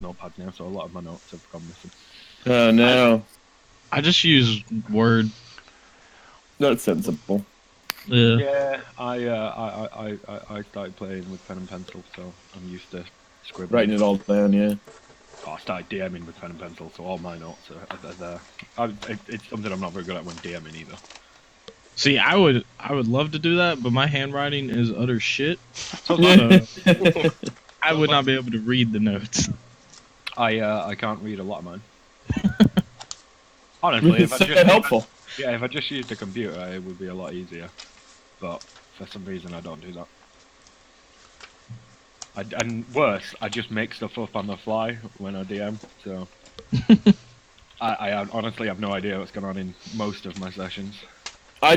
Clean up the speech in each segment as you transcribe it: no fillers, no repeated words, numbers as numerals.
notepad now, so a lot of my notes have gone missing. Oh no. I just use Word. That's sensible. Yeah, I started playing with pen and pencil, so I'm used to scribbling. Writing it all down, yeah. Oh, I started DMing with pen and pencil, so all my notes are there. It's something I'm not very good at when DMing either. See, I would love to do that, but my handwriting is utter shit. So I would not be able to read the notes. I can't read a lot of mine. Honestly, if I just helpful. if I just used a computer, it would be a lot easier. But for some reason, I don't do that. And worse, I just make stuff up on the fly when I DM. So I honestly have no idea what's going on in most of my sessions. I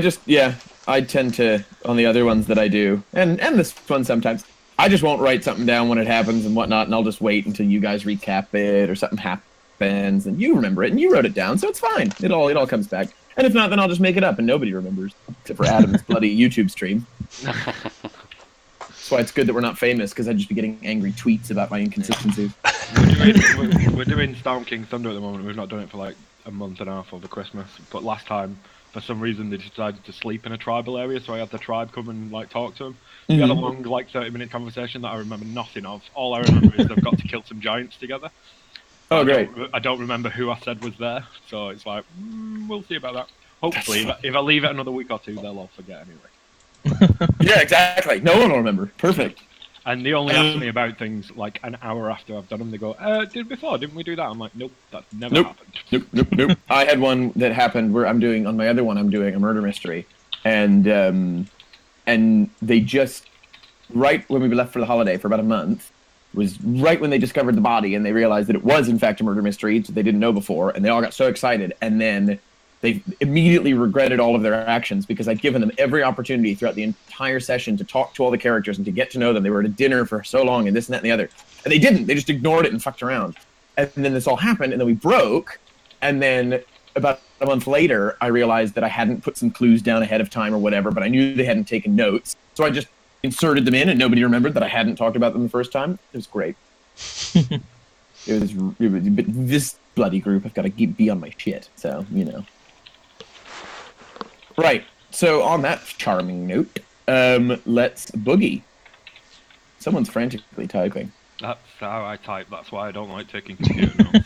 tend to, on the other ones that I do, and this one sometimes, I just won't write something down when it happens and whatnot, and I'll just wait until you guys recap it or something happens, and you remember it, and you wrote it down, so it's fine. It all comes back. And if not, then I'll just make it up, and nobody remembers, except for Adam's bloody YouTube stream. That's why it's good that we're not famous, because I'd just be getting angry tweets about my inconsistencies. We're doing Storm King Thunder at the moment. We've not done it for like a month and a half over Christmas, but last time, for some reason, they decided to sleep in a tribal area, so I had the tribe come and like talk to them. We had a long, like 30-minute conversation that I remember nothing of. All I remember is they've got to kill some giants together. Oh, great. I don't remember who I said was there, so it's like, we'll see about that. Hopefully, if I leave it another week or two, they'll all forget anyway. Yeah, exactly. No one will remember. Perfect. And they only ask me about things like an hour after I've done them. They go, didn't we do that? I'm like, nope, that never happened. Nope. I had one that happened where I'm doing a murder mystery. And they just, right when we left for the holiday for about a month, was right when they discovered the body and they realized that it was in fact a murder mystery that they didn't know before, and they all got so excited, and then they immediately regretted all of their actions because I'd given them every opportunity throughout the entire session to talk to all the characters and to get to know them. They were at a dinner for so long and this and that and the other. And they didn't. They just ignored it and fucked around. And then this all happened, and then we broke, and then about a month later, I realized that I hadn't put some clues down ahead of time or whatever, but I knew they hadn't taken notes. So I just inserted them in, and nobody remembered that I hadn't talked about them the first time. It was great. But this bloody group, I've got to be on my shit, so, you know. Right, so on that charming note, let's boogie. Someone's frantically typing. That's how I type. That's why I don't like taking computer notes.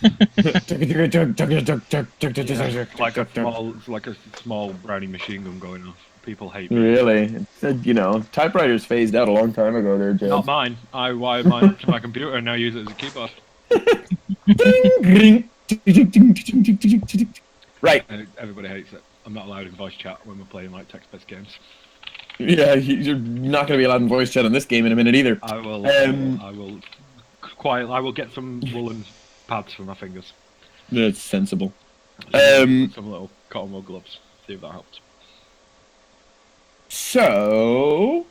Like a small brownie machine gun going off. People hate me. Really? You know, typewriters phased out a long time ago there, Jay. Not mine. I wired mine up to my computer and now use it as a keyboard. Right. Everybody hates it. I'm not allowed in voice chat when we're playing like text-based games. Yeah, you're not going to be allowed in voice chat on this game in a minute either. I will get some woolen pads for my fingers. That's sensible. Some little cotton wool gloves. See if that helps. So,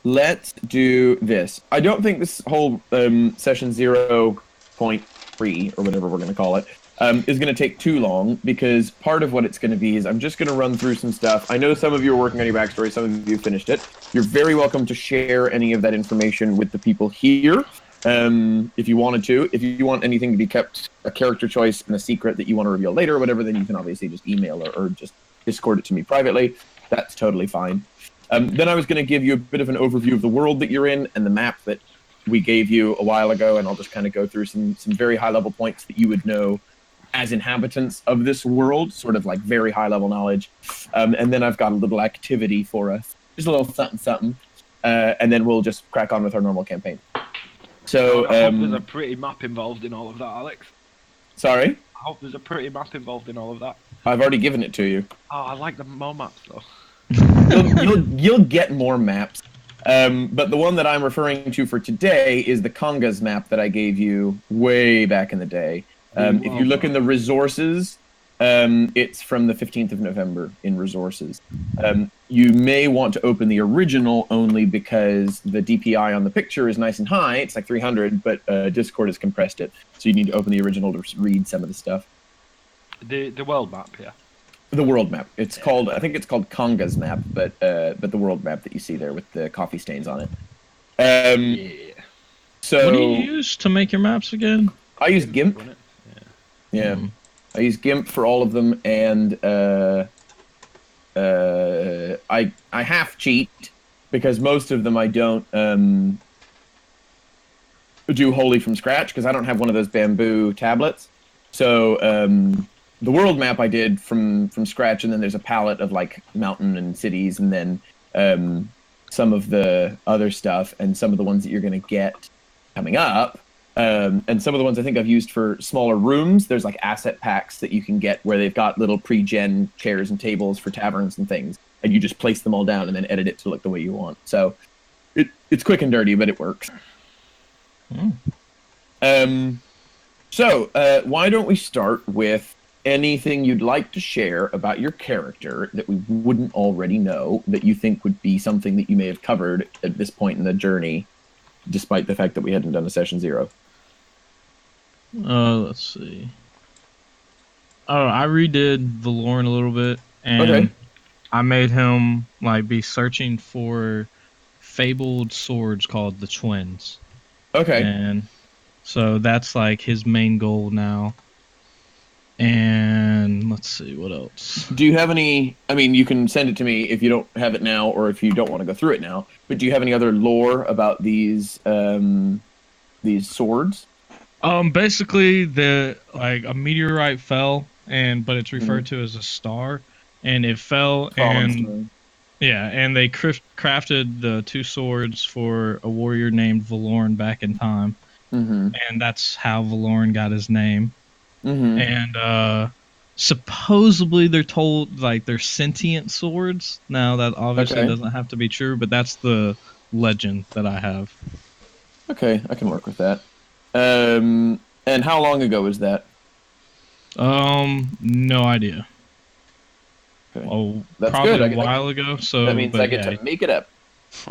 let's do this. I don't think this whole session 0.3, or whatever we're going to call it, is going to take too long, because part of what it's going to be is I'm just going to run through some stuff. I know some of you are working on your backstory, some of you finished it. You're very welcome to share any of that information with the people here, if you wanted to. If you want anything to be kept a character choice and a secret that you want to reveal later or whatever, then you can obviously just email or just Discord it to me privately. That's totally fine. Then I was going to give you a bit of an overview of the world that you're in and the map that we gave you a while ago, and I'll just kind of go through some very high-level points that you would know as inhabitants of this world, sort of like very high-level knowledge. And then I've got a little activity for us, just a little something, and then we'll just crack on with our normal campaign. So I hope there's a pretty map involved in all of that, Alex. Sorry? I hope there's a pretty map involved in all of that. I've already given it to you. Oh, I like the more maps, though. You'll get more maps. But the one that I'm referring to for today is the Congas map that I gave you way back in the day. If you look in the resources, it's from the 15th of November in resources. You may want to open the original only because the DPI on the picture is nice and high. It's like 300, but Discord has compressed it. So you need to open the original to read some of the stuff. The world map, yeah. The world map. It's called, I think it's called Conga's map, but the world map that you see there with the coffee stains on it. Yeah. So what do you use to make your maps again? I use GIMP. Run it. Yeah, I use GIMP for all of them, and I half cheat because most of them I don't do wholly from scratch because I don't have one of those bamboo tablets. So the world map I did from scratch, and then there's a palette of like mountain and cities, and then some of the other stuff, and some of the ones that you're going to get coming up. And some of the ones I think I've used for smaller rooms. There's like asset packs that you can get where they've got little pre-gen chairs and tables for taverns and things, and you just place them all down and then edit it to look the way you want. So it's quick and dirty, but it works. So why don't we start with anything you'd like to share about your character that we wouldn't already know, that you think would be something that you may have covered at this point in the journey, despite the fact that we hadn't done a session 0? Let's see. Oh, I redid Valoran a little bit, and I made him like be searching for fabled swords called the Twins. Okay. And so that's like his main goal now. And let's see, what else? Do you have any? I mean, you can send it to me if you don't have it now, or if you don't want to go through it now. But do you have any other lore about these swords? Basically, a meteorite fell, but it's referred to as a star, and it fell, and they crafted the 2 swords for a warrior named Valoran back in time, and that's how Valoran got his name. And supposedly they're told like they're sentient swords. Now that obviously doesn't have to be true, but that's the legend that I have. Okay, I can work with that. And how long ago was that? No idea. Okay. Oh, that's probably good. a while ago. So that means I get to make it up.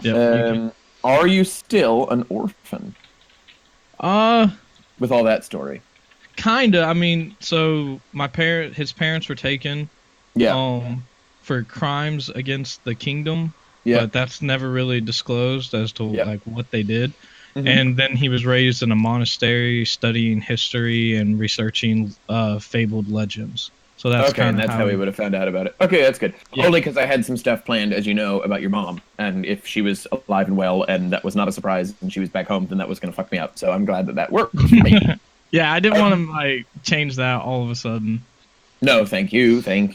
Yep, are you still an orphan? With all that story. Kinda. I mean, so his parents were taken. For crimes against the kingdom. Yeah. But that's never really disclosed as to like what they did. And then he was raised in a monastery, studying history and researching fabled legends. So that's kind of how he would have found out about it. Okay, that's good. Yeah. Only because I had some stuff planned, as you know, about your mom, and if she was alive and well, and that was not a surprise, and she was back home, then that was going to fuck me up. So I'm glad that worked. Yeah, I didn't want to like change that all of a sudden. No, thank you. Okay,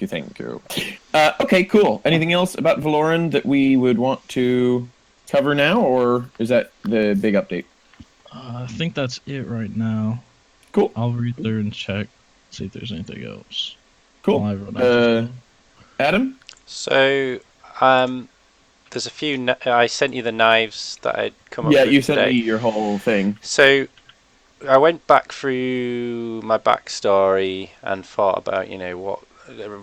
cool. Anything else about Valoran that we would want to cover now, or is that the big update? I think that's it right now. Cool. I'll read through and check, see if there's anything else. Cool. Adam? So, there's a few. I sent you the knives that I'd come up with. Yeah, you sent me your whole thing. So, I went back through my backstory and thought about, what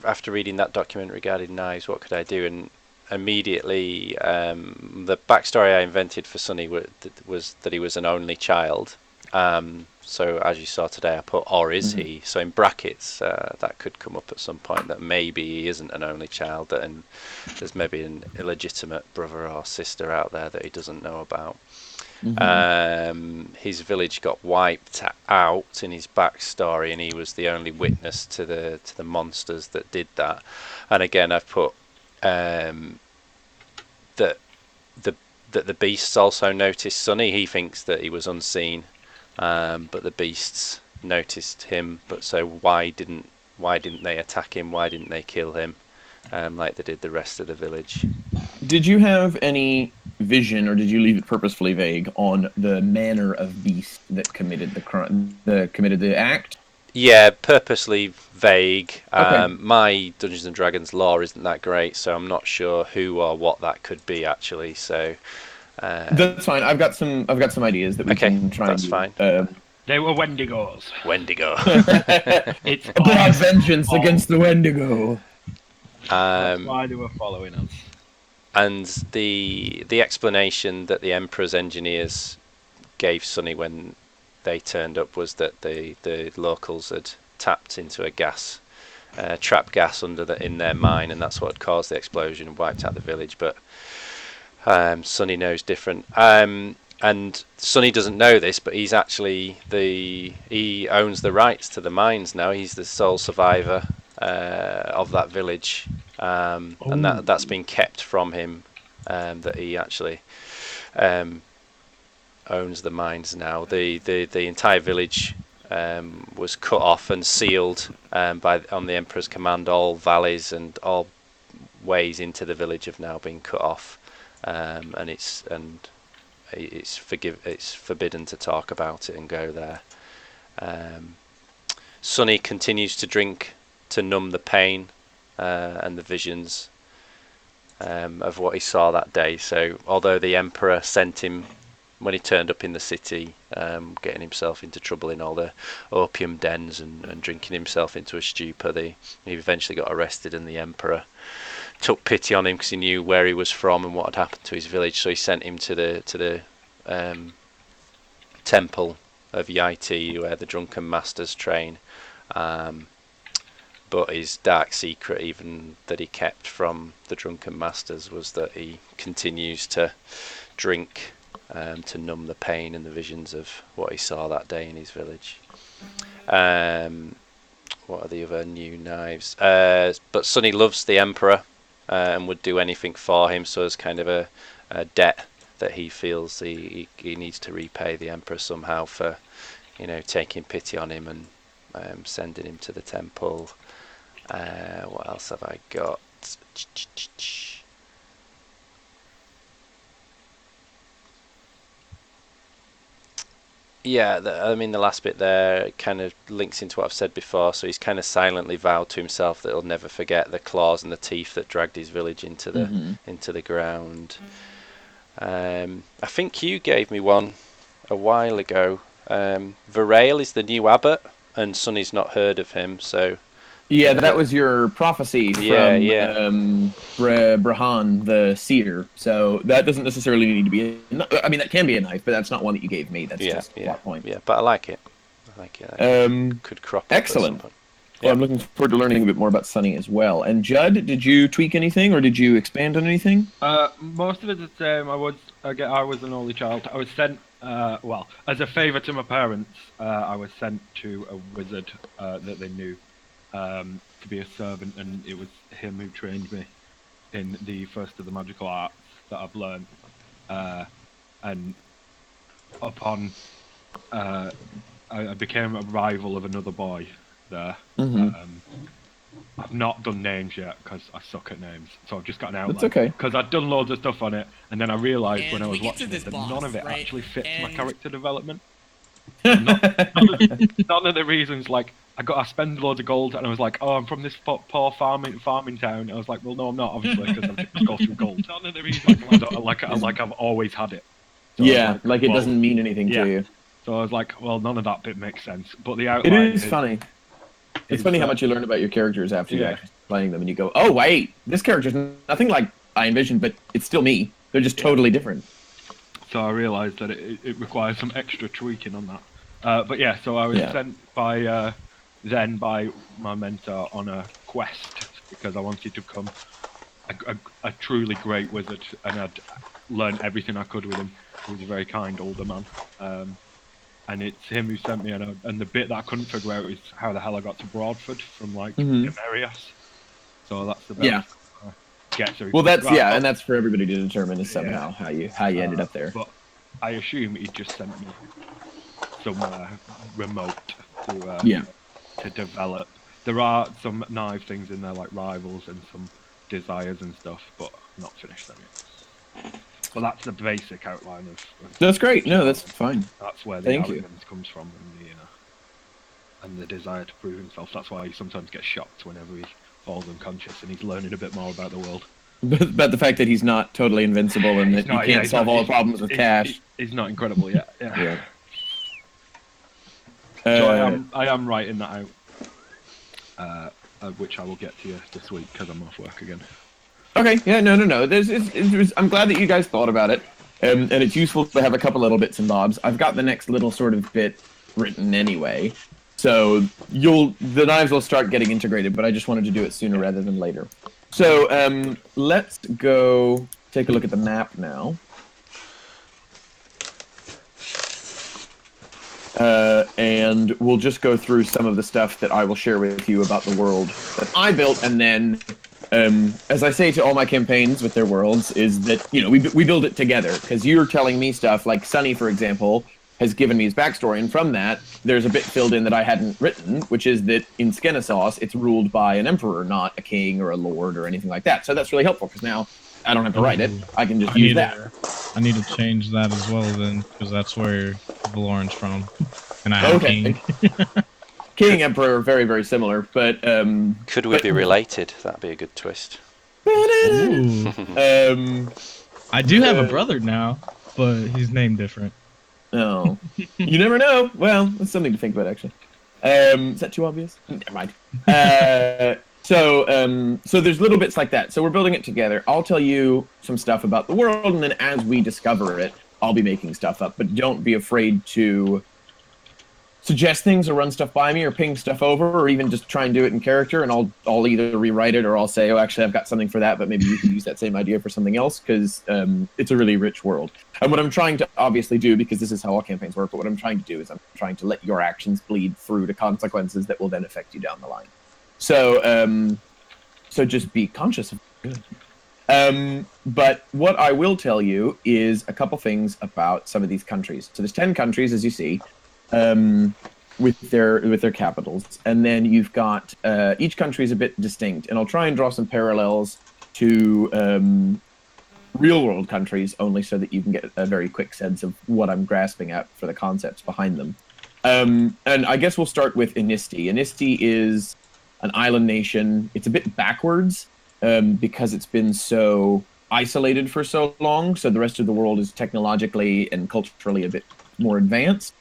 after reading that document regarding knives, what could I do? And immediately, the backstory I invented for Sonny was that he was an only child. So as you saw today, I put "or is he?" So in brackets, that could come up at some point that maybe he isn't an only child, and there's maybe an illegitimate brother or sister out there that he doesn't know about. His village got wiped out in his backstory, and he was the only witness to the monsters that did that. And again, I've put that the beasts also noticed Sonny. He thinks that he was unseen, but the beasts noticed him. But so why didn't they attack him? Why didn't they kill him like they did the rest of the village? Did you have any vision, or did you leave it purposefully vague, on the manner of beast that committed the crime, committed the act? Yeah, purposely vague. My Dungeons and Dragons lore isn't that great, so I'm not sure who or what that could be actually. So that's fine. I've got some ideas that we can try. That's fine. They were Wendigos. Wendigo. It's broad vengeance against the Wendigo. That's why they were following us. And the explanation that the Emperor's engineers gave Sonny when they turned up was that the locals had tapped into a trap gas in their mine, and that's what had caused the explosion and wiped out the village. But Sonny knows different. and Sonny doesn't know this, but he's actually he owns the rights to the mines now. He's the sole survivor of that village, and that's been kept from him. That he actually owns the mines now. The entire village was cut off and sealed on the Emperor's command. All valleys and all ways into the village have now been cut off, and it's forbidden to talk about it and go there. Sonny continues to drink to numb the pain and the visions of what he saw that day. So although the Emperor sent him, when he turned up in the city, getting himself into trouble in all the opium dens and drinking himself into a stupor, he eventually got arrested, and the Emperor took pity on him because he knew where he was from and what had happened to his village. So he sent him to the temple of Yaiti, where the drunken masters train. But his dark secret, even that he kept from the drunken masters, was that he continues to drink to numb the pain and the visions of what he saw that day in his village. What are the other new knives? But Sonny loves the Emperor and would do anything for him, so it's kind of a debt that he feels he needs to repay the Emperor somehow for, taking pity on him and sending him to the temple. What else have I got? Yeah, the last bit there kind of links into what I've said before. So he's kind of silently vowed to himself that he'll never forget the claws and the teeth that dragged his village into the ground. I think you gave me one a while ago. Varail is the new abbot, and Sonny's not heard of him, so... Yeah, that was your prophecy from Brahan, the seer. So that doesn't necessarily need to be... I mean, that can be a knife, but that's not one that you gave me. That's just a plot point. Yeah, but I like it. Could crop up. Excellent. Well, I'm looking forward to learning a bit more about Sonny as well. And Judd, did you tweak anything, or did you expand on anything? Most of it's the same. I was an only child. I was sent... as a favour to my parents, I was sent to a wizard that they knew. To be a servant, and it was him who trained me in the first of the magical arts that I've learned. And upon I became a rival of another boy there. I've not done names yet because I suck at names, so I've just got an outline. That's okay. Because I'd done loads of stuff on it, and then I realised when I was watching it that none of it actually fits my character development. None of the reasons, like I spend loads of gold, and I was like, oh, I'm from this poor farming town. I was like, well, no, I'm not, obviously, because I've just got through gold. None of the reasons, like I've always had it. So yeah, like it doesn't mean anything to you. So I was like, well, none of that bit makes sense. But the outline is funny. It's funny how much you learn about your characters after you're actually playing them, and you go, oh, wait, this character's nothing like I envisioned, but it's still me. They're just totally different. So I realised that it requires some extra tweaking on that. But yeah, so I was sent by my mentor on a quest because I wanted to become a truly great wizard, and I'd learned everything I could with him. He was a very kind older man. And it's him who sent me, and the bit that I couldn't figure out is how the hell I got to Broadford from Demarius. So that's the bit. Get through. Well, that's and that's for everybody to determine is somehow how you ended up there. But I assume he just sent me somewhere remote to develop. There are some knife things in there like rivals and some desires and stuff, but I've not finished them yet. Well, that's the basic outline of that's great. No, that's fine. That's where the arrogance comes from, and the desire to prove himself. That's why he sometimes gets shocked whenever he falls unconscious and he's learning a bit more about the world. But the fact that he's not totally invincible and that he can't solve all the problems with cash. He's not incredible yet. Yeah. So I am writing that out, which I will get to you this week because I'm off work again. Okay, yeah, no. I'm glad that you guys thought about it, and it's useful to have a couple little bits and bobs. I've got the next little sort of bit written anyway, so the knives will start getting integrated, but I just wanted to do it sooner rather than later. So let's go take a look at the map now. and we'll just go through some of the stuff that I will share with you about the world that I built, and then, as I say to all my campaigns with their worlds, is that, you know, we build it together, because you're telling me stuff, like Sunny, for example, has given me his backstory, and from that, there's a bit filled in that I hadn't written, which is that in Skenesaws, it's ruled by an emperor, not a king or a lord or anything like that. So that's really helpful, because now I don't have to write it. I can just use that. I need to change that as well, then, because that's where Valoran's from. And I have King. King, Emperor are very, very similar, but... Could we be related? That'd be a good twist. I do have a brother now, but he's named different. Oh, you never know. Well, that's something to think about, actually. Is that too obvious? Never mind. So there's little bits like that. So we're building it together. I'll tell you some stuff about the world, and then as we discover it, I'll be making stuff up. But don't be afraid to suggest things or run stuff by me or ping stuff over, or even just try and do it in character, and I'll either rewrite it or I'll say, oh, actually, I've got something for that, but maybe you can use that same idea for something else, because it's a really rich world. And what I'm trying to obviously do, because this is how all campaigns work, but what I'm trying to do is I'm trying to let your actions bleed through to consequences that will then affect you down the line. So just be conscious of it. But what I will tell you is a couple things about some of these countries. So there's 10 countries, as you see, with their capitals, and then you've got each country is a bit distinct, and I'll try and draw some parallels to real world countries, only so that you can get a very quick sense of what I'm grasping at for the concepts behind them. And I guess we'll start with Inisti. Inisti is an island nation. It's a bit backwards because it's been so isolated for so long, so the rest of the world is technologically and culturally a bit more advanced.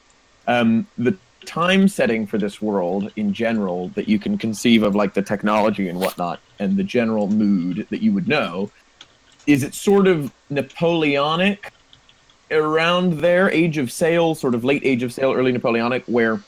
The time setting for this world in general that you can conceive of, like the technology and whatnot, and the general mood that you would know, is it's sort of Napoleonic around there, Age of Sail, sort of late Age of Sail, early Napoleonic, where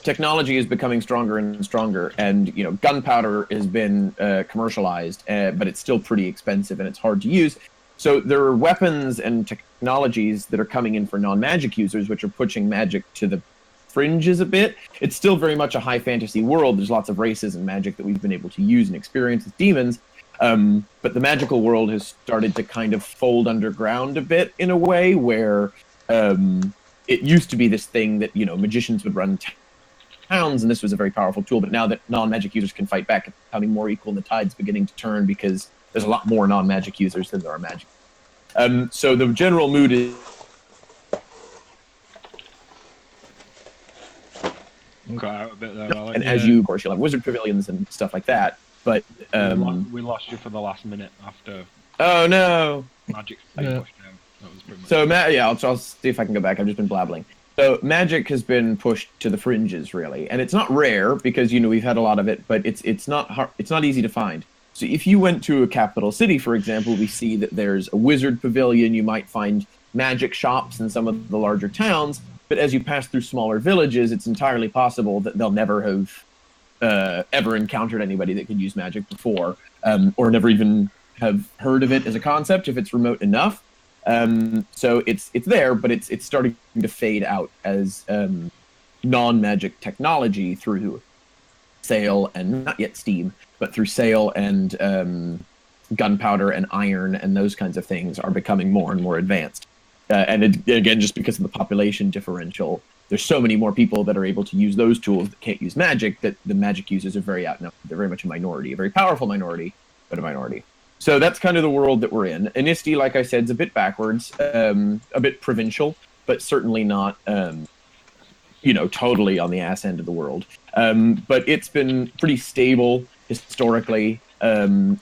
technology is becoming stronger and stronger, and, you know, gunpowder has been commercialized, but it's still pretty expensive and it's hard to use. So there are weapons and technologies that are coming in for non-magic users, which are pushing magic to the fringes a bit. It's still very much a high fantasy world. There's lots of races and magic that we've been able to use and experience with demons. But the magical world has started to kind of fold underground a bit in a way where it used to be this thing that, you know, magicians would run towns, and this was a very powerful tool. But now that non-magic users can fight back, it's becoming more equal, and the tide's beginning to turn because there's a lot more non-magic users than there are magic. So the general mood is... Got out a bit there, Alex. And as you, of course, you'll have wizard pavilions and stuff like that. But we lost you for the last minute after. Oh no! Magic pushed down. That was pretty much So I'll see if I can go back. I've just been blabbling. So magic has been pushed to the fringes, really, and it's not rare because, you know, we've had a lot of it, but it's not hard, it's not easy to find. So if you went to a capital city, for example, we see that there's a wizard pavilion. You might find magic shops in some of the larger towns, but as you pass through smaller villages, it's entirely possible that they'll never have ever encountered anybody that could use magic before, or never even have heard of it as a concept if it's remote enough. So it's there, but it's starting to fade out as non-magic technology through sail and not yet steam, but through sail and gunpowder and iron and those kinds of things are becoming more and more advanced. Again, just because of the population differential, there's so many more people that are able to use those tools that can't use magic, that the magic users are very outnumbered. They're very much a minority, a very powerful minority, but a minority. So that's kind of the world that we're in. Inisti, like I said, is a bit backwards, a bit provincial, but certainly not, totally on the ass end of the world. But it's been pretty stable historically, and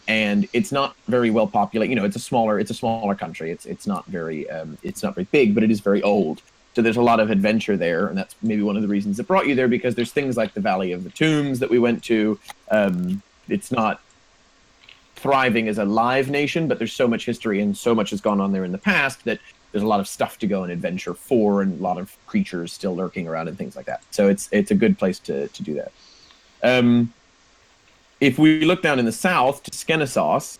it's not very well populated. You know, it's a smaller country. It's not very big, but it is very old. So there's a lot of adventure there, and that's maybe one of the reasons that brought you there, because there's things like the Valley of the Tombs that we went to. It's not thriving as a live nation, but there's so much history and so much has gone on there in the past that there's a lot of stuff to go and adventure for, and a lot of creatures still lurking around and things like that. So it's a good place to do that. If we look down in the south to Skenesaws,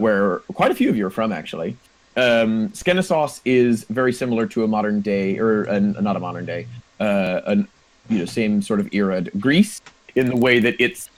where quite a few of you are from, actually, Skenesaws is very similar to a modern day, or not a modern day, same sort of era Greece, in the way that it's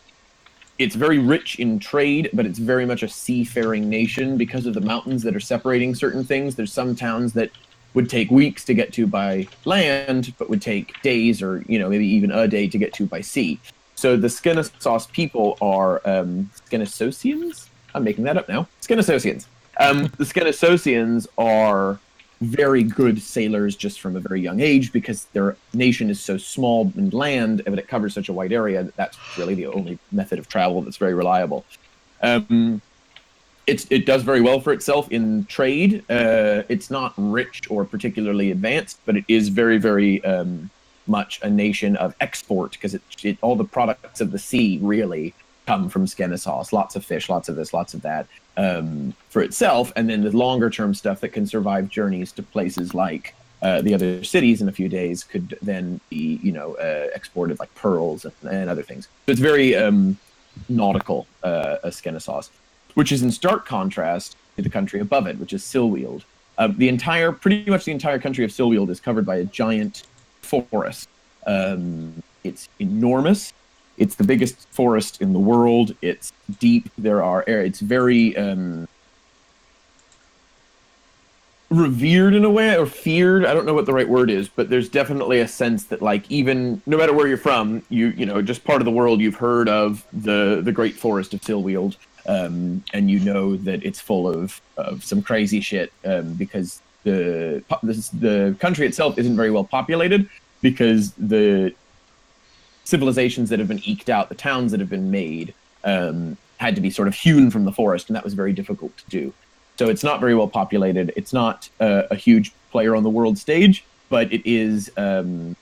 very rich in trade, but it's very much a seafaring nation because of the mountains that are separating certain things. There's some towns that would take weeks to get to by land, but would take days or maybe even a day to get to by sea. So the Skenesos people are Skenesosians? I'm making that up now. Skenesosians. The Skenesosians are very good sailors just from a very young age because their nation is so small in land, but it covers such a wide area that that's really the only method of travel that's very reliable. It does very well for itself in trade. It's not rich or particularly advanced, but it is very, very much a nation of export because all the products of the sea really come from Skenesos. Lots of fish, lots of this, lots of that for itself. And then the longer term stuff that can survive journeys to places like the other cities in a few days could then be, exported, like pearls and other things. So it's very nautical, Skenesos, which is in stark contrast to the country above it, which is Silweald. Pretty much the entire country of Silweald is covered by a giant forest. It's enormous. It's the biggest forest in the world. It's deep. It's very revered in a way, or feared. I don't know what the right word is, but there's definitely a sense that, like, even no matter where you're from, just part of the world, you've heard of the great forest of Silweald, and that it's full of some crazy shit because the country itself isn't very well populated because the civilizations that have been eked out, the towns that have been made, had to be sort of hewn from the forest, and that was very difficult to do. So it's not very well populated. It's not a huge player on the world stage, but it is one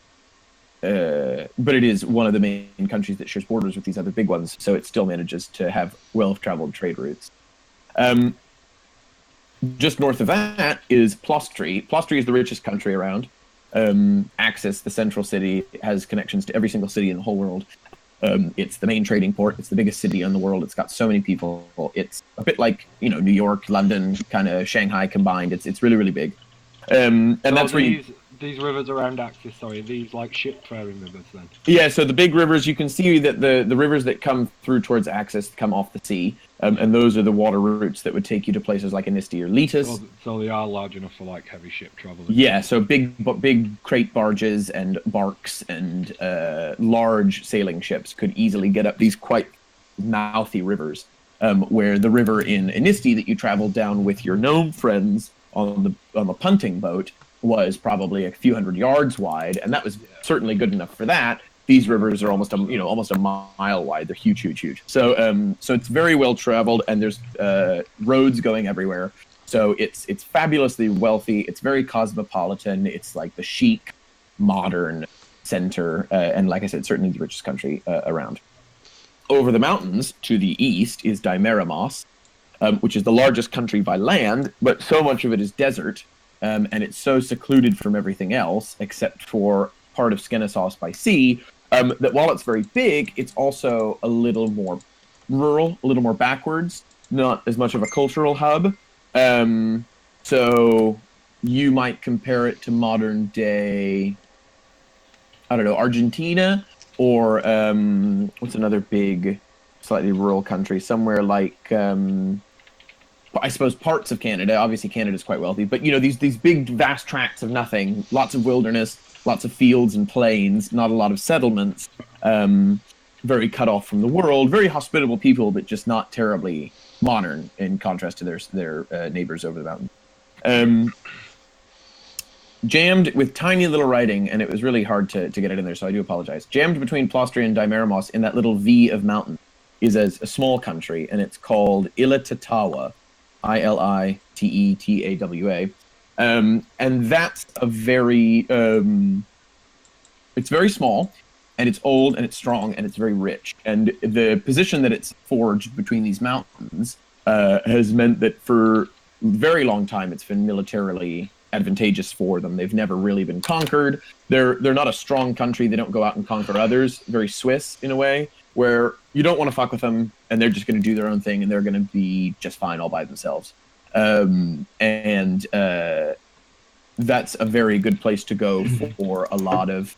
of the main countries that shares borders with these other big ones. So it still manages to have well-traveled trade routes. Just north of that is Plostri. Plostri is the richest country around. Axis, the central city, has connections to every single city in the whole world. It's the main trading port. It's the biggest city in the world. It's got so many people. It's a bit like New York, London, kind of Shanghai combined. It's really, really big. And so that's these rivers around Axis, these like ship-faring rivers then? Yeah, so the big rivers, you can see that the rivers that come through towards Axis come off the sea, and those are the water routes that would take you to places like Anisti or Letus. So they are large enough for like heavy ship travel. Yeah, so big crate barges and barks and large sailing ships could easily get up these quite mouthy rivers, where the river in Anisti that you traveled down with your gnome friends on the punting boat was probably a few hundred yards wide, and that was certainly good enough for that. These rivers are almost a mile wide. They're huge, huge, huge. So it's very well traveled, and there's roads going everywhere. So it's fabulously wealthy. It's very cosmopolitan. It's like the chic, modern center, and like I said, certainly the richest country around. Over the mountains to the east is Dimeramos, which is the largest country by land, but so much of it is desert. And it's so secluded from everything else, except for part of Skenesos by sea, that while it's very big, it's also a little more rural, a little more backwards, not as much of a cultural hub. So you might compare it to modern day, I don't know, Argentina, or what's another big, slightly rural country, somewhere like... I suppose parts of Canada. Obviously, Canada's quite wealthy, but these big, vast tracts of nothing, lots of wilderness, lots of fields and plains, not a lot of settlements, very cut off from the world, very hospitable people, but just not terribly modern in contrast to their neighbors over the mountain. Jammed with tiny little writing, and it was really hard to get it in there, so I do apologize. Jammed between Plostri and Dimeramos in that little V of mountain is a small country, and it's called Ilitatawa. Ilitetawa. And that's a very, it's very small, and it's old, and it's strong, and it's very rich. And the position that it's forged between these mountains has meant that for a very long time it's been militarily advantageous for them. They've never really been conquered. They're not a strong country. They don't go out and conquer others. Very Swiss in a way, where you don't want to fuck with them, and they're just going to do their own thing, and they're going to be just fine all by themselves. that's a very good place to go for a lot of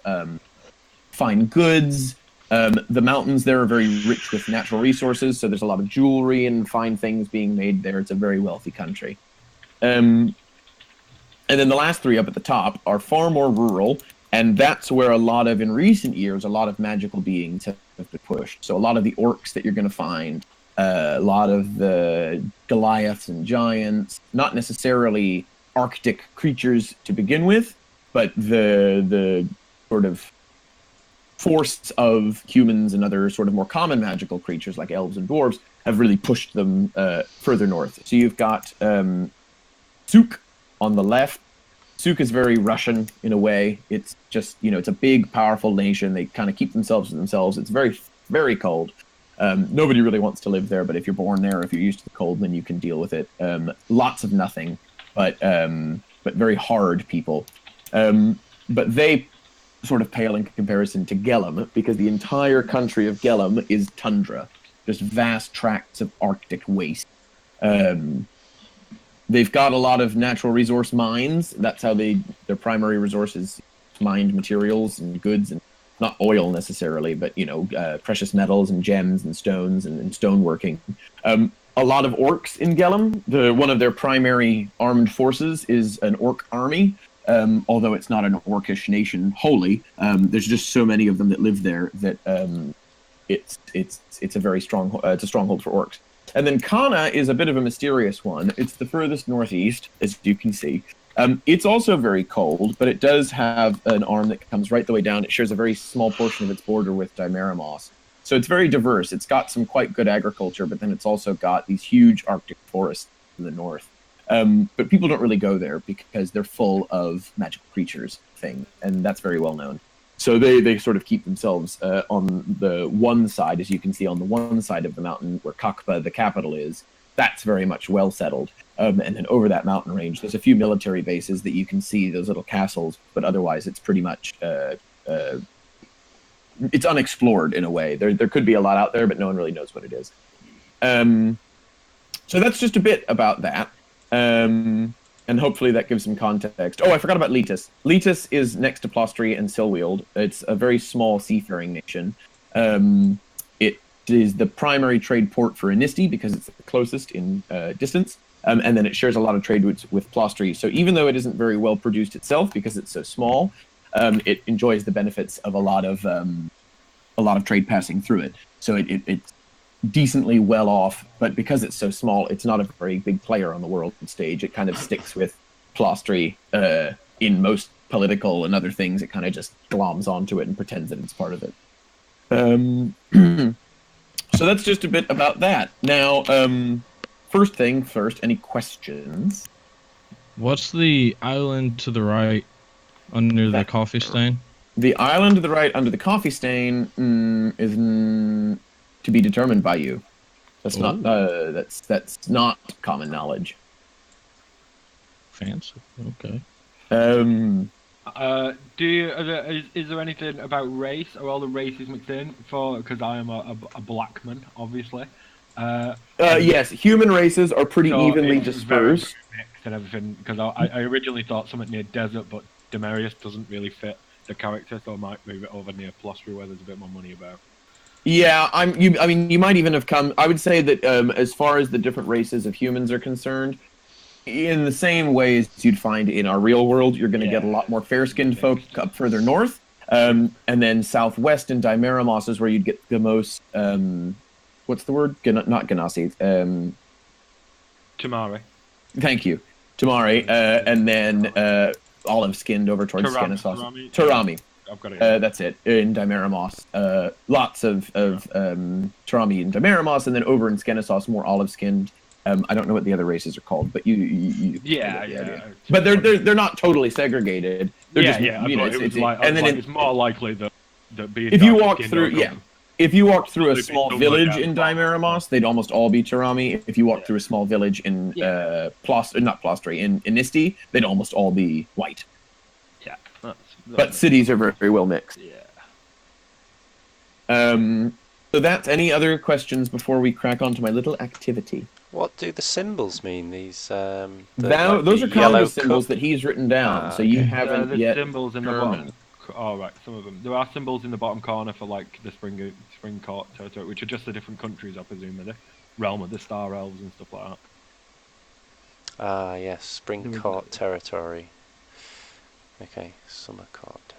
fine goods. The mountains there are very rich with natural resources, so there's a lot of jewelry and fine things being made there. It's a very wealthy country. And then the last three up at the top are far more rural, and that's where in recent years, a lot of magical beings have been pushed. So a lot of the orcs that you're going to find, a lot of the Goliaths and giants, not necessarily Arctic creatures to begin with, but the sort of force of humans and other sort of more common magical creatures like elves and dwarves have really pushed them further north. So you've got Suk on the left. Suk is very Russian in a way. It's just, it's a big, powerful nation. They kind of keep themselves to themselves. It's very, very cold. Nobody really wants to live there, but if you're born there, if you're used to the cold, then you can deal with it. Lots of nothing, but very hard people. But they sort of pale in comparison to Gelum, because the entire country of Gelum is tundra, just vast tracts of Arctic waste. They've got a lot of natural resource mines. That's how their primary resource is mined materials and goods, and not oil necessarily, but precious metals and gems and stones and stoneworking. A lot of orcs in Gelum. One of their primary armed forces is an orc army. Although it's not an orcish nation wholly, there's just so many of them that live there that it's a very strong it's a stronghold for orcs. And then Kana is a bit of a mysterious one. It's the furthest northeast, as you can see. It's also very cold, but it does have an arm that comes right the way down. It shares a very small portion of its border with Dimeramos. So it's very diverse. It's got some quite good agriculture, but then it's also got these huge Arctic forests in the north. But people don't really go there because they're full of magical creatures and that's very well known. So they sort of keep themselves on the one side, as you can see on the one side of the mountain where Kakba, the capital, is. That's very much well settled. And then over that mountain range, there's a few military bases that you can see, those little castles, but otherwise it's pretty much it's unexplored in a way. There could be a lot out there, but no one really knows what it is. So that's just a bit about that. And hopefully that gives some context. Oh, I forgot about Letus. Letus is next to Plostry and Silwield. It's a very small seafaring nation. It is the primary trade port for Inisti because it's the closest in distance. And then it shares a lot of trade routes with Plostry. So even though it isn't very well produced itself because it's so small, it enjoys the benefits of a lot of trade passing through it. So it's decently well off, but because it's so small, it's not a very big player on the world stage. It kind of sticks with Plostry in most political and other things. It kind of just gloms onto it and pretends that it's part of it. So that's just a bit about that. Now, first thing first, any questions? What's the island to the right under the coffee stain? The island to the right under the coffee stain is to be determined by you. That's not common knowledge. Fancy. Okay. Is there anything about race? Are all the races mixed in? Because I am a black man, obviously. Yes, human races are pretty evenly dispersed. And everything, because I originally thought something near desert, but Demarius doesn't really fit the character, so I might move it over near Plostry where there's a bit more money about. Yeah, you might even have come. I would say that as far as the different races of humans are concerned, in the same way as you'd find in our real world, you're going to get a lot more fair-skinned folk up further north, and then southwest in Dimeramos is where you'd get the most. What's the word? Not Ganassi. Tamari. Thank you, Tamari, and then olive-skinned over towards Skenesos. Tarami. I've got it. That's it, in Dimeramos. Lots of Tarami in Dimeramos, and then over in Skenesos, more olive-skinned. I don't know what the other races are called, but you yeah. But they're not totally segregated. They're it's more likely that being if you walk through, if you walked through a small village in Dimeramos, they'd almost all be Tarami. If you walked through a small village in not Plostry, in Inisti, they'd almost all be white. Yeah. But cities are very, very well mixed. Yeah. So that's any other questions before we crack on to my little activity? What do the symbols mean? These Those the are yellow Conga symbols cup? that he's written down, so you Okay. haven't There's yet symbols in the determined. bottom. Oh, right, some of them. There are symbols in the bottom corner for like the spring court territory, which are just the different countries, I presume, the realm of the Star Elves and stuff like that. Ah, yes, Spring Court territory. Okay, Summer Court.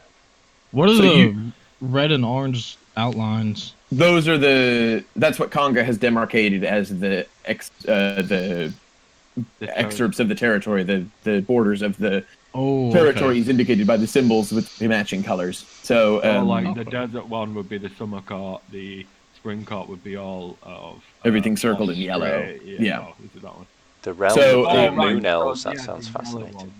What are So the red and orange outlines? Those are that's what Conga has demarcated as the excerpts of the territory, the borders of the territories indicated by the symbols with the matching colors. So, like the desert one would be the Summer Court, the Spring Court would be all of everything circled in yellow. Yeah. Oh, is it that one? The realm So, of the right, Moon Elves. So, That yeah, sounds the yellow fascinating. one.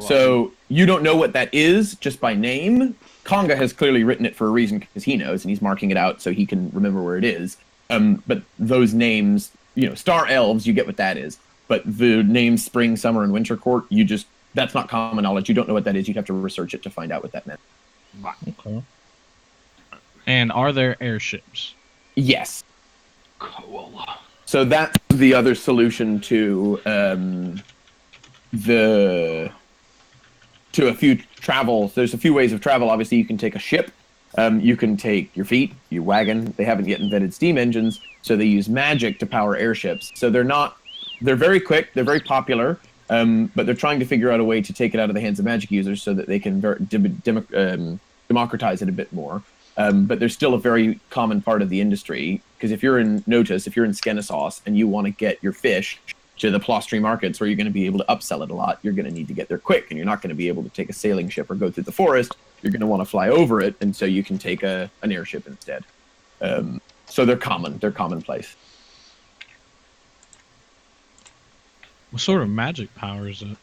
So you don't know what that is just by name. Conga has clearly written it for a reason because he knows, and he's marking it out so he can remember where it is. But those names, Star Elves, you get what that is. But the names Spring, Summer, and Winter Court, that's not common knowledge. You don't know what that is. You'd have to research it to find out what that meant. Okay. And are there airships? Yes. Cool. So that's the other solution to a few travels. There's a few ways of travel. Obviously, you can take a ship. You can take your feet, your wagon. They haven't yet invented steam engines, so they use magic to power airships. So they're very quick. They're very popular, but they're trying to figure out a way to take it out of the hands of magic users so that they can democratize it a bit more. But there's still a very common part of the industry, because if you're in Notus, if you're in Skenesos, and you want to get your fish to the Plostry markets where you're going to be able to upsell it a lot, you're going to need to get there quick, and you're not going to be able to take a sailing ship or go through the forest. You're going to want to fly over it, and so you can take an airship instead. So they're common. They're commonplace. What sort of magic power is it?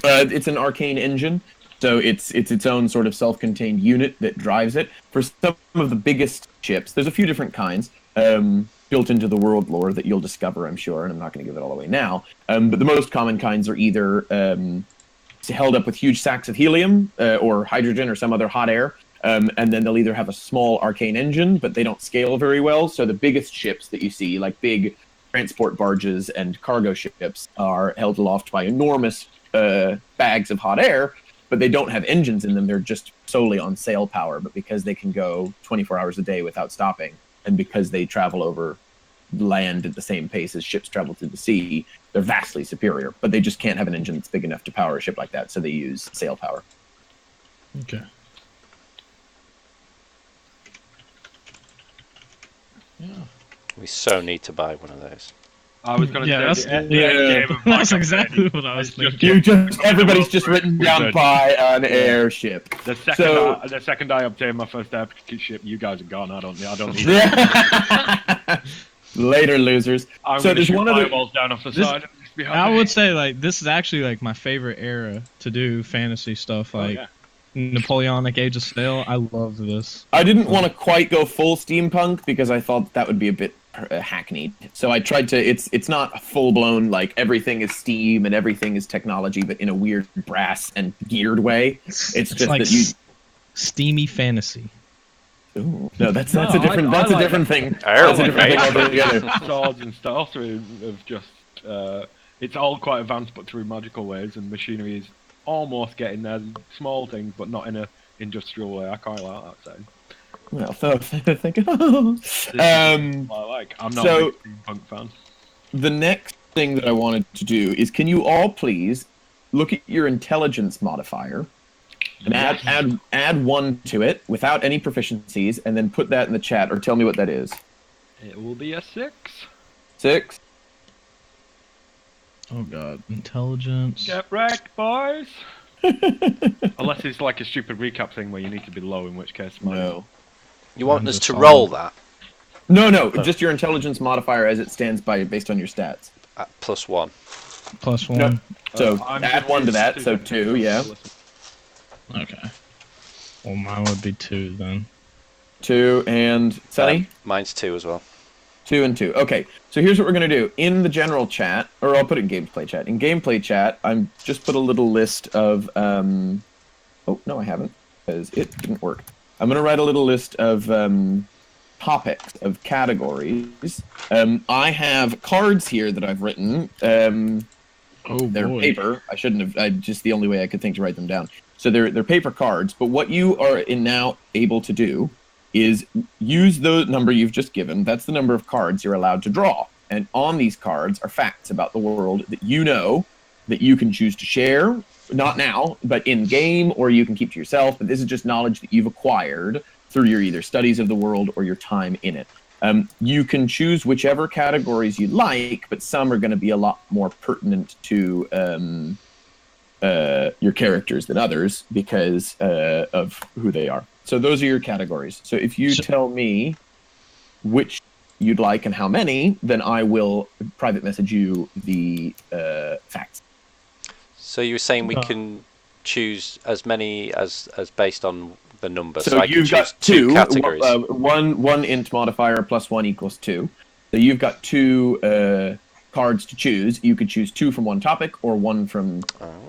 It's an arcane engine. So it's its own sort of self-contained unit that drives it. For some of the biggest ships, there's a few different kinds built into the world lore that you'll discover, I'm sure, and I'm not going to give it all away now. But the most common kinds are either held up with huge sacks of helium or hydrogen or some other hot air, and then they'll either have a small arcane engine, but they don't scale very well. So the biggest ships that you see, like big transport barges and cargo ships, are held aloft by enormous bags of hot air, but they don't have engines in them. They're just solely on sail power. But because they can go 24 hours a day without stopping, and because they travel over land at the same pace as ships travel through the sea, they're vastly superior. But they just can't have an engine that's big enough to power a ship like that, so they use sail power. Okay. Yeah. We so need to buy one of those. I was going to say that's, the end game of that's Micro exactly Mini what I was is just thinking. Everybody's just written down buy an airship. The second I obtain my first airship, ship, you guys are gone. I don't need it. Later, losers. I'm So going to there's shoot one of the. fireballs down off the side. and just be I happy. would say like this is actually like my favorite era to do fantasy stuff. Like Napoleonic Age of Sail. I love this. I didn't want to quite go full steampunk because I thought that would be a bit hackneyed. So I tried to. It's not full blown like everything is steam and everything is technology, but in a weird brass and geared way. It's just like that you. Steamy fantasy. Ooh, no, that's a different. That's a different thing. That's a different thing altogether. Swords and stuff of just it's all quite advanced, but through magical ways, and machinery is almost getting there. Small things, but not in a industrial way. I quite like that saying. Well, so think. I like. I'm not a big steampunk fan. The next thing that I wanted to do is, can you all please look at your intelligence modifier and add 1 to it without any proficiencies, and then put that in the chat or tell me what that is. It will be a 6. 6. Oh god, intelligence. Get wrecked, boys. Unless it's like a stupid recap thing where you need to be low, in which case No. You want us to roll that? No, just your intelligence modifier as it stands based on your stats. At +1. +1. No. So I'm add just 1 to that, used so to 2, yeah. Okay. Well, mine would be 2 then. 2 and Sunny? Mine's 2 as well. 2 and 2. Okay, so here's what we're going to do. In the general chat, or I'll put it in gameplay chat. In gameplay chat, I'm just put a little list of... Oh, no, I haven't, because it didn't work. I'm going to write a little list of topics, of categories. I have cards here that I've written. Oh They're boy. paper. I shouldn't have. Just the only way I could think to write them down. So they're paper cards. But what you are now able to do is use the number you've just given. That's the number of cards you're allowed to draw. And on these cards are facts about the world that you know that you can choose to share. Not now, but in game, or you can keep to yourself. But this is just knowledge that you've acquired through your either studies of the world or your time in it. You can choose whichever categories you like, but some are going to be a lot more pertinent to your characters than others because of who they are. So those are your categories. So if you tell me which you'd like and how many, then I will private message you the facts. So you were saying we can choose as many as based on the number. So I can you've choose got two categories. One int modifier plus 1 equals 2. So you've got 2 cards to choose. You could choose 2 from one topic, or 1 from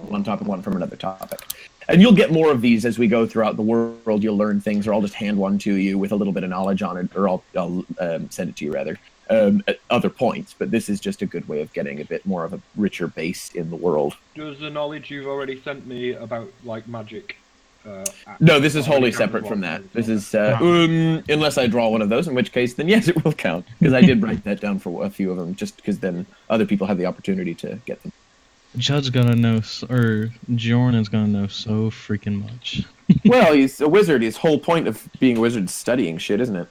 one topic, 1 from another topic. And you'll get more of these as we go throughout the world. You'll learn things, or I'll just hand one to you with a little bit of knowledge on it, or I'll send it to you rather at other points. But this is just a good way of getting a bit more of a richer base in the world. Does the knowledge you've already sent me about like magic? No, this is wholly separate from that. This is unless I draw one of those, in which case then yes, it will count, because I did write that down for a few of them, just because then other people have the opportunity to get them. Judd's gonna know, or Jordan's gonna know so freaking much. Well, he's a wizard. His whole point of being a wizard is studying shit, isn't it?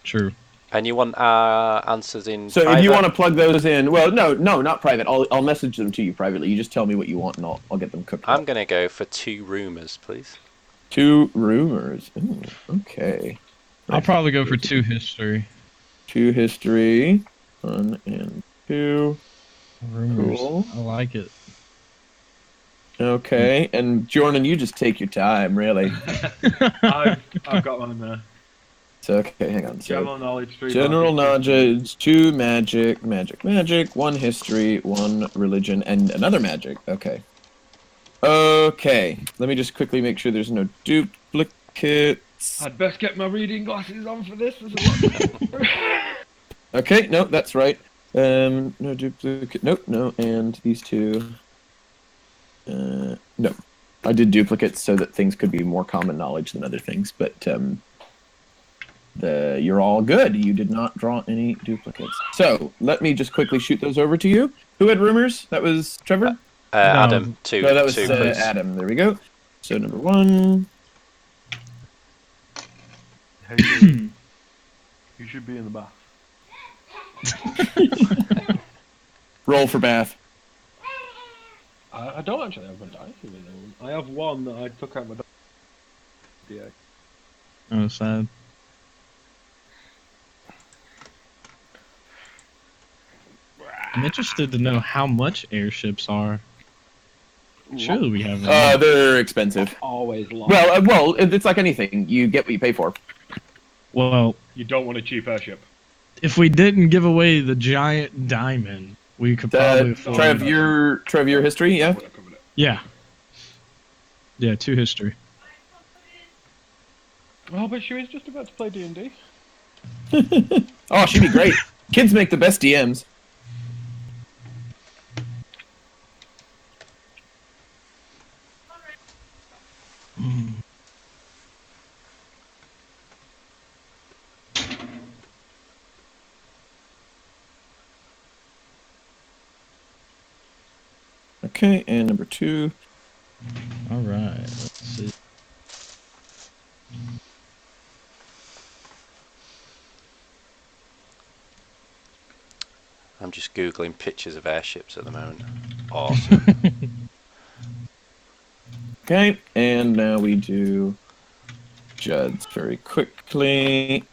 True. And you want our answers in So private? if you want to plug those in, well, no, not private. I'll message them to you privately. You just tell me what you want, and I'll get them cooked. I'm gonna go for 2 rumors, please. 2 rumors. Ooh, okay. I'll probably go for 2 history. 2 history. 1 and 2. Rumors. Cool. I like it. Okay, and Jordan, you just take your time, really. I've got one there. So okay, hang on. So General knowledge, 3 general magic, knowledge, 2 magic, 1 history, 1 religion, and another magic. Okay. Okay. Let me just quickly make sure there's no duplicates. I'd best get my reading glasses on for this. Okay, no, that's right. No duplicate. Nope, no, and these 2. No. I did duplicates so that things could be more common knowledge than other things, but you're all good. You did not draw any duplicates. So let me just quickly shoot those over to you. Who had rumors? That was Trevor? No. Adam, 2. No, that was 2, please. Adam. There we go. So number 1. Hey, dude, you should be in the bath. Roll for bath. I don't actually have a dice with it. I have one that I took out my dice. Yeah. Oh, sad. I'm interested to know how much airships are. Surely we have. They're expensive. Always low. Well, it's like anything. You get what you pay for. Well, You don't want a cheap airship. if we didn't give away the giant diamond, we could probably afford. Trev, your history, yeah? Would have covered it. Yeah. Yeah, 2 history. Oh, but she was just about to play D&D. Oh, she'd be great. Kids make the best DMs. Okay, and number 2. All right. Let's see. I'm just googling pictures of airships at the moment. Awesome. Okay, and now we do Judd's very quickly.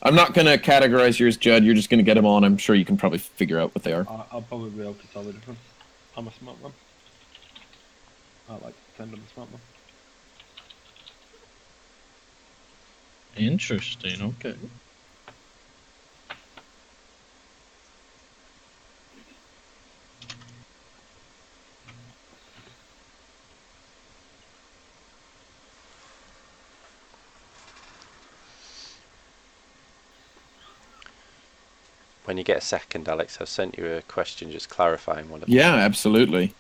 I'm not going to categorize yours, Judd. You're just going to get them on. I'm sure you can probably figure out what they are. I'll probably be able to tell the difference. I'm a smart one. I like to pretend I'm a smart one. Interesting. Okay. when you get a second, Alex, I've sent you a question just clarifying one of them. Yeah, absolutely.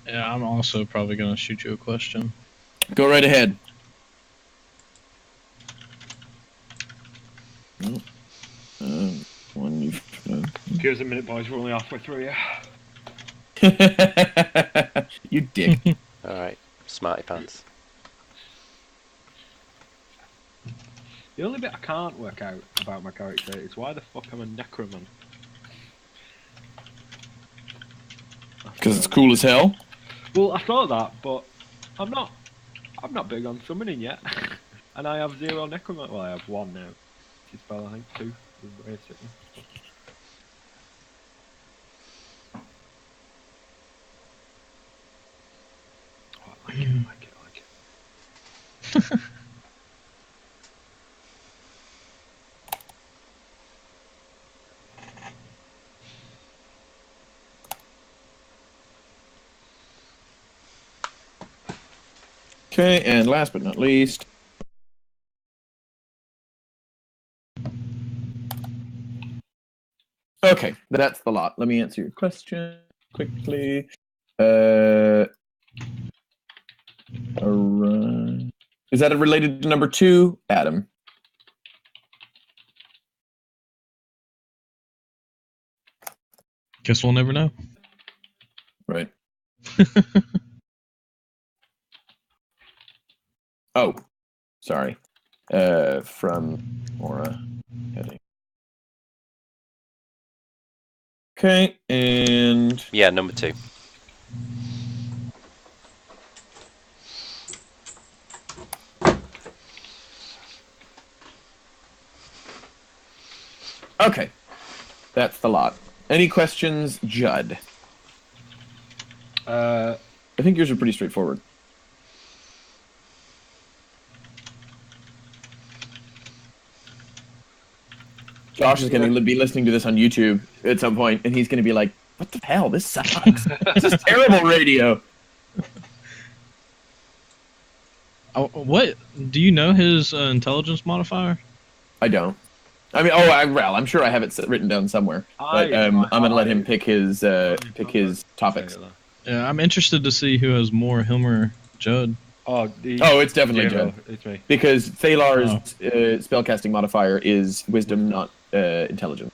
Yeah, I'm also probably gonna shoot you a question. Go right ahead. One you've. Give us a minute, boys. We're only halfway through, yeah. You dick. All right, smarty pants. The only bit I can't work out about my character is why the fuck I'm a necroman. Because it's cool as hell. Well, I thought that, but I'm not big on summoning yet. And I have 0 necroman. Well, I have 1 now. Spell, I think 2. Basically. Oh, I like it, I like it, I like it. Okay, and last but not least. Okay, that's the lot. Let me answer your question quickly. Is that related to number 2, Adam? Guess we'll never know. Right. Oh, sorry. From Aura heading. Okay, and Yeah, number 2. okay, that's the lot. Any questions, Judd? I think yours are pretty straightforward. Josh is going to be listening to this on YouTube at some point, and he's going to be like, "What the hell? This sucks. This is terrible radio." Oh, what? Do you know his intelligence modifier? I don't. I mean, I'm sure I have it written down somewhere. But I'm going to let him pick his topics. Yeah, I'm interested to see who has more, him or Judd. Oh, it's definitely Judd. It's me. Because Thalar's spellcasting modifier is wisdom, not intelligence.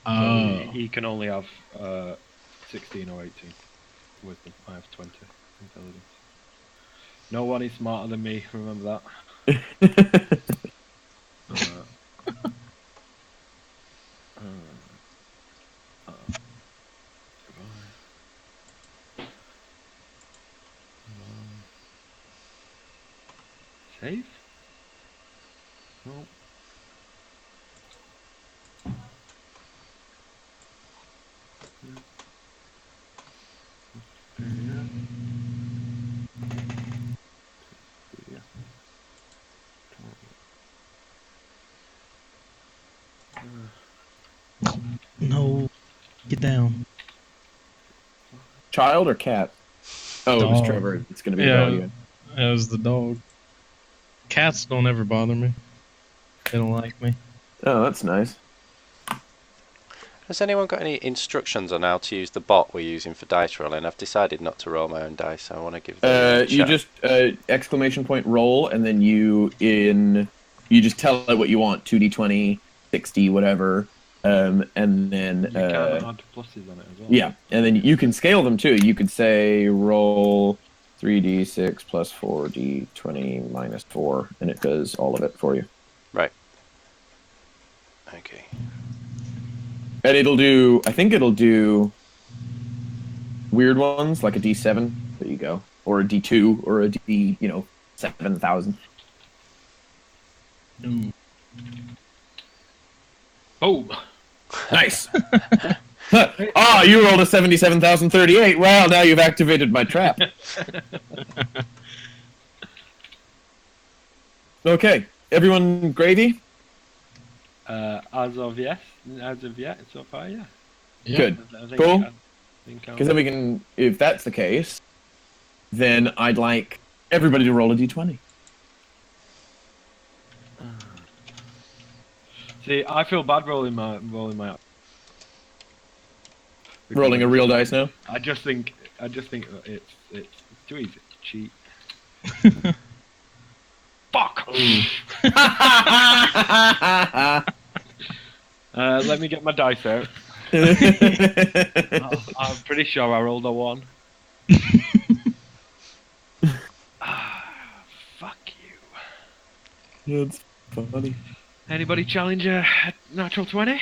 Oh. So he can only have 16 or 18 wisdom. I have 20 intelligence. No one is smarter than me, remember that. Save? No. No. Get down. Child or cat? Oh, it was Dog. Trevor. It's going to be a dog. Yeah. As the dog. Cats don't ever bother me. They don't like me. Oh, that's nice. Has anyone got any instructions on how to use the bot we're using for dice rolling? I've decided not to roll my own dice. So I want to give the you just exclamation point roll, and then you just tell it what you want, 2d20, 60, whatever, and then you can add pluses on it as well. Yeah, and then you can scale them too. You could say roll 3d6 plus 4d20 minus 4, and it does all of it for you. Right. Okay. And I think it'll do weird ones, like a D7. There you go. Or a D2, or a D, 7,000. Boom! Nice. You rolled a 77,038. Well, now you've activated my trap. Okay, everyone gravy? As of yet, so far, yeah. Good. I think, Cool. Because Because then we can, if that's the case, then I'd like everybody to roll a d20. See, I feel bad rolling my. Rolling a real dice now. I just think that it's too easy to cheat. Fuck. Let me get my dice out. I'm pretty sure I rolled a 1. Fuck you. That's funny. Anybody challenge a natural 20?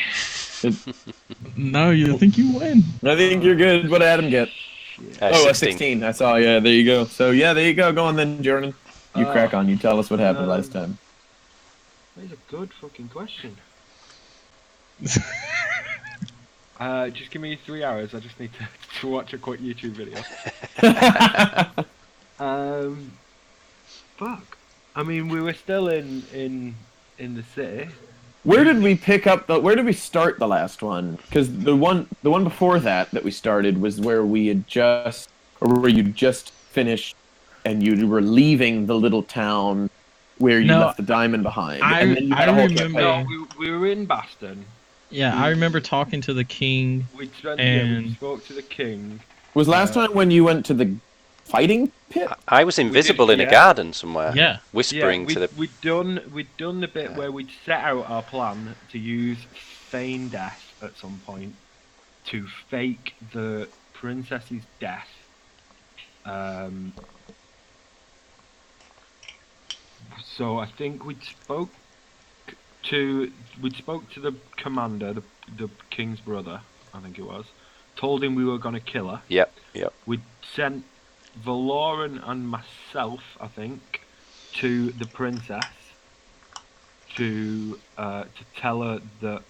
No, you think you win. I think you're good. What did Adam get? A 16. I saw. Yeah, there you go. So yeah, there you go. Go on then, Jordan. You crack on. You tell us what happened last time. That's a good fucking question. Just give me 3 hours. I just need to watch a quick YouTube video. Fuck. I mean, we were still in the city. Where did we pick up where did we start the last one? Because the one before that we started was where we had where you just finished and you were leaving the little town where you left the diamond behind. I remember. No, we were in Baston. Yeah, I remember talking to the king. We spoke to the king. Was last time when you went to the fighting pit? I was invisible in a garden somewhere. Yeah. Whispering to the... We'd done the bit where we'd set out our plan to use feign death at some point to fake the princess's death. So I think we'd spoke to the commander, the king's brother, I think it was. Told him we were going to kill her. Yep. We'd sent Valoran and myself, I think, to the princess to tell her that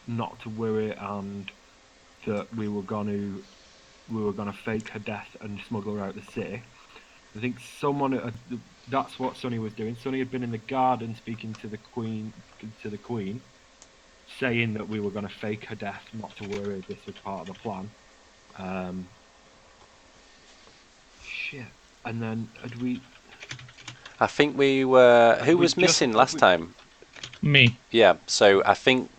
not to worry and that we were gonna fake her death and smuggle her out the city. I think that's what Sonny was doing. Sonny had been in the garden speaking to the queen, saying that we were going to fake her death, not to worry. This was part of the plan. Shit. And then had we? I think we were... Who was missing last time? Me. Yeah, so I think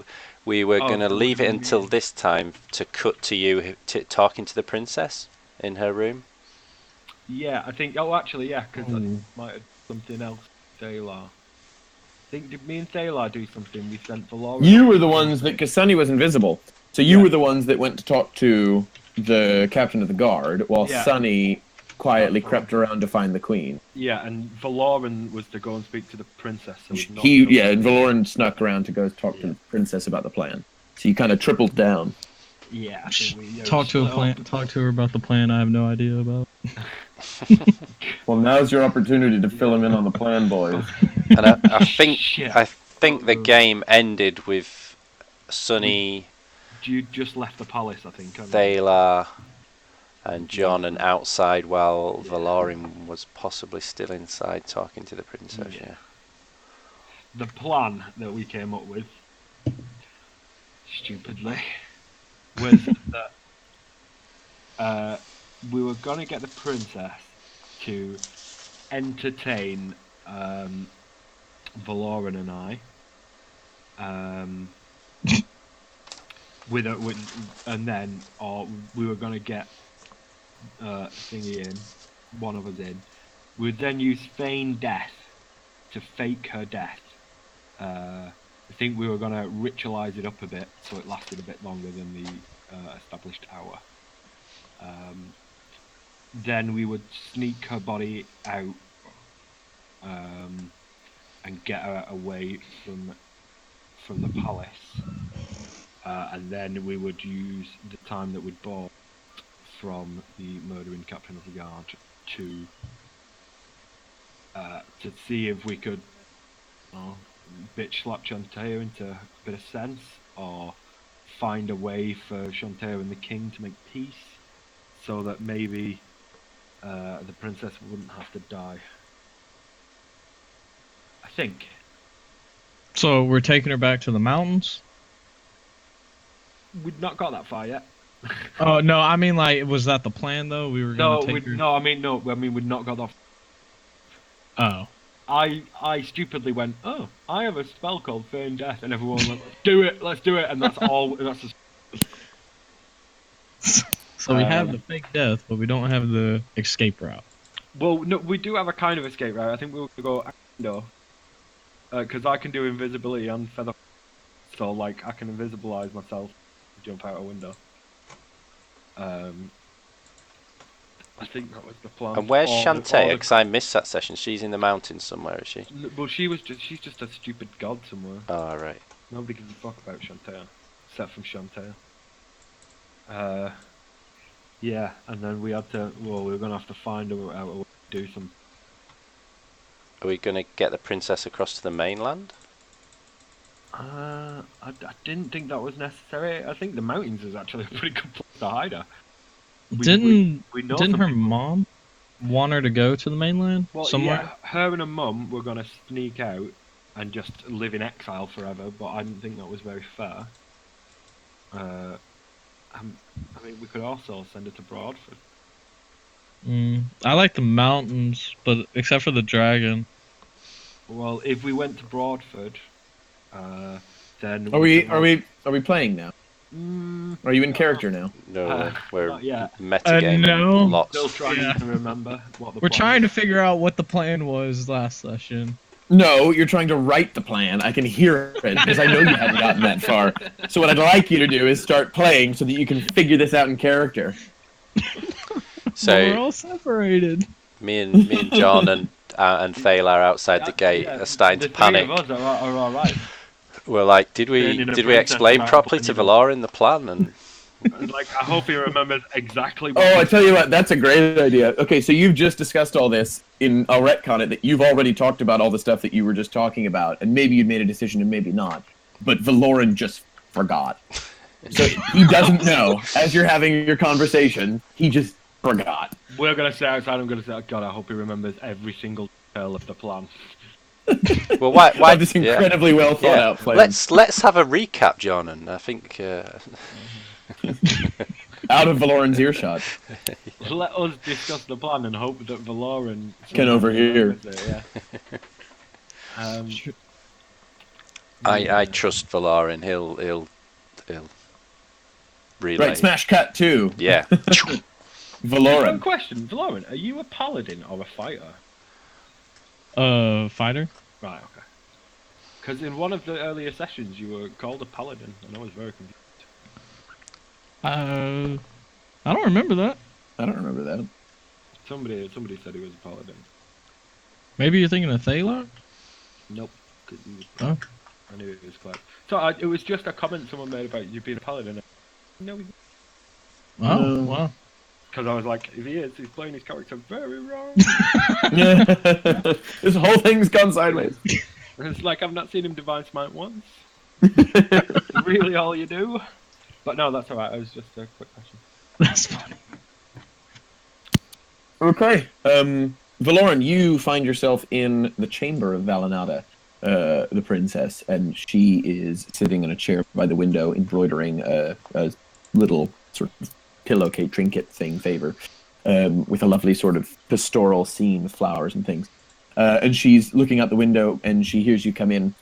we were going to leave it until this time to cut to you talking to the princess in her room. Yeah, I think... Oh, actually, yeah, because I might have something else. Thalar. I think, did me and Thalar do something? We sent for Laura. You were the ones that... Because Sunny was invisible. So you were the ones that went to talk to the captain of the guard, while Sunny quietly crept around to find the queen. Yeah, and Valoran was to go and speak to the princess. So and Valoran snuck around to go talk to the princess about the plan. So you kind of tripled down. Yeah. Talk to her about the plan I have no idea about. Well, now's your opportunity to fill him in on the plan, boys. And I think the game ended with Sunny... You just left the palace, I think. Thalar and John and outside while Valorin was possibly still inside talking to the princess, yeah. The plan that we came up with, stupidly, was that we were going to get the princess to entertain Valoran and I and then we were going to get thingy in, one of us in. We would then use feign death to fake her death. I think we were going to ritualize it up a bit so it lasted a bit longer than the established hour. Then we would sneak her body out and get her away from the palace. And then we would use the time that we'd bought from the murdering captain of the guard to see if we could bitch slap Chantea into a bit of sense or find a way for Shantae and the king to make peace, so that maybe the princess wouldn't have to die. I think. So we're taking her back to the mountains? We've not got that far yet. Oh no, I mean like, was that the plan though? We were gonna take her. No. I mean, we've not got that. Oh. I stupidly went, oh, I have a spell called Feign Death, and everyone went, let's do it, and that's all. That's just, So we have the fake death, but we don't have the escape route. well, no, we do have a kind of escape route. I think we'll go window, because I can do invisibility and feather, so like I can invisibilize myself, jump out a window. I think that was the plan. And where's Shantae? Because I missed that session. She's in the mountains somewhere, is she? Well, she's just a stupid god somewhere. Oh, right. Nobody gives a fuck about Shantae, except from Shantae. Yeah, and then we had to. Well, we were gonna have to find a way to do some. Are we going to get the princess across to the mainland? I didn't think that was necessary. I think the mountains is actually a pretty good place to hide her. Didn't know her people. mom want her to go to the mainland somewhere? Yeah, her and her mum were gonna sneak out and just live in exile forever, but I didn't think that was very fair. I mean, we could also send her to Broadford. I like the mountains, but except for the dragon. Well, if we went to Broadford, then Are we playing now? Are you in character now? No, we're not yet. metagaming no. lots. Still trying Yeah. to remember what the We're plan trying to is. figure out what the plan was last session. No, you're trying to write the plan. I can hear it because I know you haven't gotten that far. So what I'd like you to do is start playing so that you can figure this out in character. So But we're all separated. me and John and Thale are outside the gate, are starting to panic. The three of us are all right. We're like, did we Turning a explain princess properly about to the Valoran the plan? And Like, I hope he remembers exactly what. Oh, I tell you what, that's a great idea. Okay, so you've just discussed all this I'll retcon it that you've already talked about all the stuff that you were just talking about, and maybe you'd made a decision and maybe not. But Valoran just forgot. So he doesn't know. As you're having your conversation, he just forgot. We're gonna say outside. I'm gonna say, God, I hope he remembers every single detail of the plan. well, why This incredibly well thought out plan. Let's have a recap, John, and I think Out of Valoran's earshot. Let us discuss the plan and hope that Valoran Can overhear. It, yeah. I trust Valoran. He'll relay. Right, smash cut 2. Yeah. One Valoran. question, Valoran, are you a paladin or a fighter? Fighter? Right, okay. Because in one of the earlier sessions you were called a paladin, and I was very confused. I don't remember that. I don't remember that. Somebody said he was a paladin. Maybe you're thinking of Thaler? Nope. 'Cause he was Oh. I knew it was Clark. So it was just a comment someone made about you being a paladin. No, Oh, wow. because I was like, if he is, he's playing his character very wrong. This whole thing's gone sideways. It's like I've not seen him divine smite once. Really, all you do? But no, that's alright. It was just a quick question. That's funny. Okay. Valoran, you find yourself in the chamber of Valinada, the princess, and she is sitting in a chair by the window, embroidering a little sort of pillowcase trinket thing favor, with a lovely sort of pastoral scene with flowers and things. And she's looking out the window, and she hears you come in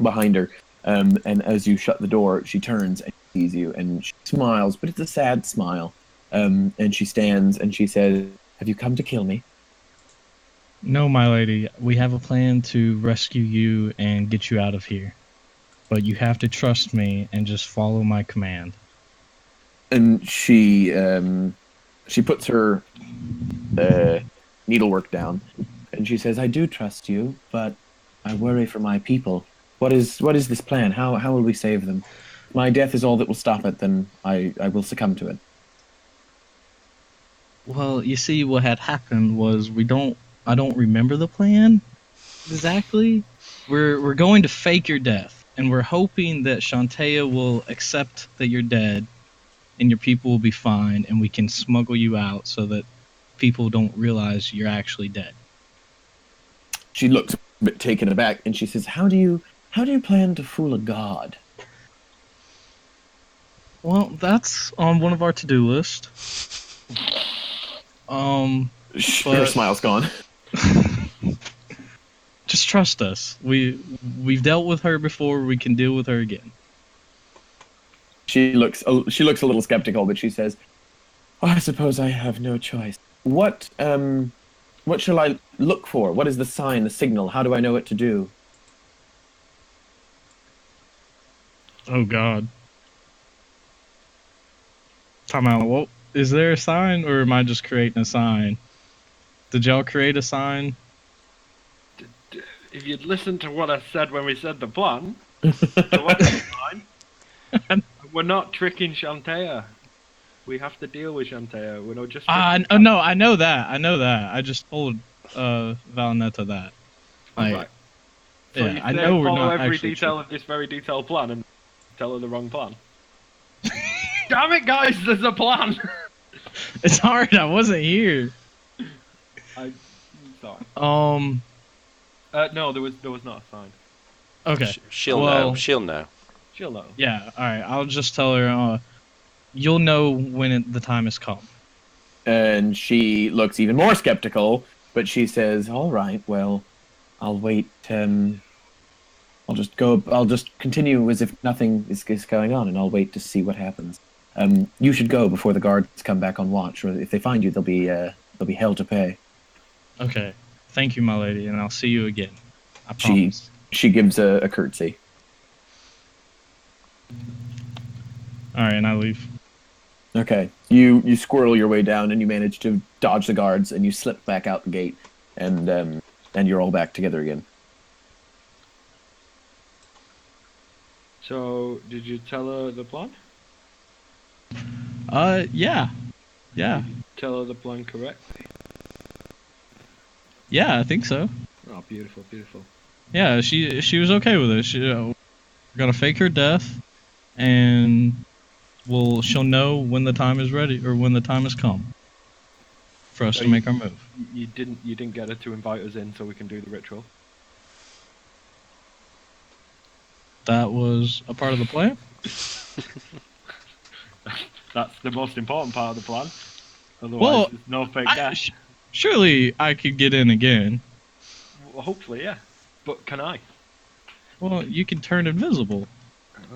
behind her. And as you shut the door, she turns and sees you, and she smiles, but it's a sad smile. And she stands and she says, "Have you come to kill me?" No, my lady. We have a plan to rescue you and get you out of here. But you have to trust me and just follow my command. And she puts her needlework down, and she says, "I do trust you, but I worry for my people. What is this plan? How will we save them? If my death is all that will stop it, then I will succumb to it." Well, you see, what had happened was I don't remember the plan exactly. We're going to fake your death. and we're hoping that Shantae will accept that you're dead, and your people will be fine, and we can smuggle you out so that people don't realize you're actually dead. She looks a bit taken aback, and she says, "How do you plan to fool a god?" Well, that's on one of our to-do list. Her But- smile's gone. Just trust us. We've dealt with her before. We can deal with her again. She looks a little skeptical, but she says, "I suppose I have no choice. What shall I look for? What is the sign, the signal? How do I know what to do?" Oh God. Time out. Well, is there a sign, or am I just creating a sign? Did y'all create a sign? If you'd listened to what I said when we said the plan, the weapon line, we're not tricking Shantae. We have to deal with Shantae. We're not just. No, I know that. I just told Valinetta that. Like, Right. So yeah, you I say know we're follow not every actually detail of this very detailed plan and tell her the wrong plan. Damn it, guys! There's a plan. It's hard. I wasn't here. Sorry. No, there was not a sign. Okay. She'll Well- know. She'll know. She'll know. Yeah. All right. I'll just tell her. You'll know when the time has come. And she looks even more skeptical, but she says, "All right, well, I'll wait. I'll just continue as if nothing is going on, and I'll wait to see what happens. You should go before the guards come back on watch, or if they find you, they'll be hell to pay." Okay. Thank you, my lady, and I'll see you again. I She- promise. She gives a curtsy. All right, and I leave. Okay, you squirrel your way down, and you manage to dodge the guards, and you slip back out the gate, and you're all back together again. So, did you tell her the plan? Yeah. Yeah. Did you tell her the plan correctly? Yeah, I think so. Oh, beautiful, beautiful. Yeah, she was okay with it. She gonna fake her death, and she'll know when the time is ready or when the time has come for us So to make our move. You didn't get her to invite us in so we can do the ritual. That was a part of the plan. That's the most important part of the plan. Otherwise, Well, there's no fake death. Surely I could get in again. Well, hopefully, yeah. But can I? Well, you can turn invisible.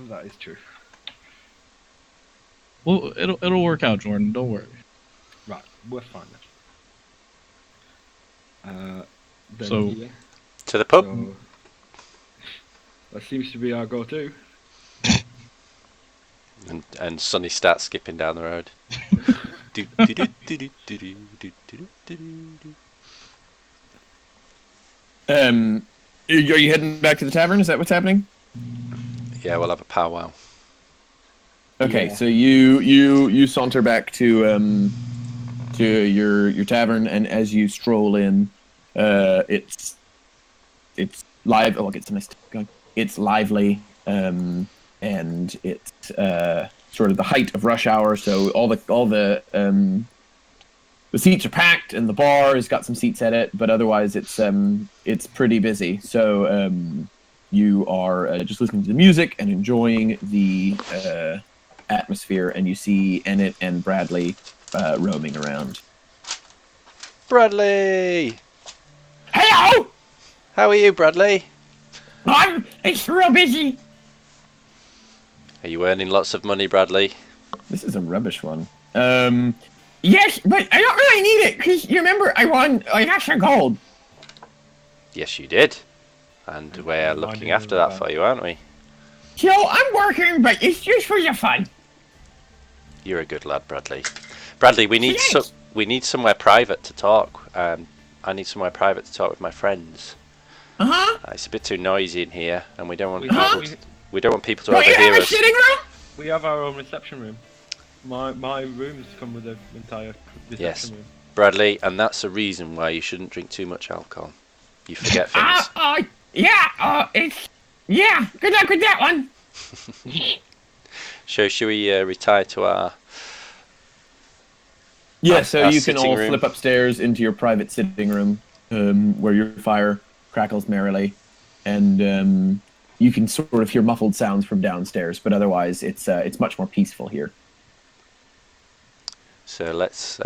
That is true. Well, it'll work out, Jordan. Don't worry. Right, we're fine then. So- yeah, To the pub. so that seems to be our go-to. And Sonny starts skipping down the road. Do, do, do, do, do, do, do, do, do, do, do. Are you heading back to the tavern? Is that what's happening? Yeah, we'll have a powwow. Okay, Yeah. so you saunter back to your tavern, and as you stroll in, it's live. Oh, I'll get some nice stuff going. It's lively, and it's sort of the height of rush hour. So all the seats are packed, and the bar has got some seats at it, but otherwise it's pretty busy. So you are just listening to the music and enjoying the atmosphere, and you see Enid and Bradley roaming around. Bradley! Hello! How are you, Bradley? It's real busy. Are you earning lots of money, Bradley? This is a rubbish one. Yes, but I don't really need it, because you remember I won like extra gold. Yes, you did. And we're looking after that for you, aren't we? So I'm working, but it's just for the fun. You're a good lad, Bradley. Bradley, we need somewhere private to talk. I need somewhere private to talk with my friends. Uh-huh. It's a bit too noisy in here, and we don't want We people. have, We don't want people to Don't you overhear have a us. sitting room? we have our own reception room. My rooms come with an entire reception Yes. room. Bradley, and that's the reason why you shouldn't drink too much alcohol. You forget things. Yeah, it's Yeah, good luck with that one. So should we retire to our Yeah, so our you can sitting all room? flip upstairs into your private sitting room, where your fire crackles merrily, and you can sort of hear muffled sounds from downstairs. But otherwise, it's much more peaceful here. So let's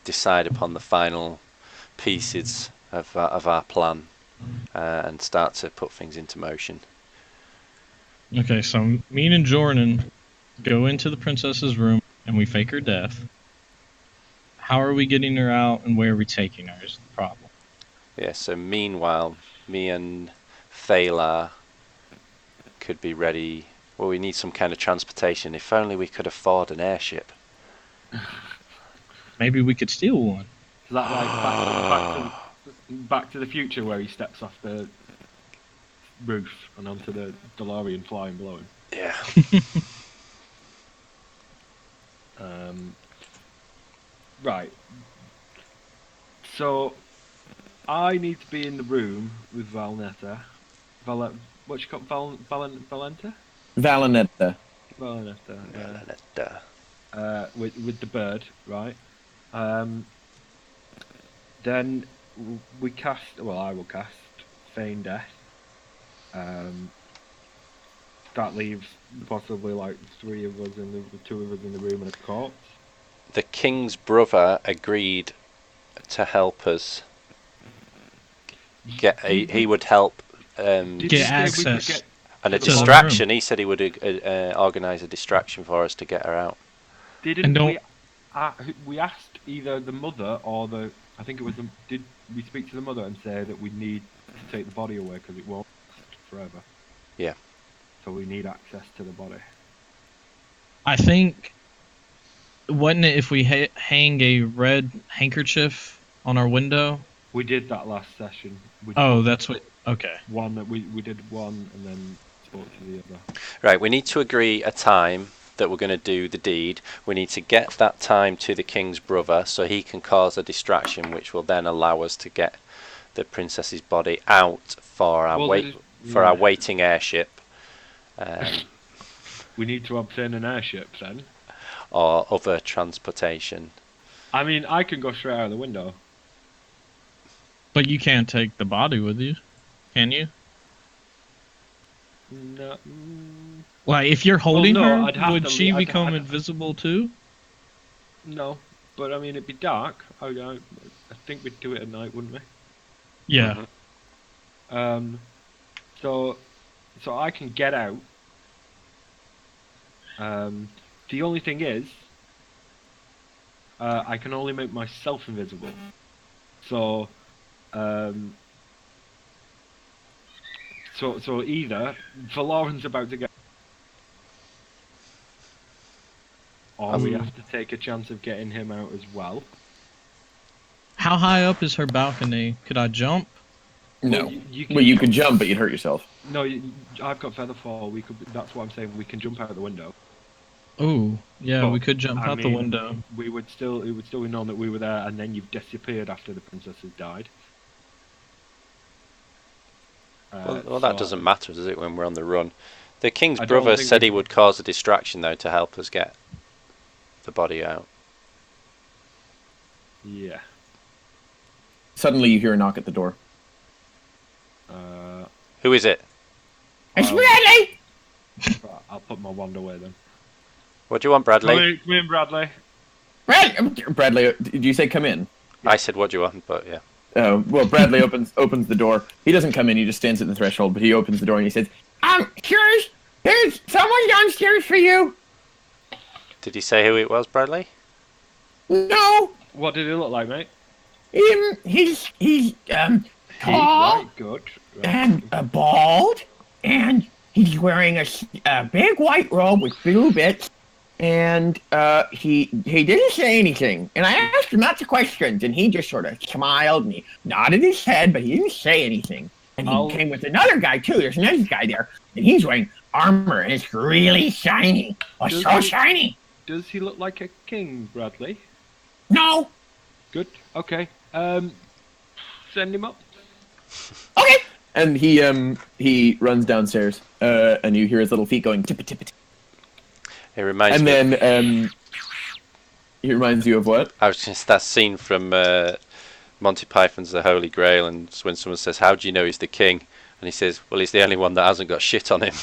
decide upon the final pieces of our plan and start to put things into motion. Okay, so me and Jordan go into the princess's room and we fake her death. How are we getting her out and where are we taking her is the problem. Yeah, so meanwhile, me and Thalar could be ready. Well, we need some kind of transportation. If only we could afford an airship. Maybe we could steal one. Is that like back to the Future where he steps off the roof and onto the DeLorean flying below him? Yeah. Right. So, I need to be in the room with Valnetta. What's she called? Valenta? Valinetta. Valnetta. With the bird, right? Then we cast. Well, I will cast Feign Death. That leaves possibly like two of us in the room and a corpse. The king's brother agreed to help us. He would help Get access. and a to the distraction. He said he would organise a distraction for us to get her out. Didn't we asked either the mother or I think it was did we speak to the mother and say that we need to take the body away because it won't last forever? Yeah. So we need access to the body. I think, wasn't it if we hang a red handkerchief on our window? We did that last session. That's what. Okay. One that we did one and then spoke to the other. Right, we need to agree a time that we're going to do the deed. We need to get that time to the king's brother so he can cause a distraction, which will then allow us to get the princess's body out for our our waiting airship. We need to obtain an airship then, or other transportation. I mean, I can go straight out of the window. But you can't take the body with you, can you? No. Like, if you're holding her, I'd she become invisible too? No, but I mean, it'd be dark. I think we'd do it at night, wouldn't we? Yeah. Mm-hmm. So I can get out. The only thing is, I can only make myself invisible. So, so either Valoran's about to get, or we have to take a chance of getting him out as well. How high up is her balcony? Could I jump? No. You could jump, but you'd hurt yourself. No, I've got feather fall. We could. That's what I'm saying. We can jump out the window. Oh, yeah, we could jump out the window. It would still be known that we were there, and then you've disappeared after the princess has died. Well, that doesn't matter, does it, when we're on the run? The king's brother said he would cause a distraction, though, to help us get the body out. Yeah. Suddenly you hear a knock at the door. Who is it? It's Bradley! I'll put my wand away then. What do you want, Bradley? Come in, Bradley. Bradley, did you say come in? I said what do you want, but yeah. Oh, well, Bradley opens the door. He doesn't come in, he just stands at the threshold, but he opens the door and he says, there's someone downstairs for you. Did he say who it was, Bradley? No. What did he look like, mate? He's tall, right, good. Right. and bald, and he's wearing a big white robe with blue bits, and he didn't say anything. And I asked him lots of questions, and he just sort of smiled and he nodded his head, but he didn't say anything. And he came with another guy too. There's another guy there, and he's wearing armor, and it's really shiny. Oh, so shiny. Does he look like a king, Bradley? No. Good. Okay. Send him up. Okay. And he runs downstairs, and you hear his little feet going tip tip. It reminds And me. then he reminds you of what? I was just that scene from Monty Python's The Holy Grail, and when someone says, "How do you know he's the king?" and he says, "Well, he's the only one that hasn't got shit on him."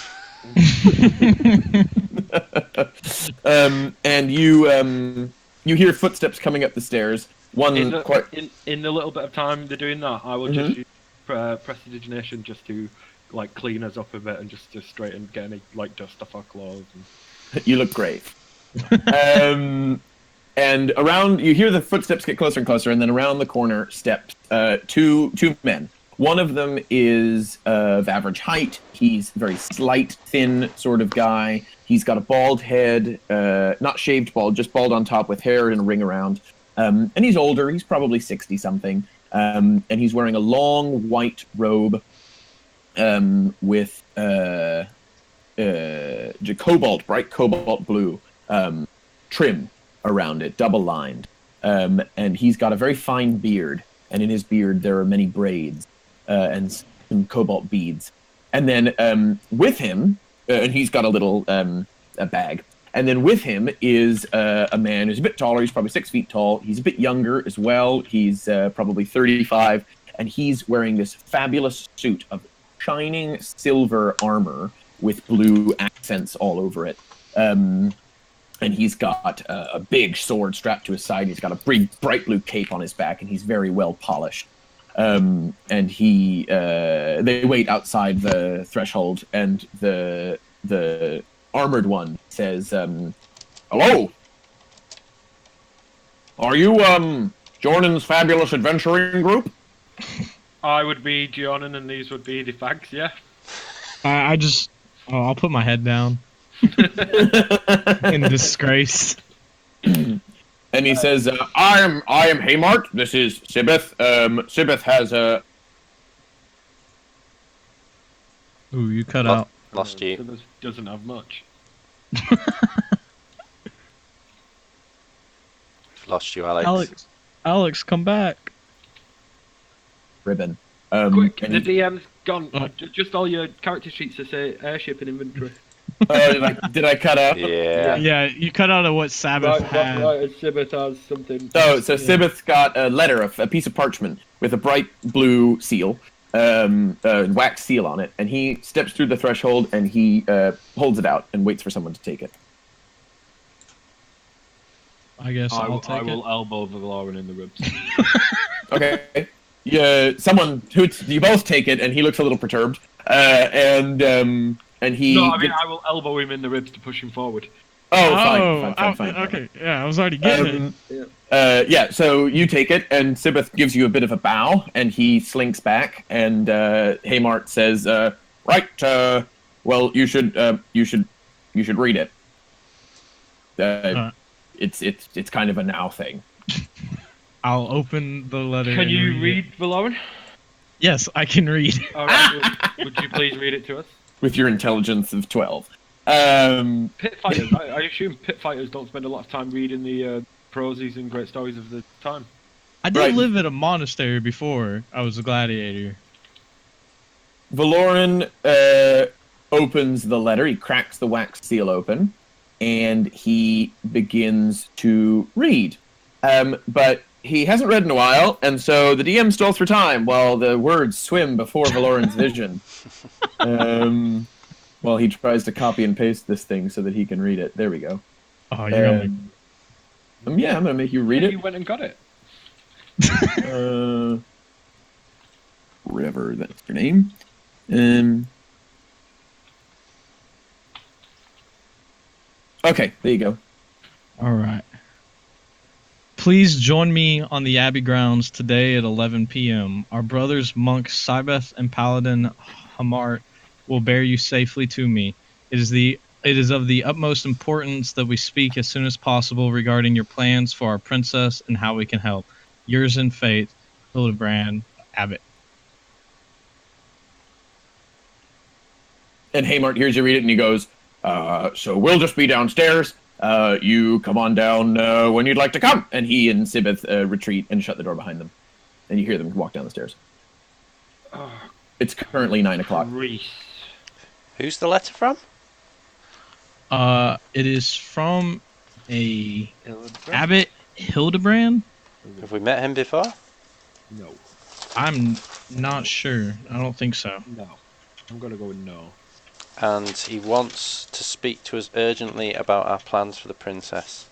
And you hear footsteps coming up the stairs. One In quite. the little bit of time they're doing that, I will just use prestidigitation just to like clean us up a bit and just straighten, get any like dust off our clothes. You look great. And around, you hear the footsteps get closer and closer, and then around the corner steps two men. One of them is of average height. He's very slight, thin sort of guy. He's got a bald head, not shaved bald, just bald on top with hair and a ring around. And he's older. He's probably 60-something. And he's wearing a long white robe with bright cobalt blue trim around it, double-lined. And he's got a very fine beard. And in his beard, there are many braids and some cobalt beads. And then with him, and he's got a little a bag. And then with him is a man who's a bit taller. He's probably 6 feet tall. He's a bit younger as well. He's probably 35. And he's wearing this fabulous suit of shining silver armor with blue accents all over it. And he's got a big sword strapped to his side. He's got a big, bright blue cape on his back, and he's very well polished. And they wait outside the threshold, and the armored one says, "Hello. Are you Jordan's fabulous adventuring group?" I would be Jordan, and these would be the fags. Yeah. I'll put my head down in disgrace. And he says, I am Haymart. This is Sibeth. Sibeth has a... Ooh, you cut out. Lost you. So doesn't have much. Lost you, Alex. Alex, come back. ribbon. Quick, and the DM's gone. Just all your character sheets that say airship in inventory. did I cut out? Yeah. Yeah, you cut out of what Sabbath had. Right, Sibeth has something. So Sibeth's got a letter, a piece of parchment with a bright blue seal, wax seal on it, and he steps through the threshold and he holds it out and waits for someone to take it. I guess I'll take it. I will elbow Valoran in the ribs. Okay. Yeah, you both take it, and he looks a little perturbed. And he. No, I mean I will elbow him in the ribs to push him forward. Fine. Okay, yeah, I was already getting it. Yeah, so you take it, and Sibeth gives you a bit of a bow, and he slinks back, and Haymart says, "Right, well, you should read it. It's kind of a now thing." I'll open the letter. Can you read, Valoran? Yes, I can read. All right, would you please read it to us? With your intelligence of 12. Pit fighters. I assume pit fighters don't spend a lot of time reading the proses and great stories of the time. I did live at a monastery before I was a gladiator. Valoran opens the letter. He cracks the wax seal open, and he begins to read. But he hasn't read in a while, and so the DM stalls for time while the words swim before Valoran's vision. While he tries to copy and paste this thing so that he can read it. There we go. Oh, you're gonna... Yeah, I'm gonna make you read it. You went and got it. River, that's your name. Okay, there you go. All right. Please join me on the Abbey grounds today at 11 p.m. Our brothers monk Sibeth and paladin Hamart will bear you safely to me. It is of the utmost importance that we speak as soon as possible regarding your plans for our princess and how we can help. Yours in faith, Hildebrand Abbott. And Haymart hears you read it, and he goes, so we'll just be downstairs. You come on down when you'd like to come. And he and Sibeth retreat and shut the door behind them. And you hear them walk down the stairs. It's currently 9 o'clock. Reese. Who's the letter from? It is from a Hildebrand? Abbot Hildebrand. Have we met him before? No. I'm not sure. I don't think so. No. I'm gonna go with no. And he wants to speak to us urgently about our plans for the princess.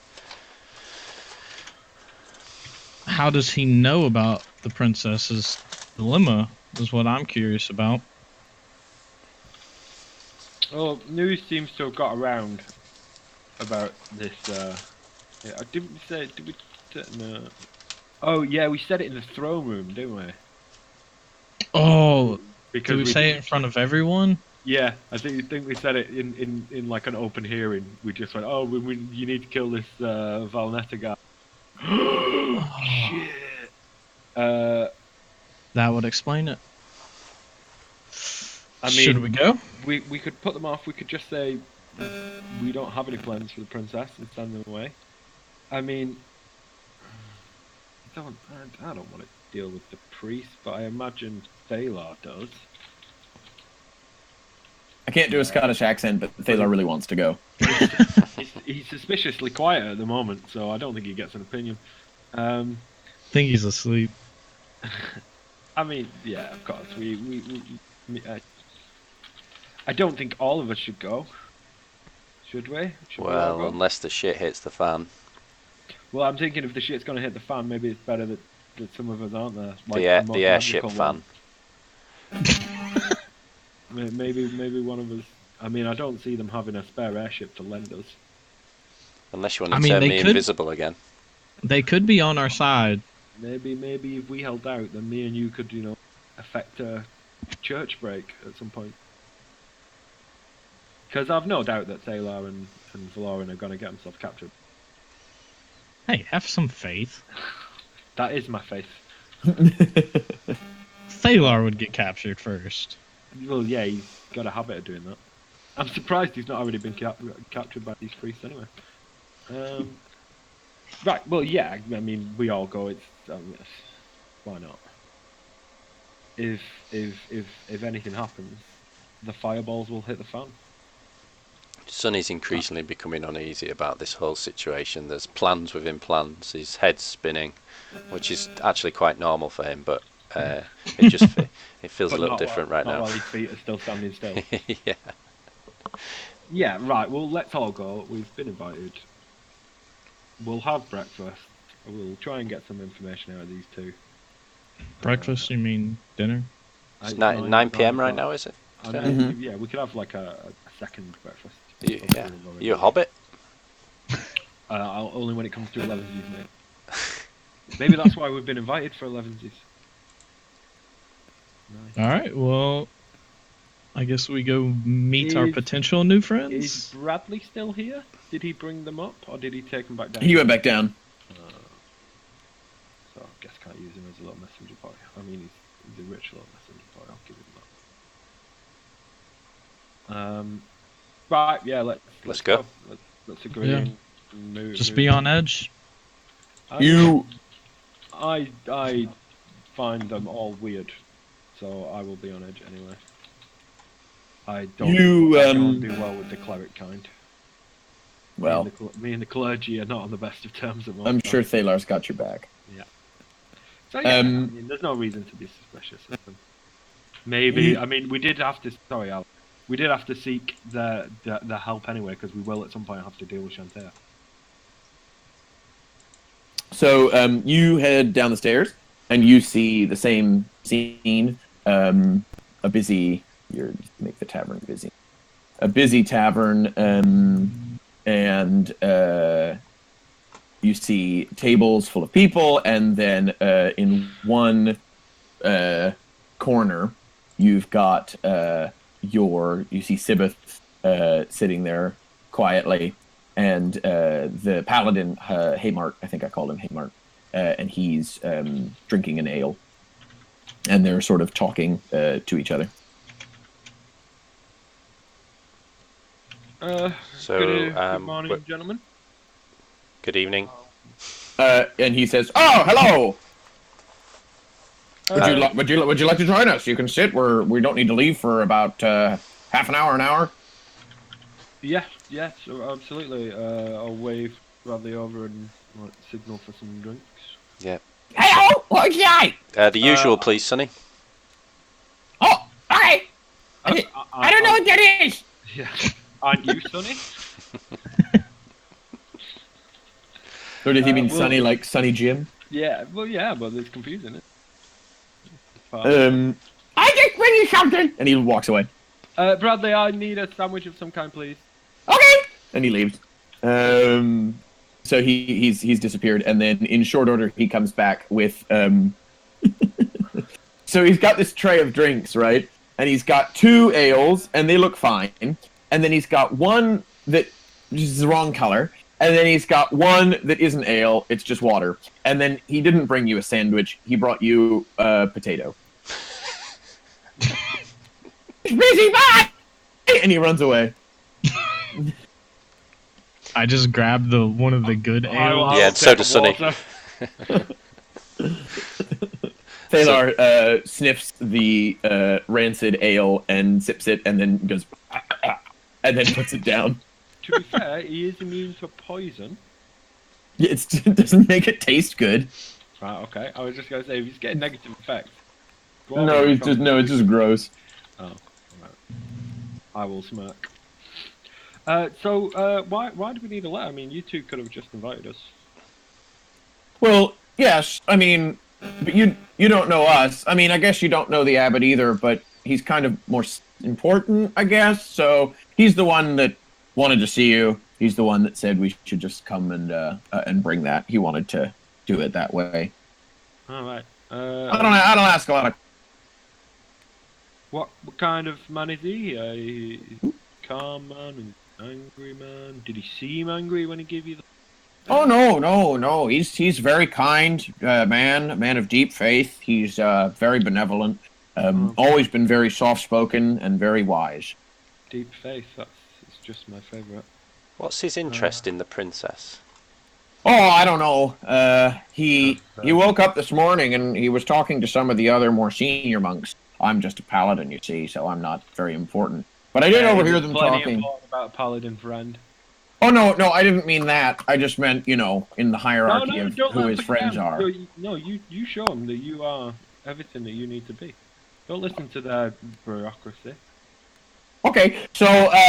How does he know about the princess's dilemma? Is what I'm curious about. Well, news seems to have got around about this. Yeah, did we say? Did we? No. Oh yeah, we said it in the throne room, didn't we? Oh, Because did we say it in front of everyone? Yeah, I think we said it in like an open hearing. We just went, oh, you need to kill this Valnetta guy. Shit. That would explain it. I mean, should we go? We could put them off. We could just say we don't have any plans for the princess and send them away. I mean, I don't want to deal with the priest, but I imagine Thalar does. I can't do a Scottish accent, but Thalar really wants to go. He's suspiciously quiet at the moment, so I don't think he gets an opinion. I think he's asleep. I mean, yeah, of course. I don't think all of us should go. Should we? Should we all Well, go? unless the shit hits the fan. Well, I'm thinking if the shit's gonna hit the fan, maybe it's better that some of us aren't there. Like The airship fan. Maybe one of us. I mean, I don't see them having a spare airship to lend us. Unless you want to turn me invisible again. They could be on our side. Maybe if we held out, then me and you could, effect a church break at some point. Because I've no doubt that Thalar and Valoran are going to get themselves captured. Hey, have some faith. That is my faith. Thalar would get captured first. Well, yeah, he's got a habit of doing that. I'm surprised he's not already been captured by these priests anyway. Right, well, yeah, I mean, we all go. Why not? If anything happens, the fireballs will hit the fan. Sonny's increasingly becoming uneasy about this whole situation. There's plans within plans. His head's spinning, which is actually quite normal for him, but it feels a little different right now. Not while his feet are still standing still. Yeah. Yeah, right. Well, let's all go. We've been invited. We'll have breakfast. We'll try and get some information out of these two. Breakfast? You mean dinner? It's 9 p.m. right now, is it? Yeah, we could have like a second breakfast. Yeah. You a hobbit? Only when it comes to 11sies, mate. Maybe that's why we've been invited for 11sies. Nice. Alright, well, I guess we go meet our potential new friends. Is Bradley still here? Did he bring them up, or did he take them back down? He went back down. So I guess I can't use him as a little messenger boy. I mean, he's a rich little messenger boy. I'll give him that. Right, yeah, let's go. Let's agree. Yeah. And Just be on edge. I find them all weird, so I will be on edge anyway. I don't do well with the cleric kind. Well, me and the clergy are not on the best of terms at the I'm moment. sure Thalar's got your back. Yeah. So yeah, I mean, there's no reason to be suspicious of them. Maybe, I mean, we did have to. Sorry, Al. We did have to seek the help anyway, because we will at some point have to deal with Shantae. So you head down the stairs, and you see the same scene. A busy. Make the tavern busy. A busy tavern, and you see tables full of people, and then in one corner, you've got you see Sibeth sitting there quietly, and the paladin Haymark, I think I called him Haymark, and he's drinking an ale, and they're sort of talking to each other. Good morning, gentlemen. Good evening. And he says, "Oh, hello." Would you like to join us? You can sit. We don't need to leave for about half an hour. Yeah, so absolutely. I'll wave Bradley over and signal for some drinks. Yeah. Hello, what's that? The usual, please, Sonny. Oh, okay. I don't know what that is. Yeah. Aren't you, Sonny? Or did he mean Sonny like Sonny Jim? Yeah, but it's confusing. I just bring you something. And he walks away. Bradley, I need a sandwich of some kind, please. Okay. And he leaves. So he's disappeared, and then in short order he comes back with So he's got this tray of drinks, right? And he's got 2 ales, and they look fine. And then he's got one that is the wrong color. And then he's got one that isn't ale, it's just water. And then he didn't bring you a sandwich, he brought you a potato. Busy, bye! And he runs away. I just grabbed one of the good ales. Yeah, and so does Sonny. Thalar sniffs the rancid ale and sips it, and then goes, and then puts it down. To be fair, he is immune to poison. Yeah, it doesn't make it taste good. Right, okay. I was just going to say, if he's getting negative effects. It's just gross. Oh, right. I will smirk. So, why do we need a letter? I mean, you two could have just invited us. Well, yes, I mean, but you don't know us. I mean, I guess you don't know the abbot either, but he's kind of more important, I guess. So he's the one that wanted to see you. He's the one that said we should just come and bring that. He wanted to do it that way. All right. I don't ask a lot of. What kind of man is he? A calm man, an angry man? Did he seem angry when he gave you the? Oh no. He's very kind man, a man of deep faith. He's very benevolent. Always been very soft spoken and very wise. Deep faith. It's just my favorite. What's his interest in the princess? Oh, I don't know. He woke up this morning and he was talking to some of the other more senior monks. I'm just a paladin, you see, so I'm not very important. But I did overhear them talking about a paladin friend. Oh no, I didn't mean that. I just meant, in the hierarchy of who his friends are. You show them that you are everything that you need to be. Don't listen to their bureaucracy. Okay, so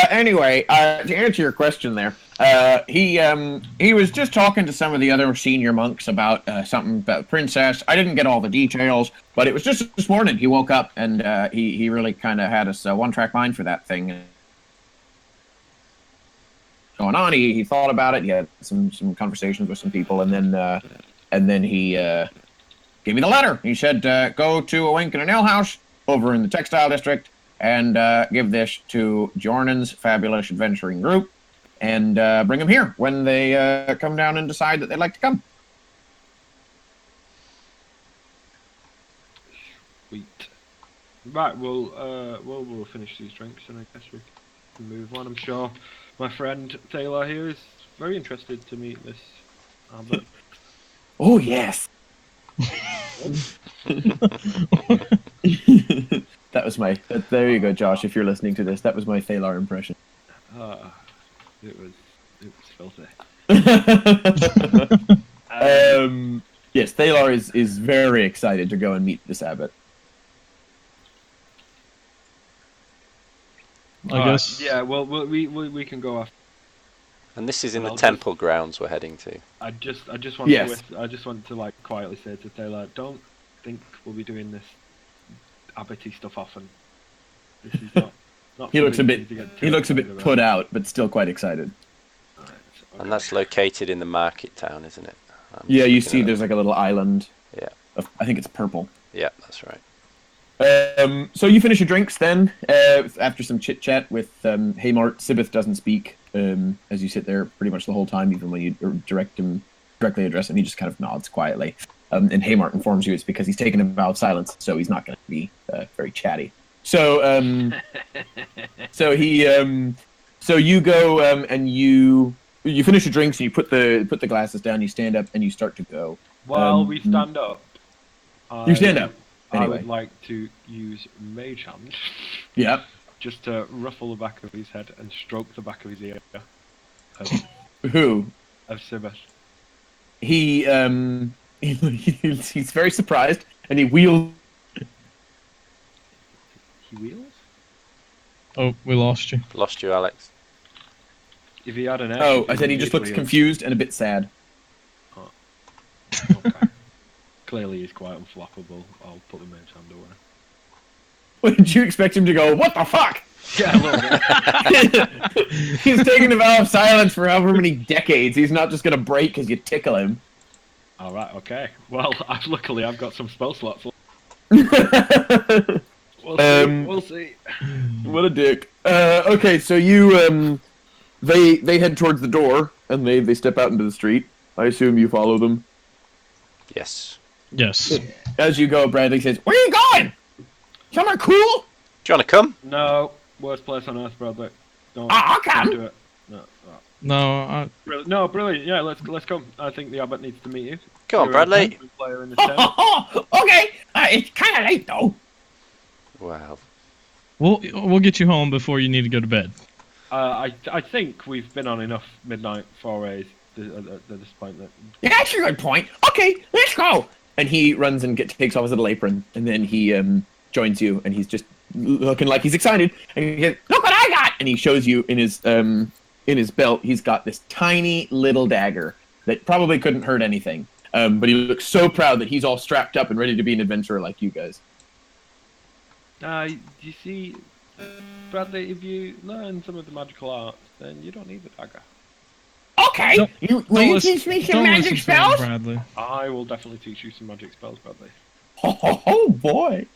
anyway, to answer your question there, he was just talking to some of the other senior monks about something about the princess. I didn't get all the details, but it was just this morning he woke up and he really kind of had us one-track mind for that thing. Going on, he thought about it. He had some conversations with some people, and then he gave me the letter. He said, "Go to a wink and an ale house over in the textile district, and give this to Jornan's fabulous adventuring group, and bring them here when they come down and decide that they'd like to come." Sweet. Right, we'll finish these drinks, and I guess we can move on. I'm sure my friend Taylor here is very interested to meet this abbot. Oh yes. That was my. There you go, Josh. If you're listening to this, that was my Thalar impression. It was filthy. Yes, Thalar is very excited to go and meet this abbot. I guess. Yeah. Well, we can go after. And this is in the temple grounds we're heading to. I just want to like quietly say to Taylor, don't think we'll be doing this abbotty stuff often. This is not He looks a bit put out, but still quite excited. Right, okay. And that's located in the market town, isn't it? Yeah, you see there's like a little island. Yeah. I think it's purple. Yeah, that's right. So you finish your drinks then, after some chit-chat with Haymart. Sibith doesn't speak as you sit there pretty much the whole time, even when you directly address him. He just kind of nods quietly. And Haymart informs you it's because he's taken a vow of silence, so he's not going to be very chatty. So so you go and you finish your drinks and you put the glasses down. You stand up and you start to go. While we stand up, you stand up. Anyway. I would like to use Mage Hand Yep. just to ruffle the back of his head and stroke the back of his ear Who? of Sibeth. He's very surprised, and he wheels. He wheels? Oh, we lost you. Lost you, Alex. If he had an Oh, I said he just looks wheels. confused and a bit sad. Okay. Clearly he's quite unflappable. I'll put the Mage Hand away. What did you expect him to go? What the fuck? Yeah, a little bit. He's taking a vow of silence for however many decades. He's not just gonna break because you tickle him. Alright, okay. Well, luckily I've got some spell slots. We'll see. We'll see. What a dick. Okay, so you they head towards the door and they step out into the street. I assume you follow them. Yes. Yes. As you go, Bradley says, "Where are you going? Somewhere cool?" Do you want to come? No, worst place on earth, brother. Don't, I'll come. don't do it. No, No, no, brilliant. Yeah, let's come. I think the abbot needs to meet you. Go on, You're Bradley. a good player in the town. Okay, it's kind of late though. Wow. we'll get you home before you need to go to bed. I think we've been on enough midnight forays at this point. Yeah, that's a good point. Okay, let's go. And he runs and takes off his little apron, and then he joins you, and he's just looking like he's excited. And he goes, "Look what I got!" And he shows you in his belt. He's got this tiny little dagger that probably couldn't hurt anything. But he looks so proud that he's all strapped up and ready to be an adventurer like you guys. You see, Bradley, if you learn some of the magical arts, then you don't need the dagger. Okay, will you teach me some magic spells? Bradley. I will definitely teach you some magic spells, Bradley. Oh boy.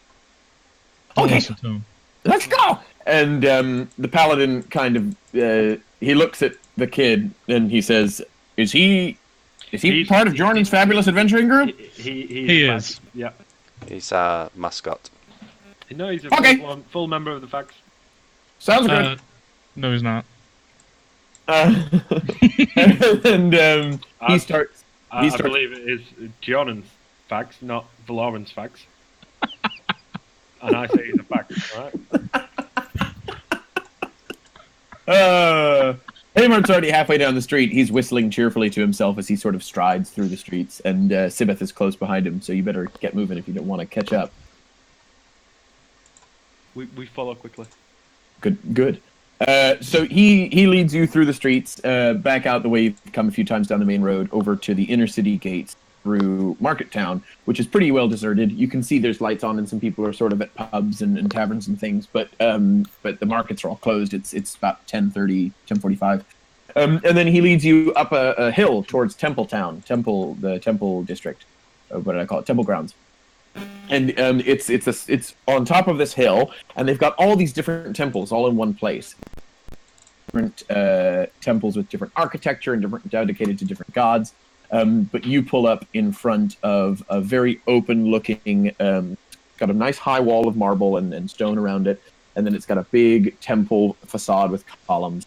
Okay, Listen to him. let's go. And the paladin kind of he looks at the kid and he says, "Is he part of Jordan's fabulous adventuring group?" He is. Yeah. He's our mascot. No, he's a Okay. full member of the fax. Sounds good. No, he's not. And he starts. I believe it is Gionan's fax, not Valoran's fax. And I say he's a fax, alright? Haymart's already halfway down the street. He's whistling cheerfully to himself as he sort of strides through the streets, and Sibeth is close behind him, so you better get moving if you don't want to catch up. We follow quickly. Good. So he leads you through the streets, back out the way you've come a few times down the main road, over to the inner city gates through Market Town, which is pretty well deserted. You can see there's lights on and some people are sort of at pubs and taverns and things, but the markets are all closed. It's about 10:30, 10:45. And then he leads you up a hill towards Temple Town, the Temple District. What did I call it? Temple Grounds. And it's on top of this hill, and they've got all these different temples all in one place. Different temples with different architecture and different dedicated to different gods. But you pull up in front of a very open-looking, got a nice high wall of marble and stone around it, and then it's got a big temple facade with columns.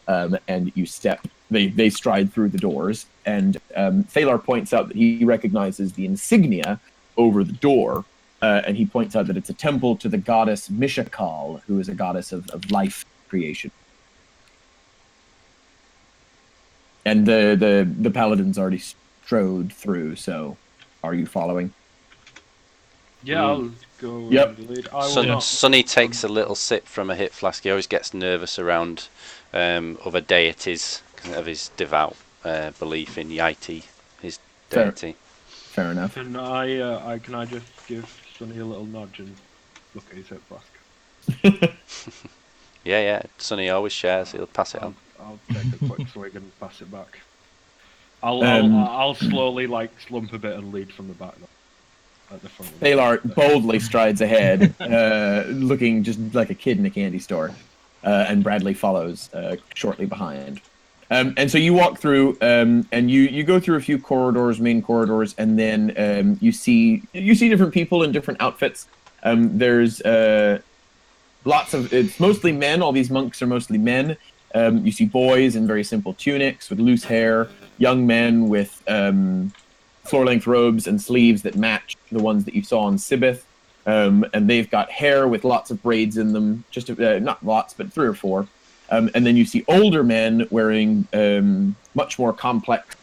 And you step. They stride through the doors, and Thalar points out that he recognizes the insignia over the door, and he points out that it's a temple to the goddess Mishakal, who is a goddess of life creation. And the paladin's already strode through, so are you following? Yeah, I'll go Yep. in the lead. I will not. Sonny takes a little sip from a hip flask. He always gets nervous around other deities because of his devout belief in Yati, his deity. Fair enough. Can I just give Sonny a little nudge and look at his hip flask? Yeah. Sonny always shares. He'll pass it on. I'll take a quick swig and pass it back. I'll slowly slump a bit and lead from the back at the front. Thalar boldly strides ahead, looking just like a kid in a candy store, and Bradley follows shortly behind. And so you walk through, and you go through a few main corridors, and then you see different people in different outfits. There's it's mostly men. All these monks are mostly men. You see boys in very simple tunics with loose hair, young men with floor-length robes and sleeves that match the ones that you saw on Sibeth. and they've got hair with lots of braids in them, just not lots, but 3 or 4. And then you see older men wearing much more complex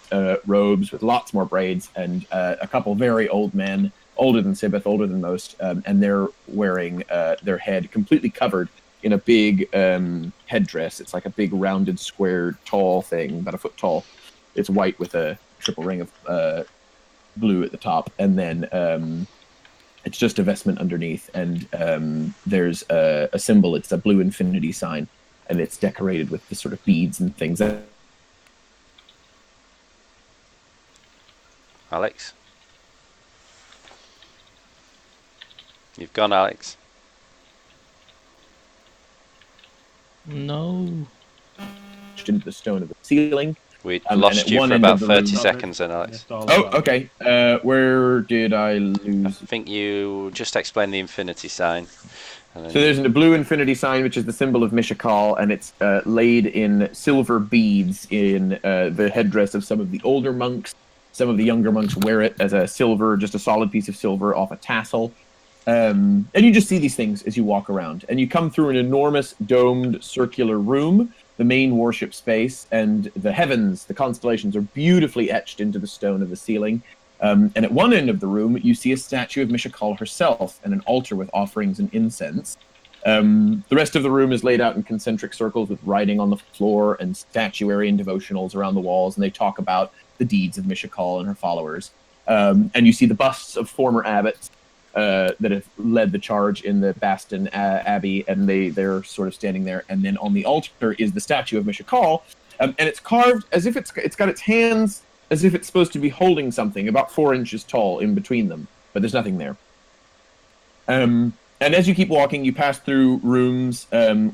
robes with lots more braids, and a couple very old men, older than Sibeth, older than most, and they're wearing their head completely covered in a big headdress. It's like a big rounded square tall thing, about a foot tall. It's white with a triple ring of blue at the top, and then it's just a vestment underneath, and there's a symbol. It's a blue infinity sign, and it's decorated with the sort of beads and things. Alex? You've gone, Alex. No. Into the stone of the ceiling. We lost you for about 30 seconds then, Alex. Oh, okay. Where did I I lose? think you just explained the infinity sign. So there's a blue infinity sign, which is the symbol of Mishakal, and it's laid in silver beads in the headdress of some of the older monks. Some of the younger monks wear it as a silver, just a solid piece of silver off a tassel. And you just see these things as you walk around. And you come through an enormous domed circular room, the main worship space, and the heavens, the constellations are beautifully etched into the stone of the ceiling. And at one end of the room, you see a statue of Mishakal herself and an altar with offerings and incense. The rest of the room is laid out in concentric circles with writing on the floor and statuary and devotionals around the walls, and they talk about the deeds of Mishakal and her followers. And you see the busts of former abbots that have led the charge in the Baston Abbey, and they're sort of standing there. And then on the altar is the statue of Mishakal, and it's carved as if it's got its hands as if it's supposed to be holding something about 4 inches tall in between them, but there's nothing there. And as you keep walking, you pass through rooms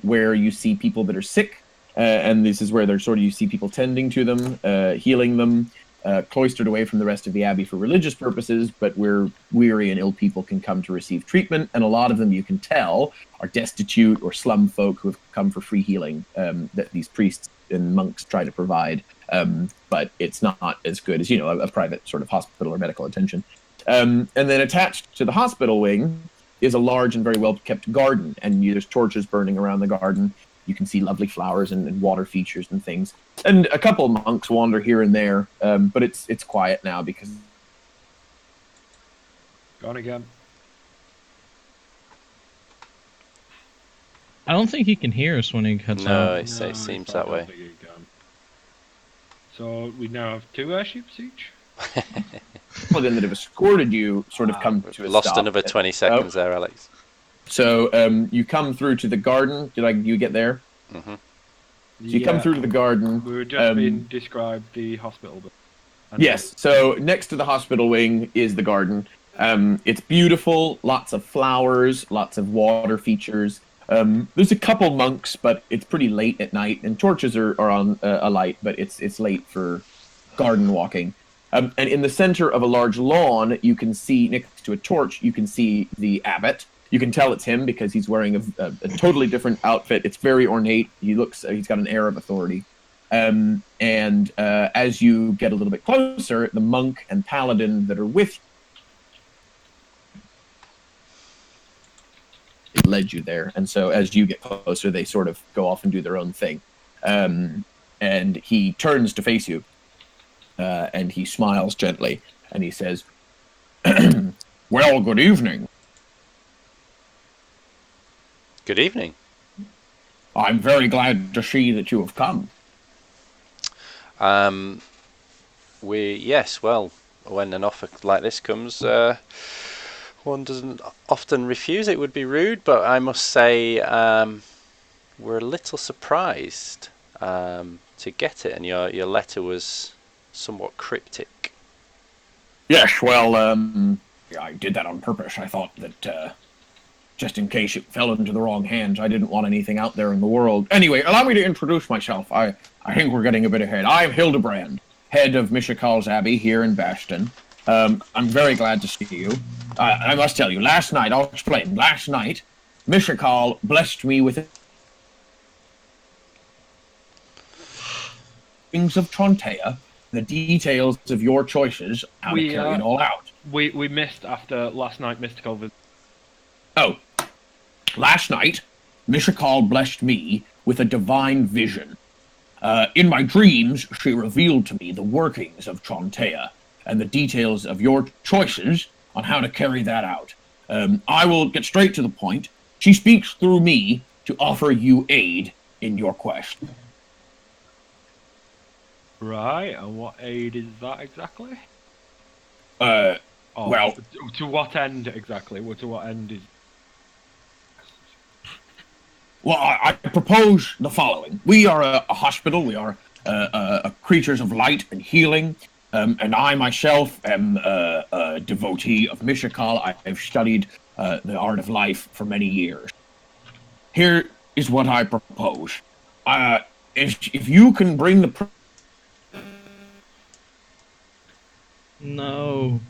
where you see people that are sick, and this is where you see people tending to them, healing them, cloistered away from the rest of the abbey for religious purposes, but where weary and ill people can come to receive treatment, and a lot of them, you can tell, are destitute or slum folk who have come for free healing that these priests and monks try to provide, but it's not as good as, a private sort of hospital or medical attention. And then attached to the hospital wing is a large and very well-kept garden, and there's torches burning around the garden. You can see lovely flowers and water features and things. And a couple of monks wander here and there, but it's quiet now because... Gone again. I don't think he can hear us when he cuts No, out. it seems that way. So we now have 2 airships each? Well, then that have escorted you sort of come to We a lost stop. another 20 seconds there, Alex. So you come through to the garden. You get there? Mm-hmm. So you come through to the garden. We were just being described the hospital. Yes, so next to the hospital wing is the garden. It's beautiful, lots of flowers, lots of water features. There's a couple monks, but it's pretty late at night, and torches are on a light, but it's late for garden walking. And in the center of a large lawn, you can see, next to a torch, you can see the abbot. You can tell it's him because he's wearing a totally different outfit. It's very ornate. He's got an air of authority. And as you get a little bit closer, the monk and paladin that are with you led you there. And so as you get closer, they sort of go off and do their own thing. And he turns to face you, and he smiles gently, and he says, "Well, good evening. Good evening. I'm very glad to see that you have come." Yes, well, when an offer like this comes, one doesn't often refuse. It would be rude, but I must say we're a little surprised to get it, and your letter was somewhat cryptic. Yes, well, I did that on purpose. I thought that just in case it fell into the wrong hands, I didn't want anything out there in the world. Anyway, allow me to introduce myself. I think we're getting a bit ahead. I'm Hildebrand, head of Mishakal's Abbey here in Baston. I'm very glad to see you. I must tell you, last night, I'll explain. Last night, Mishakal blessed me with things of Trontea, the details of your choices, how to carry it all out. We missed after last night Mystical visit. Oh, last night, Mishakal blessed me with a divine vision. In my dreams, she revealed to me the workings of Chontea and the details of your choices on how to carry that out. I will get straight to the point. She speaks through me to offer you aid in your quest. Right, and what aid is that exactly? Well... To what end exactly? Well, to what end is... Well, I propose the following. We are a hospital. We are creatures of light and healing. And I myself am a devotee of Mishakal. I have studied the art of life for many years. Here is what I propose. If you can bring the... No.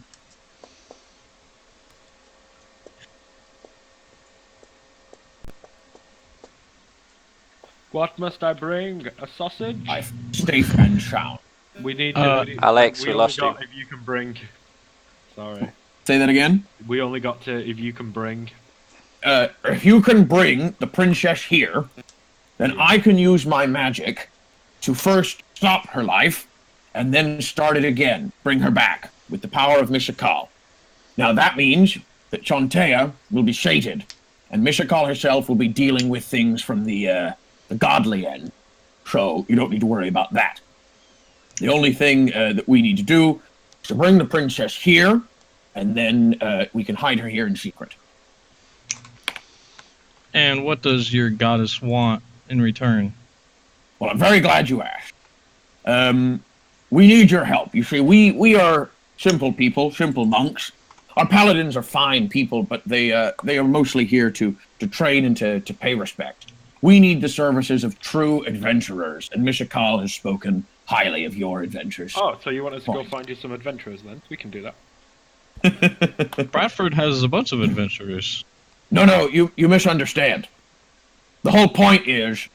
What must I bring? A sausage? I'm safe and sound. We need to... Alex, we only lost got you. If you can bring... Sorry. Say that again? We only got to if you can bring... If you can bring the princess here, then I can use my magic to first stop her life, and then start it again. Bring her back with the power of Mishakal. Now that means that Chontea will be sated, and Mishakal herself will be dealing with things from the godly end. So you don't need to worry about that. The only thing that we need to do is to bring the princess here, and then we can hide her here in secret. And what does your goddess want in return? Well, I'm very glad you asked. We need your help. You see, we are simple people, simple monks. Our paladins are fine people, but they are mostly here to train and to pay respect. We need the services of true adventurers, and Mishakal has spoken highly of your adventures. Oh, so you want us to go find you some adventurers then? We can do that. Bradford has a bunch of adventurers. No, you misunderstand. The whole point is,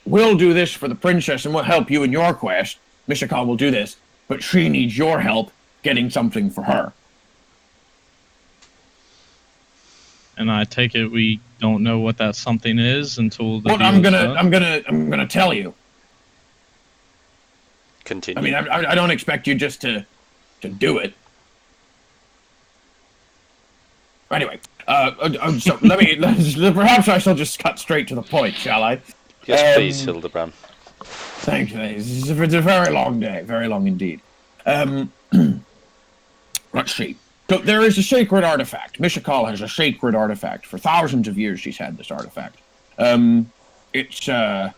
we'll do this for the princess and we'll help you in your quest. Mishakal will do this, but she needs your help getting something for her. And I take it we don't know what that something is until the Well, deal I'm is gonna done? tell you. Continue. I mean, I don't expect you just to do it. Anyway, so perhaps I shall just cut straight to the point, shall I? Yes, please, Hildebrand. Thank you. It's a very long day, very long indeed. Let's see. So there is a sacred artifact. Mishakal has a sacred artifact. For thousands of years, she's had this artifact. It's a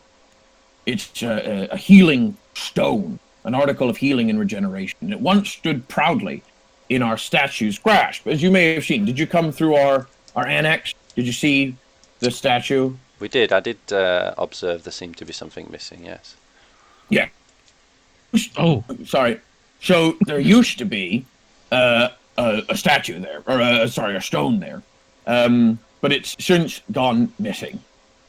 healing stone, an article of healing and regeneration. It once stood proudly in our statue's grasp, as you may have seen. Did you come through our annex? Did you see the statue? We did. I did observe there seemed to be something missing, yes. Yeah. Oh. Sorry. So there used to be a statue there, or a stone there, but it's since gone missing.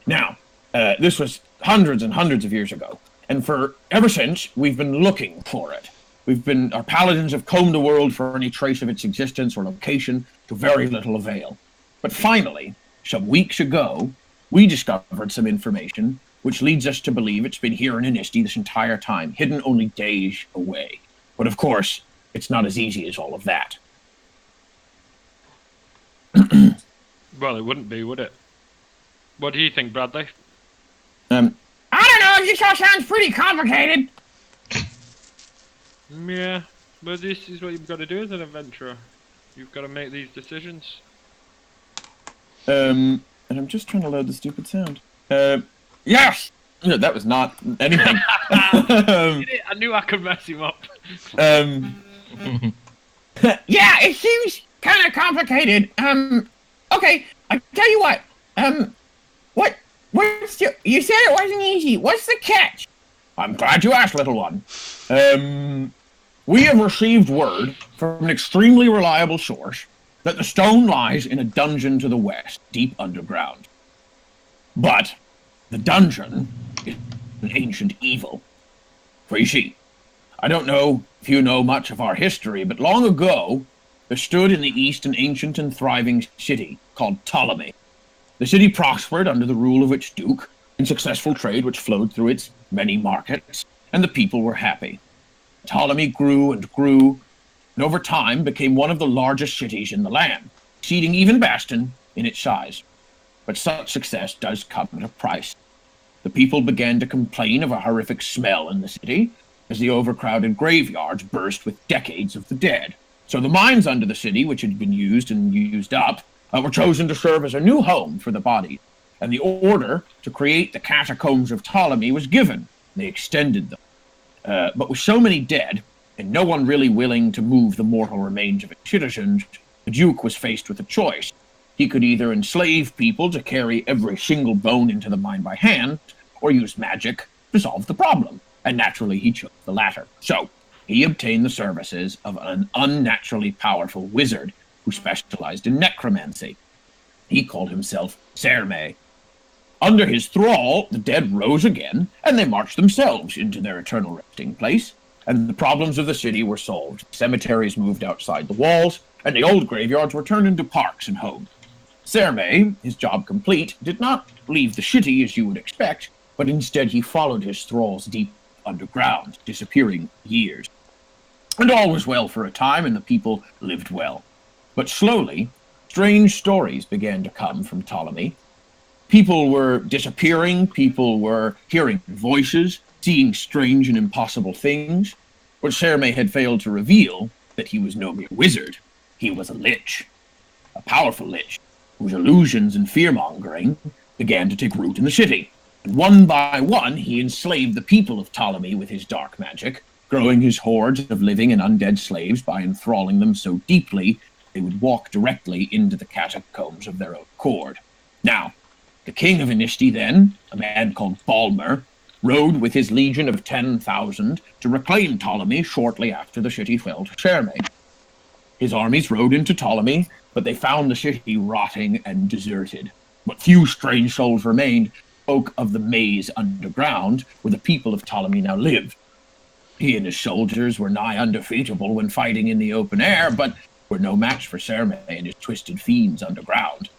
Now, this was hundreds and hundreds of years ago, and ever since we've been looking for it. Our paladins have combed the world for any trace of its existence or location to very little avail. But finally, some weeks ago, we discovered some information which leads us to believe it's been here in Inisti this entire time, hidden only days away. But of course, it's not as easy as all of that. Well, it wouldn't be, would it? What do you think, Bradley? I don't know, this all sounds pretty complicated. Yeah, but this is what you've got to do as an adventurer. You've got to make these decisions. And I'm just trying to load the stupid sound. Yes! No, that was not anything. I knew I could mess him up. Yeah, it seems kind of complicated. Okay, I tell you what. You said it wasn't easy. What's the catch? I'm glad you asked, little one. We have received word from an extremely reliable source that the stone lies in a dungeon to the west, deep underground. But the dungeon is an ancient evil. For you see, I don't know if you know much of our history, but long ago, there stood in the east an ancient and thriving city, called Ptolemy. The city prospered under the rule of its duke, in successful trade which flowed through its many markets, and the people were happy. Ptolemy grew and grew, and over time became one of the largest cities in the land, exceeding even Bastion in its size. But such success does come at a price. The people began to complain of a horrific smell in the city, as the overcrowded graveyards burst with decades of the dead. So the mines under the city, which had been used and used up, were chosen to serve as a new home for the bodies, and the order to create the catacombs of Ptolemy was given. They extended them. But with so many dead, and no one really willing to move the mortal remains of its citizens, the Duke was faced with a choice. He could either enslave people to carry every single bone into the mine by hand, or use magic to solve the problem, and naturally he chose the latter. So, he obtained the services of an unnaturally powerful wizard who specialized in necromancy. He called himself Serme. Under his thrall, the dead rose again, and they marched themselves into their eternal resting place, and the problems of the city were solved. Cemeteries moved outside the walls, and the old graveyards were turned into parks and homes. Serme, his job complete, did not leave the city as you would expect, but instead he followed his thralls deep underground, disappearing years. And all was well for a time, and the people lived well. But slowly, strange stories began to come from Ptolemy. People were disappearing, people were hearing voices, seeing strange and impossible things. But Serme had failed to reveal that he was no mere wizard. He was a lich, a powerful lich, whose illusions and fear-mongering began to take root in the city. And one by one, he enslaved the people of Ptolemy with his dark magic, growing his hordes of living and undead slaves by enthralling them so deeply they would walk directly into the catacombs of their own accord. Now, the king of Inishti then, a man called Balmer, rode with his legion of 10,000 to reclaim Ptolemy shortly after the city fell to Serme. His armies rode into Ptolemy, but they found the city rotting and deserted. But few strange souls remained, spoke of the maze underground where the people of Ptolemy now lived. He and his soldiers were nigh undefeatable when fighting in the open air, but were no match for Serme and his twisted fiends underground.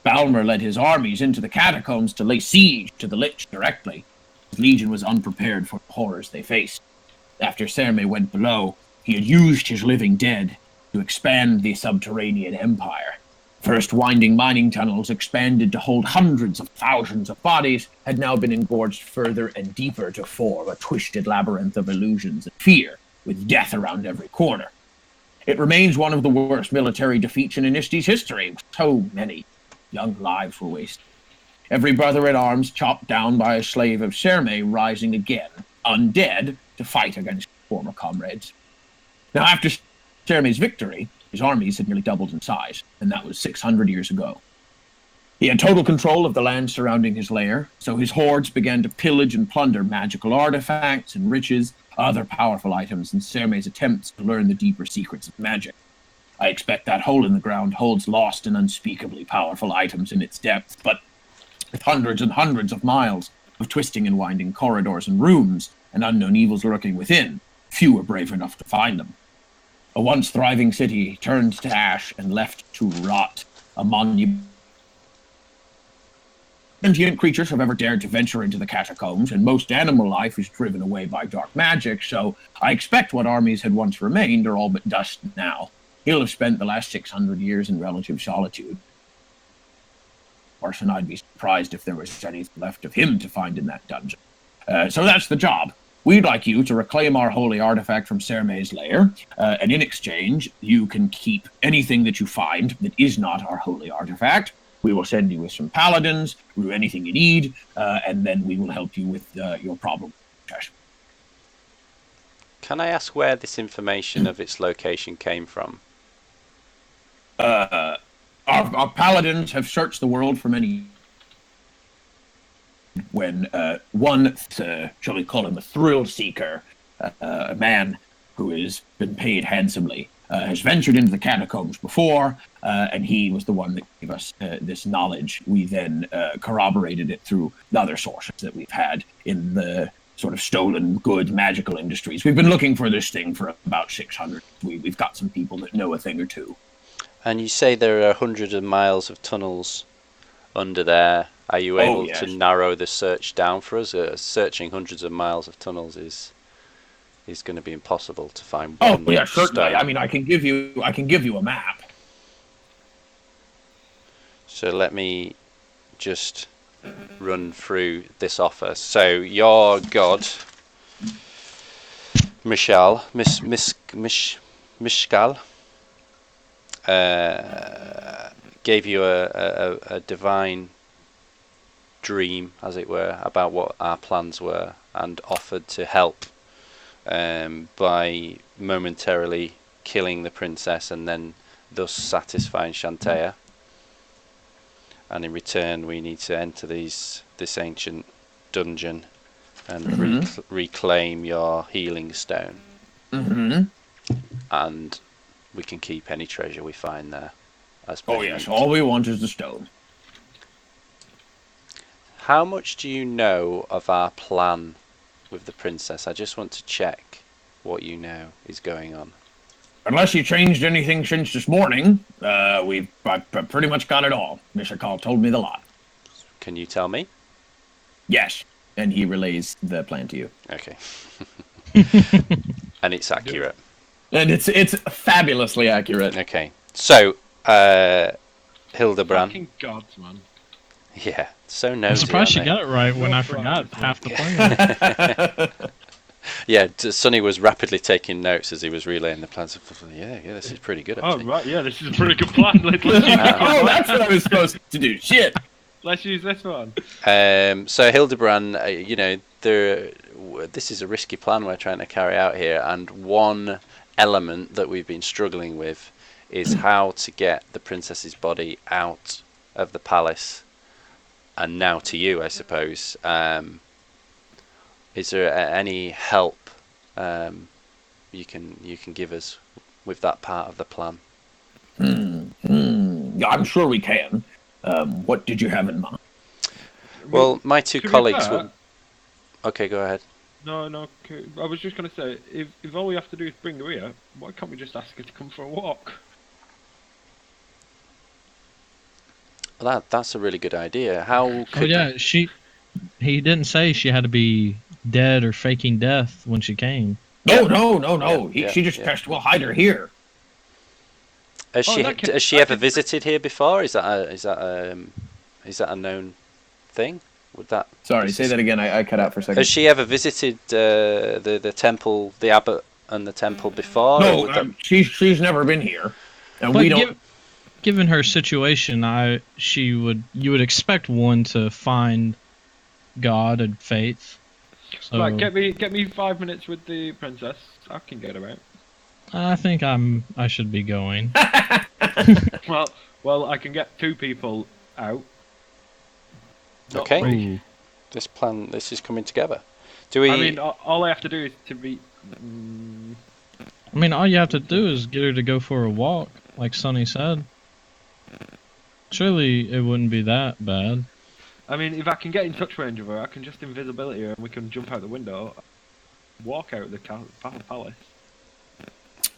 Balmer led his armies into the catacombs to lay siege to the Lich directly. His legion was unprepared for the horrors they faced. After Serme went below, he had used his living dead to expand the subterranean empire. First winding mining tunnels expanded to hold hundreds of thousands of bodies had now been engorged further and deeper to form a twisted labyrinth of illusions and fear, with death around every corner. It remains one of the worst military defeats in Inishti's history. So many young lives were wasted. Every brother-in-arms chopped down by a slave of Serme rising again, undead, to fight against former comrades. Now, after Serme's victory, his armies had nearly doubled in size, and that was 600 years ago. He had total control of the land surrounding his lair, so his hordes began to pillage and plunder magical artifacts and riches, other powerful items, in Serme's attempts to learn the deeper secrets of magic. I expect that hole in the ground holds lost and unspeakably powerful items in its depths, but with hundreds and hundreds of miles of twisting and winding corridors and rooms, and unknown evils lurking within, few were brave enough to find them. A once thriving city turned to ash and left to rot, a monument. Sentient creatures have ever dared to venture into the catacombs, and most animal life is driven away by dark magic, so I expect what armies had once remained are all but dust now. He'll have spent the last 600 years in relative solitude. And I'd be surprised if there was anything left of him to find in that dungeon. So that's the job. We'd like you to reclaim our holy artifact from Serme's lair, and in exchange, you can keep anything that you find that is not our holy artifact. We will send you with some paladins, do anything you need, and then we will help you with your problem. Can I ask where this information of its location came from? Our paladins have searched the world for many years. When one, shall we call him a thrill seeker, a man who has been paid handsomely, has ventured into the catacombs before, and he was the one that gave us this knowledge. We then corroborated it through the other sources that we've had in the sort of stolen goods magical industries. We've been looking for this thing for about 600. We've got some people that know a thing or two. And you say there are hundreds of miles of tunnels under there. Are you able to narrow the search down for us? Searching hundreds of miles of tunnels is going to be impossible to find one. Oh yeah, certainly. stone. I mean, I can give you a map. So let me just run through this offer. So your god, Mishkal, gave you a divine dream, as it were, about what our plans were, and offered to help by momentarily killing the princess and then thus satisfying Shantaea. And in return, we need to enter this ancient dungeon and reclaim your healing stone. And we can keep any treasure we find there as payment. Oh yes, all we want is the stone. How much do you know of our plan with the princess? I just want to check what you know is going on. Unless you changed anything since this morning, I've pretty much got it all. Mr. Call told me the lot. Can you tell me? Yes, and he relays the plan to you. Okay. And it's accurate. And it's fabulously accurate. Okay. So, Hildebrand. Fucking gods, man. Yeah, so nosy. I'm surprised she aren't got it right when I forgot half the plan. Yeah, Sonny was rapidly taking notes as he was relaying the plans. Yeah, this is pretty good, actually. Oh, right, yeah, this is a pretty good plan. Let's use Oh, that's what I was supposed to do. Shit. Let's use this one. So Hildebrand, this is a risky plan we're trying to carry out here, and one element that we've been struggling with is how to get the princess's body out of the palace, and now to you, I suppose. Is there any help you can give us with that part of the plan? Yeah, I'm sure we can. What did you have in mind? Well, my two colleagues will... Okay, go ahead. No, I was just going to say, if all we have to do is bring her here, why can't we just ask her to come for a walk? Well, that's a really good idea. How could... Oh yeah, he didn't say she had to be dead or faking death when she came. No. She just pressed, we'll hide her here. Has she ever visited here before? Is that a known thing? Would that... Sorry, say that again. I cut out for a second. Has she ever visited the temple, the abbot and the temple before? No, she's never been here, and but we don't. Given her situation, you would expect one to find God and faith. So, Right, get me 5 minutes with the princess. I can get her out. I think I should be going. Well, I can get 2 people out. Okay. Ooh. This is coming together. Do we? I mean, all I have to do is to be. I mean, all you have to do is get her to go for a walk, like Sonny said. Surely it wouldn't be that bad. I mean, if I can get in touch range of her, I can just invisibility her and we can jump out the window, walk out of the palace.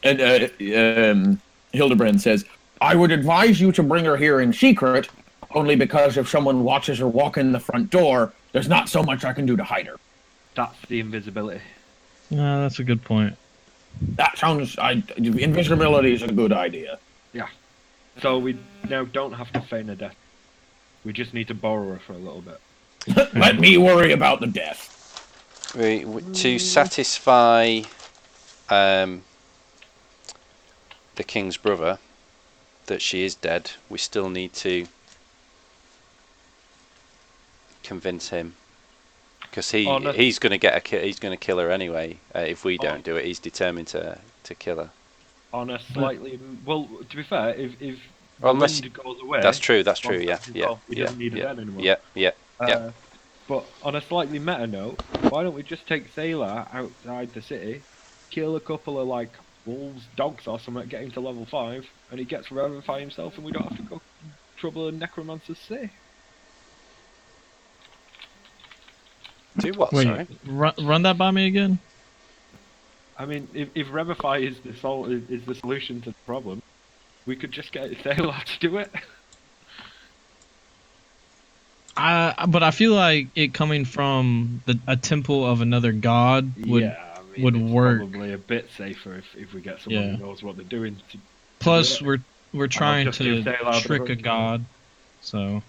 And Hildebrand says, I would advise you to bring her here in secret, only because if someone watches her walk in the front door, there's not so much I can do to hide her. That's the invisibility. Yeah, that's a good point. That sounds... invisibility is a good idea. Yeah. So we now don't have to feign her death. We just need to borrow her for a little bit. Let me worry about the death. To satisfy the king's brother that she is dead, we still need to convince him, because he's going to kill her anyway. If we don't do it, he's determined to kill her. On a slightly to be fair, if the wind goes away, that's true. Yeah. We don't need it then anymore. Yeah. But on a slightly meta note, why don't we just take Sailor outside the city, kill a couple of like wolves, dogs or something, get him to level 5, and he gets Revivify himself, and we don't have to go trouble a Necromancer's City. Do what? Wait, Sorry. run that by me again. I mean, if Revivify is the solution to the problem, we could just get Sailor to do it. But I feel like it coming from a temple of another god would would it's work. probably a bit safer if we get someone Yeah. who knows what they're doing. Plus, do it. we're trying just give to Sailor trick the- a god, so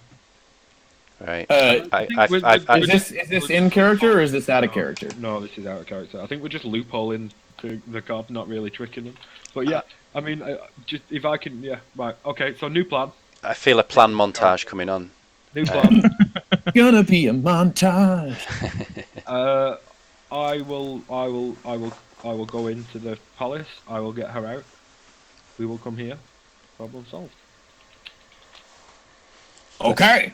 Right. I think Is this in character or is this out of character? No, this is out of character. I think we're just loopholing the god, not really tricking them. But yeah, I mean, just if I can, yeah, right, okay. So new plan. I feel a plan montage coming on. New plan. Gonna be a montage. I will go into the palace. I will get her out. We will come here. Problem solved. Okay.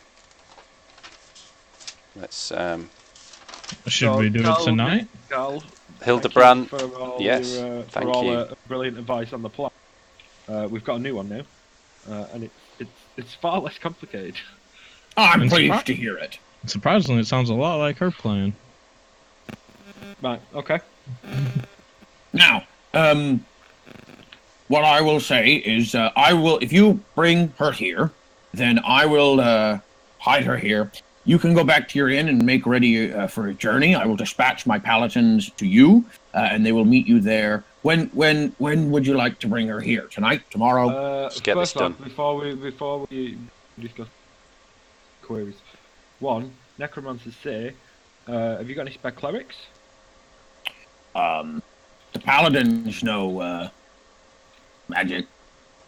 Let's should we do it tonight? Gal, Hildebrand. thank you for all Yes, your, thank for all you. brilliant advice on the plot. We've got a new one now, and it's far less complicated. I'm And pleased to hear it. Surprisingly, it sounds a lot like her plan. Right. Okay. Now, what I will say is, I will, if you bring her here, then I will hide her here. You can go back to your inn and make ready for a journey. I will dispatch my paladins to you, and they will meet you there. When would you like to bring her here? Tonight? Tomorrow? Let's get this First off, done. before we discuss queries, one, necromancers say, have you got any spare clerics? The paladins know magic.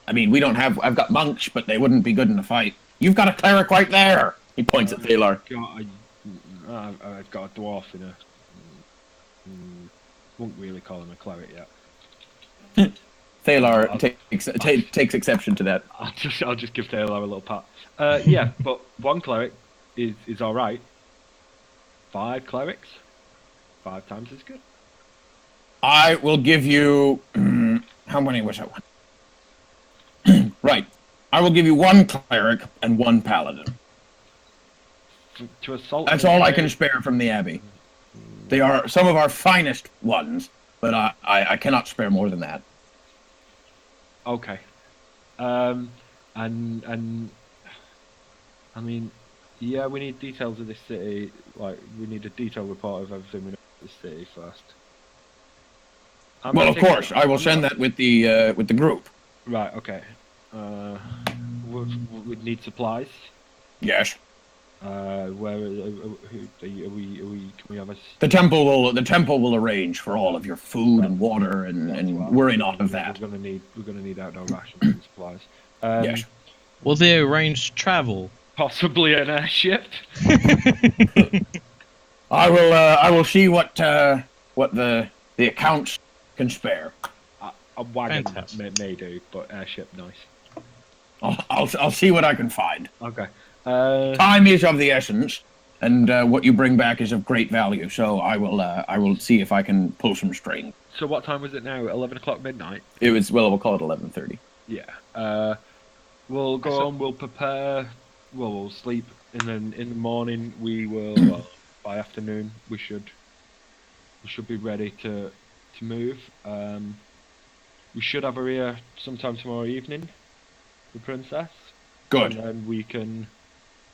I mean, we don't have. I've got monks, but they wouldn't be good in a fight. You've got a cleric right there. He points at Thalar. I've got a dwarf in a. Won't really call him a cleric yet. Thalar takes exception to that. I'll just give Taylor a little pat. Yeah, but one cleric is all right. 5 clerics, 5 times as good. I will give you. How many was that one? Right. I will give you 1 cleric and 1 paladin. To assault. That's all I can spare from the abbey. They are some of our finest ones, but I cannot spare more than that. Okay. And I mean, yeah, we need details of this city. Like, we need a detailed report of everything we know of this city first. Well, of course, I will send that with the group. Right. Okay. We'd need supplies. Yes. Where are we? Can we have a? The temple will arrange for all of your food and water and worry not of that. We're gonna need outdoor rations and supplies. Yes. Will they arrange travel? Possibly an airship. I will see what the accounts can spare. A wagon Fantastic. may do, but airship nice. I'll see what I can find. Okay. Time is of the essence, and what you bring back is of great value. So I will see if I can pull some string. So what time was it now? 11 o'clock midnight. It was we'll call it 11:30. Yeah. We'll go on. We'll prepare. Well, we'll sleep, and then in the morning we will. Well, by afternoon we should be ready to move. We should have her here sometime tomorrow evening. The princess. Good. And then we can.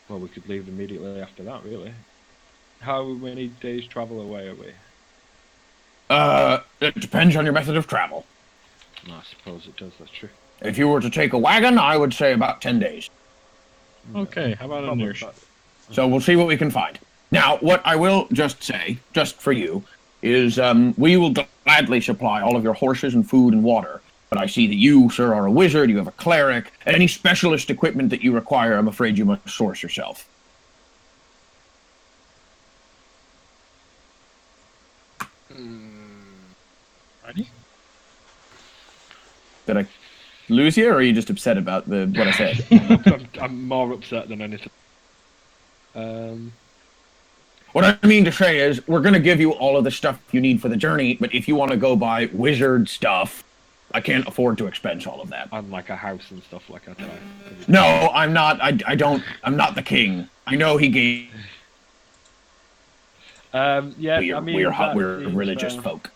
Well, we could leave immediately after that, really. How many days travel away are we? It depends on your method of travel. No, I suppose it does, that's true. If you were to take a wagon, I would say about 10 days. Okay, how about a Probably nurse? So we'll see what we can find. Now, what I will just say, just for you, is we will gladly supply all of your horses and food and water. But I see that you, sir, are a wizard, you have a cleric, and any specialist equipment that you require, I'm afraid you must source yourself. Ready? Did I lose you, or are you just upset about what I said? I'm more upset than anything. What I mean to say is, we're going to give you all of the stuff you need for the journey, but if you want to go buy wizard stuff, I can't afford to expense all of that. And like a house and stuff like that. No, I'm not. I don't. I'm not the king. I know he gave. Yeah, I mean, We're religious folk.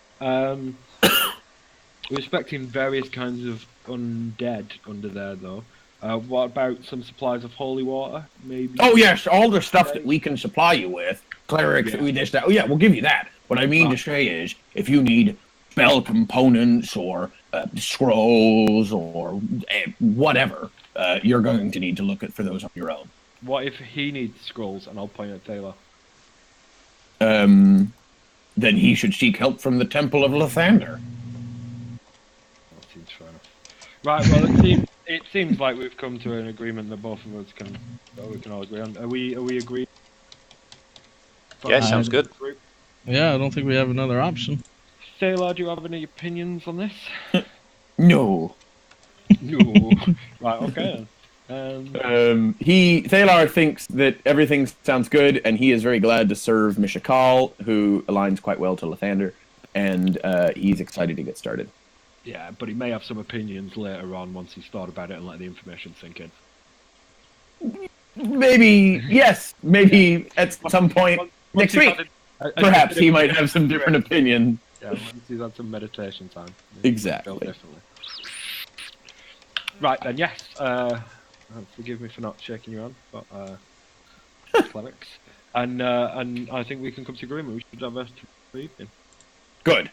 We're expecting various kinds of undead under there, though. What about some supplies of holy water? Maybe. Oh yes, all the stuff that we can supply you with, clerics, Yeah. we this that. Oh yeah, we'll give you that. What I mean to say is, if you need spell components or scrolls or whatever, you're going to need to look for those on your own. What if he needs scrolls, and I'll point at Taylor? Then he should seek help from the Temple of Lathander. That seems fair enough. Right. Well, it seems like we've come to an agreement that both of us we can all agree on. Are we agreed? Yeah, sounds good. Yeah, I don't think we have another option. Taylor, do you have any opinions on this? No. No. Right. Okay. Thalar thinks that everything sounds good, and he is very glad to serve Mishakal, who aligns quite well to Lathander, and he's excited to get started. Yeah, but he may have some opinions later on once he's thought about it and let the information sink in. Maybe, yes, maybe at some point next week, perhaps he might have some different opinion. Yeah, once he's had some meditation time. Exactly. Definitely. Right then, yes. Forgive me for not shaking your hand, but clerics. And I think we can come to agreement. We should have a evening. Good.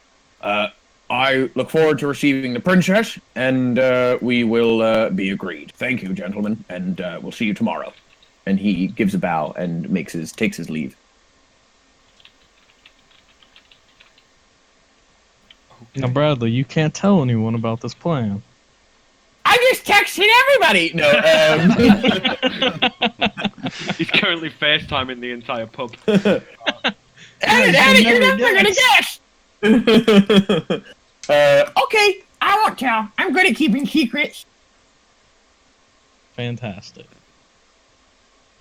I look forward to receiving the princess, and we will be agreed. Thank you, gentlemen, and we'll see you tomorrow. And he gives a bow and takes his leave. Now, Bradley, you can't tell anyone about this plan. I just texted everybody. No. He's currently FaceTiming the entire pub. Daddy, you're never gonna guess. Okay, I won't tell. I'm good at keeping secrets. Fantastic.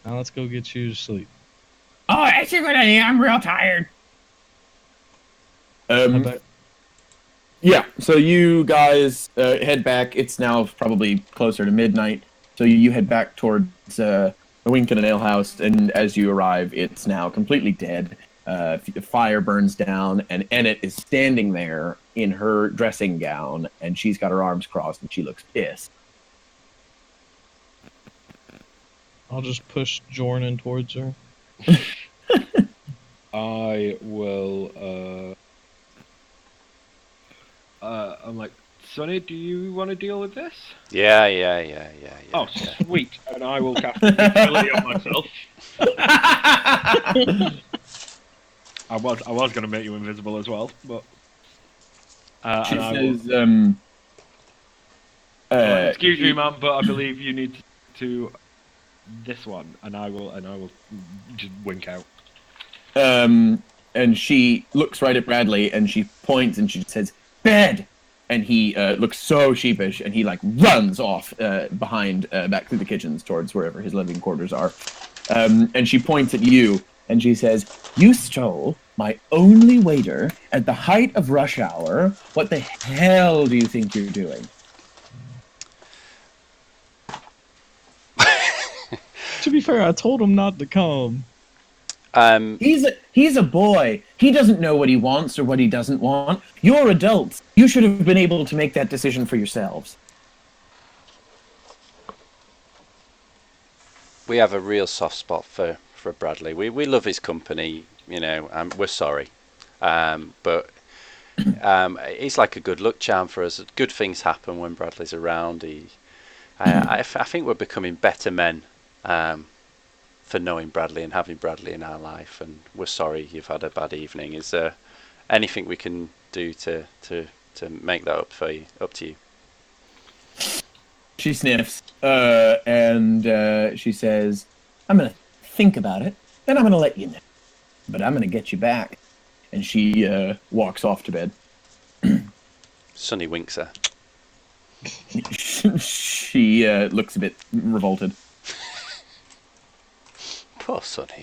Now let's go get you to sleep. Oh, that's a good idea. I'm real tired. Yeah, so you guys head back. It's now probably closer to midnight. So you head back towards the Wink and an Ale House, and as you arrive, it's now completely dead. The fire burns down, and Ennet is standing there in her dressing gown, and she's got her arms crossed, and she looks pissed. I'll just push Jordan towards her. I will. I'm like, Sonny, do you want to deal with this? Yeah. Oh, sweet. And I will cast invisibility on myself. I was going to make you invisible as well, but. She says, excuse me, ma'am, but I believe you need to this one, and I will just wink out. And she looks right at Bradley, and she points, and she says, "Bed!" And he looks so sheepish, and he runs off behind, back through the kitchens towards wherever his living quarters are. And she points at you, and she says, "You stole my only waiter at the height of rush hour. What the hell do you think you're doing?" To be fair, I told him not to come. He's a boy. He doesn't know what he wants or what he doesn't want. You're adults. You should have been able to make that decision for yourselves. We have a real soft spot for Bradley. We love his company, we're sorry. But he's like a good luck charm for us. Good things happen when Bradley's around. I think we're becoming better men for knowing Bradley and having Bradley in our life, and we're sorry you've had a bad evening. Is there anything we can do to make that up to you? She sniffs, and she says, "I'm going to think about it, and I'm going to let you know. But I'm going to get you back." And she walks off to bed. Sonny winks her. She looks a bit revolted. Poor Sonny.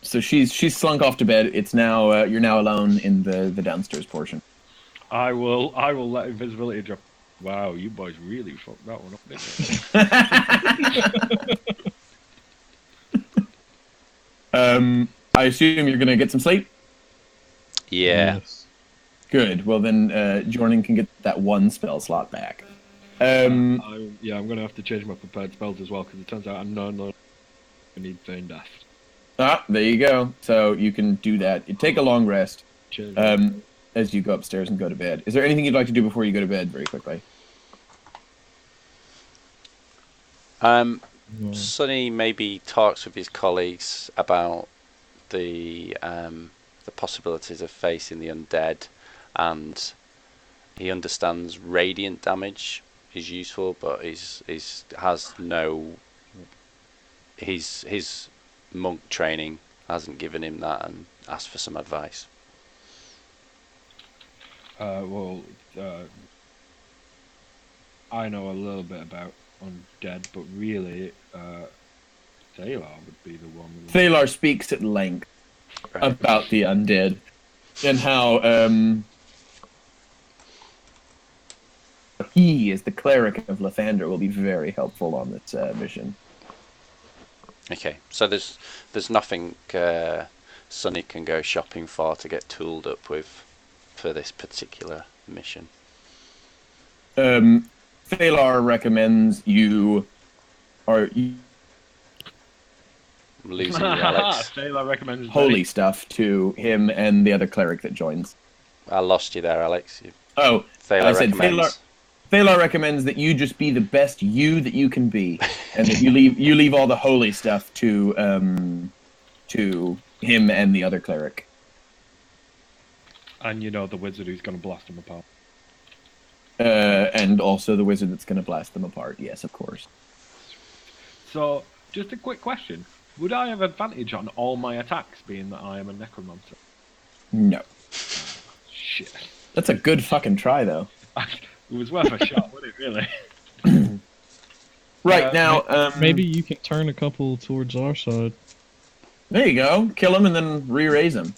So she's slunk off to bed. It's now you're now alone in the downstairs portion. I will let invisibility drop. Wow, you boys really fucked that one up, didn't you? I assume you're gonna get some sleep. Yeah. Yes. Good. Well, then Jordan can get that one spell slot back. I'm gonna have to change my prepared spells as well because it turns out I'm no need Feign Death. There you go. So you can do that. You take a long rest Cheers. as you go upstairs and go to bed. Is there anything you'd like to do before you go to bed very quickly? Sonny maybe talks with his colleagues about the possibilities of facing the undead, and he understands radiant damage is useful, but his monk training hasn't given him that, and asked for some advice. I know a little bit about undead, but really, Thalar would be the one. Thalar speaks at length about the undead and how he, as the cleric of Lathander, will be very helpful on this mission. Okay, so there's nothing Sonny can go shopping for to get tooled up with for this particular mission. Thalar recommends you are Losing you, Alex. Thalar recommends holy stuff to him and the other cleric that joins. I lost you there, Alex. Thalar recommends that you just be the best you that you can be, and that you leave all the holy stuff to him and the other cleric. And the wizard who's going to blast them apart. And also the wizard that's going to blast them apart. Yes, of course. So, just a quick question. Would I have advantage on all my attacks, being that I am a necromancer? No. Shit. That's a good fucking try, though. It was worth a shot, wasn't it, really? Right, now... maybe you can turn a couple towards our side. There you go. Kill him and then re-raise him.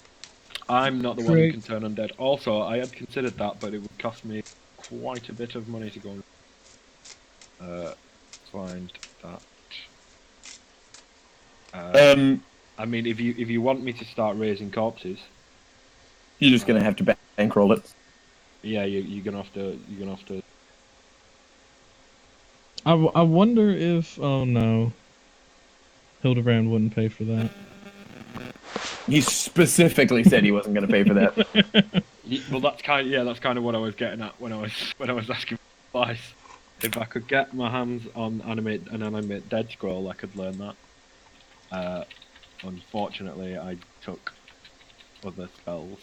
I'm not the one who can turn undead. Also, I had considered that, but it would cost me quite a bit of money to go and find that. I mean, if you want me to start raising corpses, you're just gonna have to bankroll it. Yeah, you're gonna have to. I wonder if Hildebrand wouldn't pay for that. He specifically said he wasn't gonna pay for that. Well, that's kind of what I was getting at when I was asking for advice. If I could get my hands on an animate dead scroll, I could learn that. Unfortunately, I took other spells.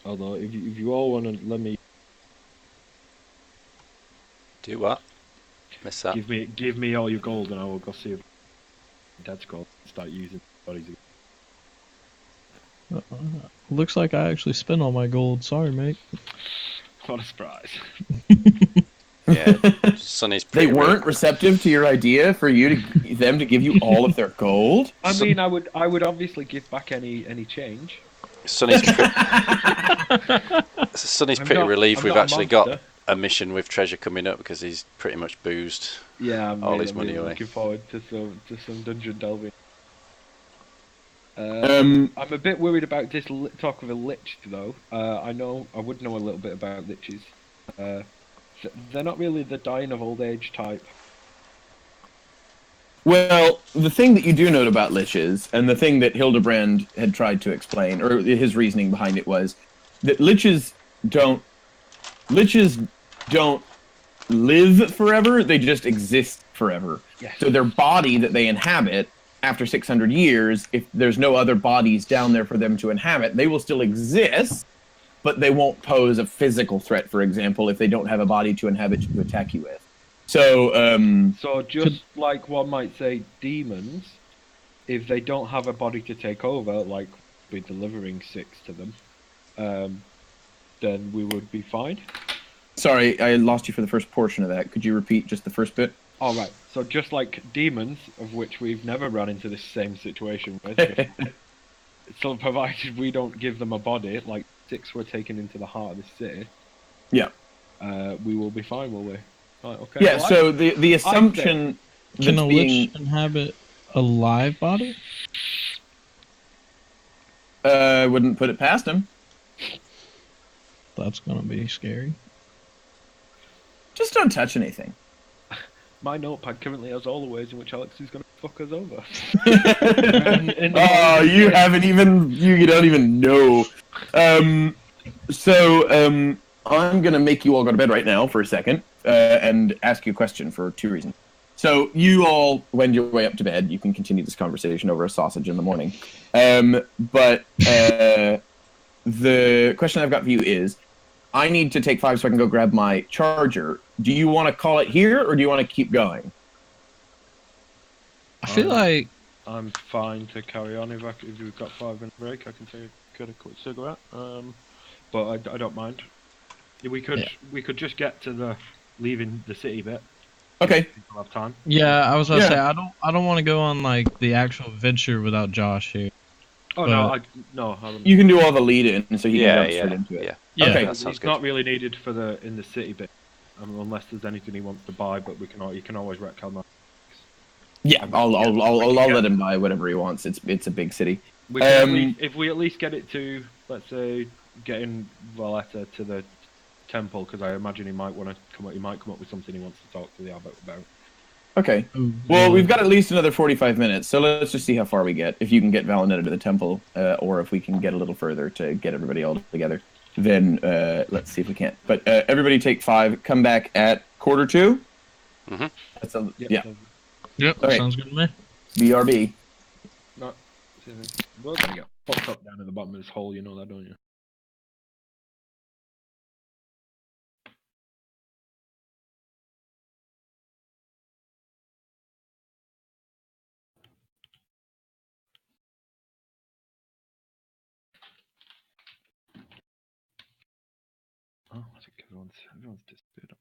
Although, if you all want to let me do what? Miss that. Give me all your gold, and I will go see if Dead Scroll start using bodies again. Looks like I actually spent all my gold. Sorry, mate. What a surprise! Yeah, Sonny's pretty. They weren't receptive to your idea for them to give you all of their gold. I mean, I would obviously give back any change. Sonny's pretty relieved we've actually got a mission with treasure coming up, because he's pretty much boozed all his money away. Looking forward to some dungeon delving. I'm a bit worried about this talk of a lich, though. I would know a little bit about liches. They're not really the dying of old age type. Well, the thing that you do note about liches, and the thing that Hildebrand had tried to explain, or his reasoning behind it, was that liches don't live forever, they just exist forever. Yes. So their body that they inhabit, after 600 years, if there's no other bodies down there for them to inhabit, they will still exist, but they won't pose a physical threat, for example, if they don't have a body to inhabit to attack you with. So, just like one might say, demons, if they don't have a body to take over, like we're delivering 6 to them, then we would be fine. Sorry, I lost you for the first portion of that. Could you repeat just the first bit? All right. So just like demons, of which we've never run into this same situation with, so provided we don't give them a body, like 6 were taken into the heart of the city. Yeah. We will be fine, will we? Right, okay. Yeah. Well, So the assumption Can that's a lich inhabit a live body? wouldn't put it past him. That's gonna be scary. Just don't touch anything. my notepad currently has all the ways in which Alex is going to fuck us over. Oh, you haven't even you don't even know. I'm gonna make you all go to bed right now for a second, and ask you a question for two reasons. So you all wend your way up to bed. You can continue this conversation over a sausage in the morning. But the question I've got for you is, I need to take 5 so I can go grab my charger. Do you want to call it here, or do you want to keep going? I feel like I'm fine to carry on if we've got 5 minute break. I can get a quick cigarette. But I don't mind. We could just get to the leaving the city bit. Okay. We'll have time. I was about to Yeah. say I don't want to go on like the actual adventure without Josh here. Oh But- no, I haven't. You can do all the lead in, so he can Yeah, jump straight yeah, into it. yeah. Yeah. Okay. That sounds It's good. not really needed for in the city bit, unless there's anything he wants to buy. But you can always wreck Calmar. Yeah, I'll let him buy whatever he wants. It's a big city. We can at least, if we at least get it to, let's say, getting Valletta to the temple, because I imagine he might want to come up. He might come up with something he wants to talk to the abbot about. Okay. Ooh, Well, we've got at least another 45 minutes, so let's just see how far we get. If you can get Valinetta to the temple, or if we can get a little further to get everybody all together, then let's see if we can. But everybody take 5. Come back at 1:45. Mm-hmm. That's Yep. Yep, Okay. sounds good to me. BRB. No. Well, there you go. Popped up down at the bottom of this hole. You know that, don't you? Oh, I think everyone's disappeared.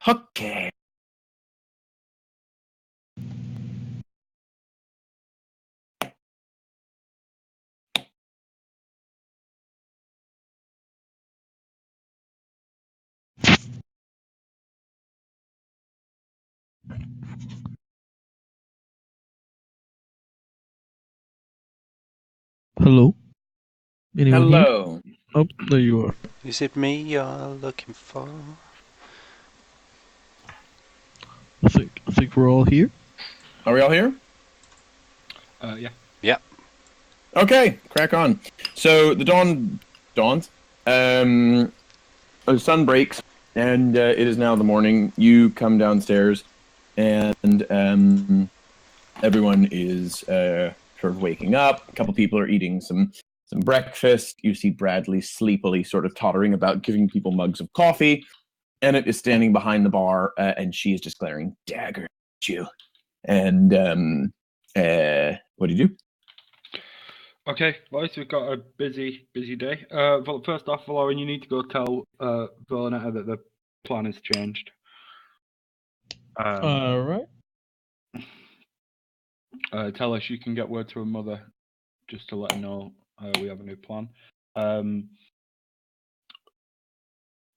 Okay. Hello? Anyone here? Hello. Oh, there you are. Is it me you're looking for? I think we're all here. Are we all here? Yeah. Yeah. Okay, crack on. So the dawn dawns. The sun breaks, and it is now the morning. You come downstairs, and everyone is sort of waking up. A couple people are eating some breakfast. You see Bradley sleepily sort of tottering about, giving people mugs of coffee. Emmett is standing behind the bar, and she is just glaring dagger at you. And what do you do? Okay, boys, we've got a busy day. Well, first off, Lauren, you need to go tell Villanetta that the plan has changed. All right. Tell her she can get word to her mother just to let her know we have a new plan.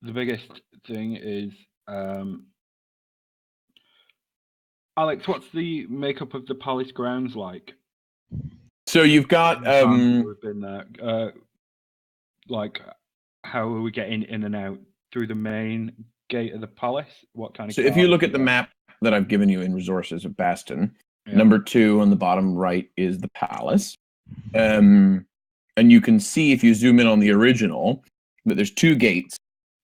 The biggest thing is, Alex, what's the makeup of the palace grounds like? So you've got We've been there. Like, how are we getting in and out through the main gate of the palace? What kind of? So if you cars look we at the got? map that I've given you in Resources of Baston, Yeah. number 2 on the bottom right is the palace. And you can see if you zoom in on the original that there's 2 gates.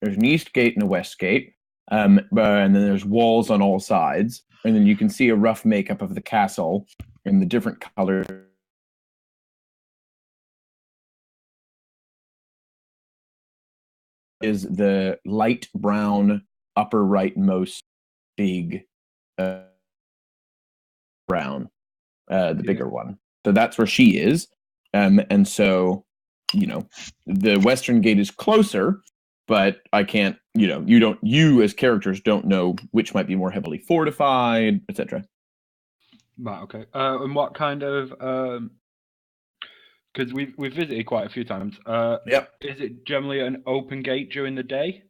There's an east gate and a west gate. And then there's walls on all sides. And then you can see a rough makeup of the castle in the different colors. Is the light brown upper rightmost big brown, the bigger one. So that's where she is. And so, the western gate is closer, but I can't, you as characters don't know which might be more heavily fortified, etc. Right. Okay. And what kind of? Because we've visited quite a few times. Yep. Is it generally an open gate during the day?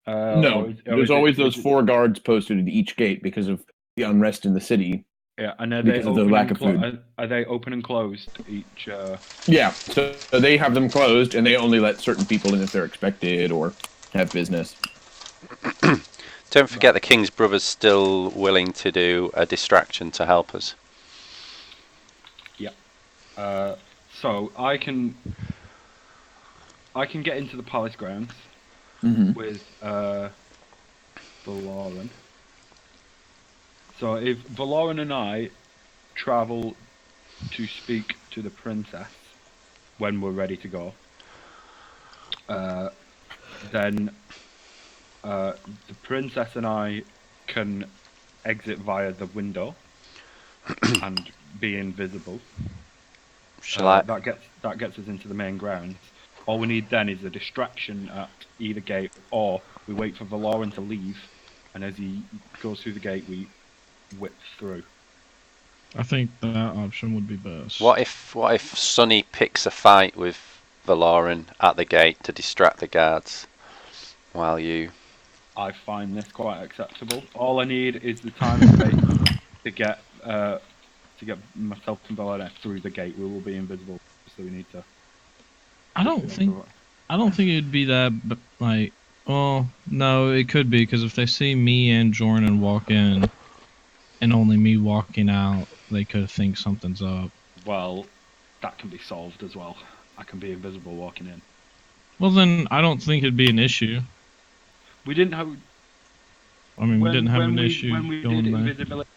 No, there's always those 4 guards posted at each gate because of the unrest in the city. Yeah, and are because they of the open lack and of food. Are they open and closed each? Yeah, so they have them closed, and they only let certain people in if they're expected or have business. Don't forget the King's brother's still willing to do a distraction to help us. Yeah. So I can get into the palace grounds with Valoran. So if Valoran and I travel to speak to the princess when we're ready to go, then the princess and I can exit via the window and be invisible. That gets us into the main grounds. All we need then is a distraction at either gate, or we wait for Valoran to leave, and as he goes through the gate, we whip through. I think that option would be best. What if Sonny picks a fight with Valoran at the gate to distract the guards while you? I find this quite acceptable. All I need is the time and space to get myself and Valoran through the gate. We will be invisible, so we need to. I don't think it'd be that like. Well, no, it could be because if they see me and Jordan walk in, and only me walking out, they could think something's up. Well, that can be solved as well. I can be invisible walking in. Well, then I don't think it'd be an issue. We didn't have. I mean, we didn't have an issue when we going did there. invisibility.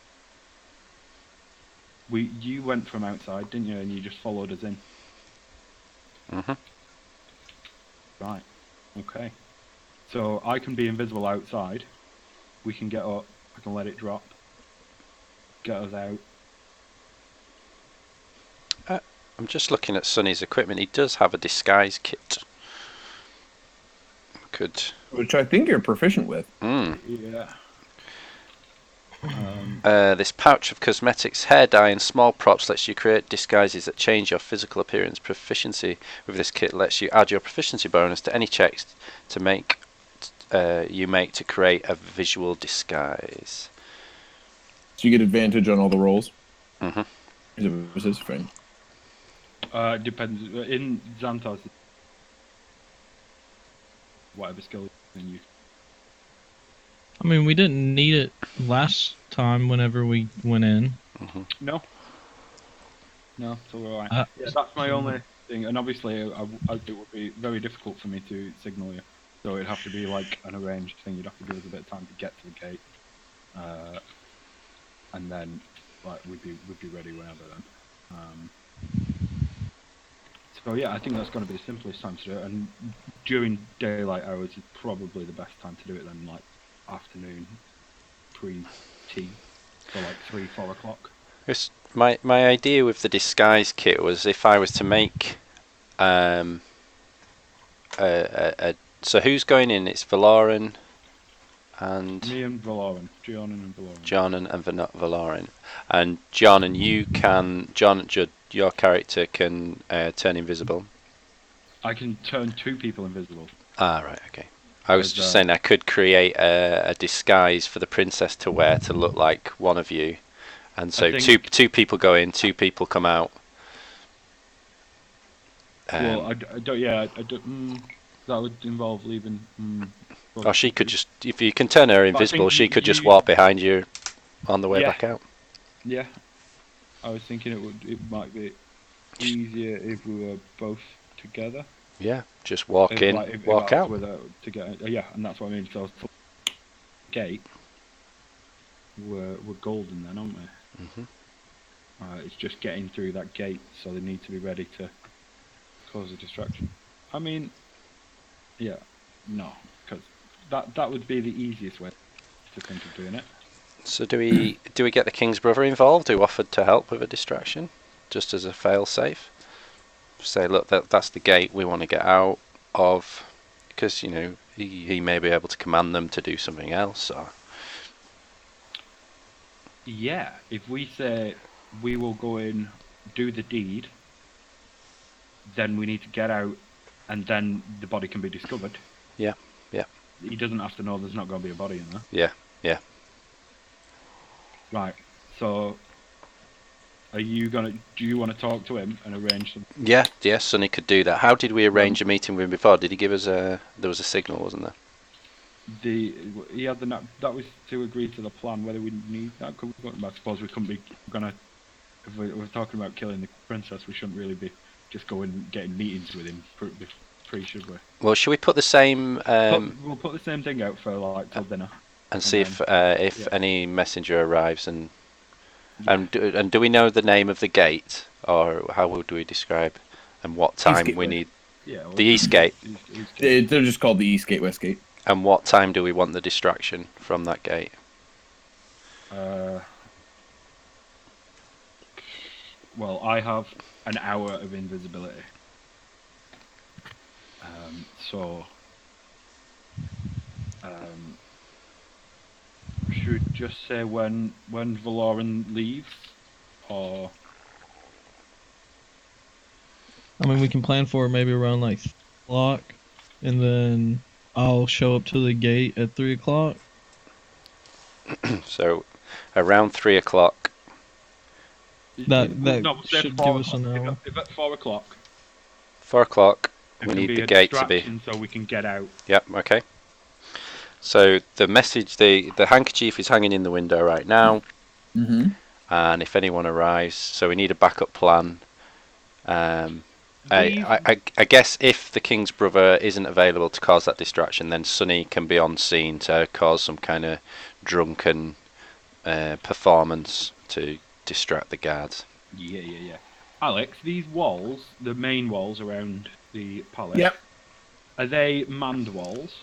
You went from outside, didn't you? And you just followed us in. Mhm. Right. Okay. So I can be invisible outside. We can get up. I can let it drop. Get us out. I'm just looking at Sonny's equipment. He does have a disguise kit. Which I think you're proficient with. Mm. Yeah. This pouch of cosmetics, hair dye, and small props lets you create disguises that change your physical appearance. Proficiency with this kit lets you add your proficiency bonus to any checks to make to create a visual disguise. So you get advantage on all the rolls. Mm-hmm. Is this friend? Depends. In Xantos, whatever skill you. I mean, we didn't need it last time whenever we went in. Mm-hmm. No, so we're alright. Uh, Yeah, that's my only thing, and obviously, it would be very difficult for me to signal you. So it'd have to be like an arranged thing. You'd have to give us a bit of time to get to the gate, and then like we'd be ready whenever then. So yeah, I think that's going to be the simplest time to do it, and during daylight hours is probably the best time to do it. Then like afternoon, pre-tea, so like 3-4 o'clock. My idea with the disguise kit was if I was to make so who's going in? It's Valoran and Me and Valoran, John and Valoran. John and Valoran, and John and your character can turn invisible. I can turn 2 people invisible. Ah, right, okay. I was just saying I could create a disguise for the princess to wear to look like one of you, and so two people go in, 2 people come out. Well, I don't. Yeah, I don't. That would involve leaving. Or she could just, if you can turn her invisible, she could just walk behind you on the way back out. Yeah, I was thinking it might be easier if we were both together. Yeah, just walk in, walk out. Yeah, and that's what I mean. So gate, we're golden then, aren't we? Mm-hmm. It's just getting through that gate, so they need to be ready to cause a distraction. I mean, yeah, no, because that would be the easiest way to think of doing it. So do we get the king's brother involved, who offered to help with a distraction, just as a fail-safe? Say, look, that's the gate we want to get out of, because he may be able to command them to do something else. Or yeah, if we say we will go in, do the deed, then we need to get out, and then the body can be discovered. Yeah. He doesn't have to know there's not going to be a body in there. Yeah. Right. So, do you want to talk to him and arrange some? Yeah. Sonny could do that. How did we arrange a meeting with him before? Did he give us there was a signal, wasn't there? He had that was to agree to the plan. Whether we need that, I suppose we couldn't be gonna. If we're talking about killing the princess, we shouldn't really be just going getting meetings with him should we? Well, should we put the same? We'll put the same thing out for like till dinner, and see if any messenger arrives and do we know the name of the gate, or how would we describe and what time we need? Yeah, the East Gate. East Gate. They're just called the East Gate, West Gate. And what time do we want the distraction from that gate? Well, I have an hour of invisibility. Should we just say when Valoran leaves, or? I mean, we can plan for it maybe around like 3 o'clock, and then I'll show up to the gate at 3 o'clock. So, around 3 o'clock. That should give us an hour. If at 4 o'clock. 4 o'clock. We need the gate to be. So we can get out. Yep. Okay. So the message, the handkerchief is hanging in the window right now. Mm-hmm. And if anyone arrives, so we need a backup plan. I guess if the king's brother isn't available to cause that distraction, then Sonny can be on scene to cause some kind of drunken performance to distract the guards. Yeah. Alex, these walls, the main walls around the palace. Yep. Are they manned walls?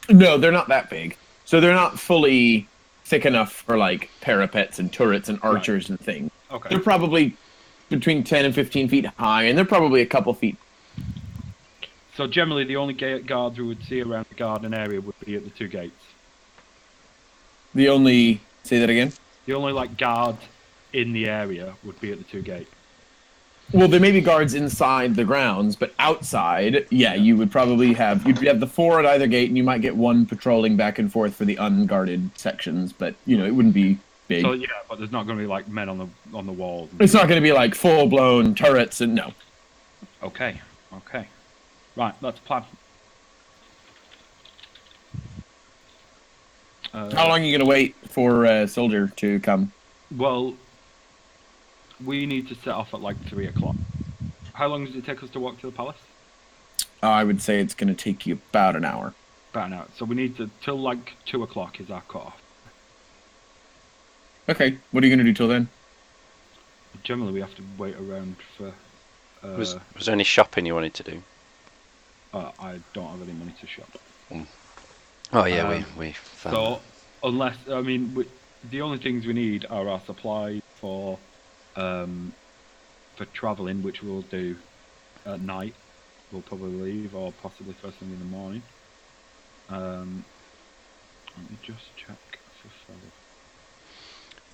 No, they're not that big. So they're not fully thick enough for like parapets and turrets and archers and things. Okay. They're probably between 10 and 15 feet high, and they're probably a couple feet. So generally, the only guards we would see around the garden area would be at the 2 gates. Say that again? The only like guards in the area would be at the 2 gates. Well, there may be guards inside the grounds, but outside, yeah, you would probably have you'd have the 4 at either gate, and you might get 1 patrolling back and forth for the unguarded sections. But it wouldn't be big. So yeah, but there's not going to be like men on the walls. It's not going to be like full blown turrets, and no. Okay. Right, that's plan. How long are you going to wait for a soldier to come? Well, we need to set off at like 3 o'clock. How long does it take us to walk to the palace? I would say it's going to take you about an hour. About an hour. So we need to till like 2 o'clock is our cutoff. Okay, what are you going to do till then? Generally, we have to wait around for. Was there any shopping you wanted to do? I don't have any money to shop. Oh yeah, we found So, unless the only things we need are our supply for traveling, which we'll do at night. We'll probably leave, or possibly first thing in the morning. Let me just check for fellow.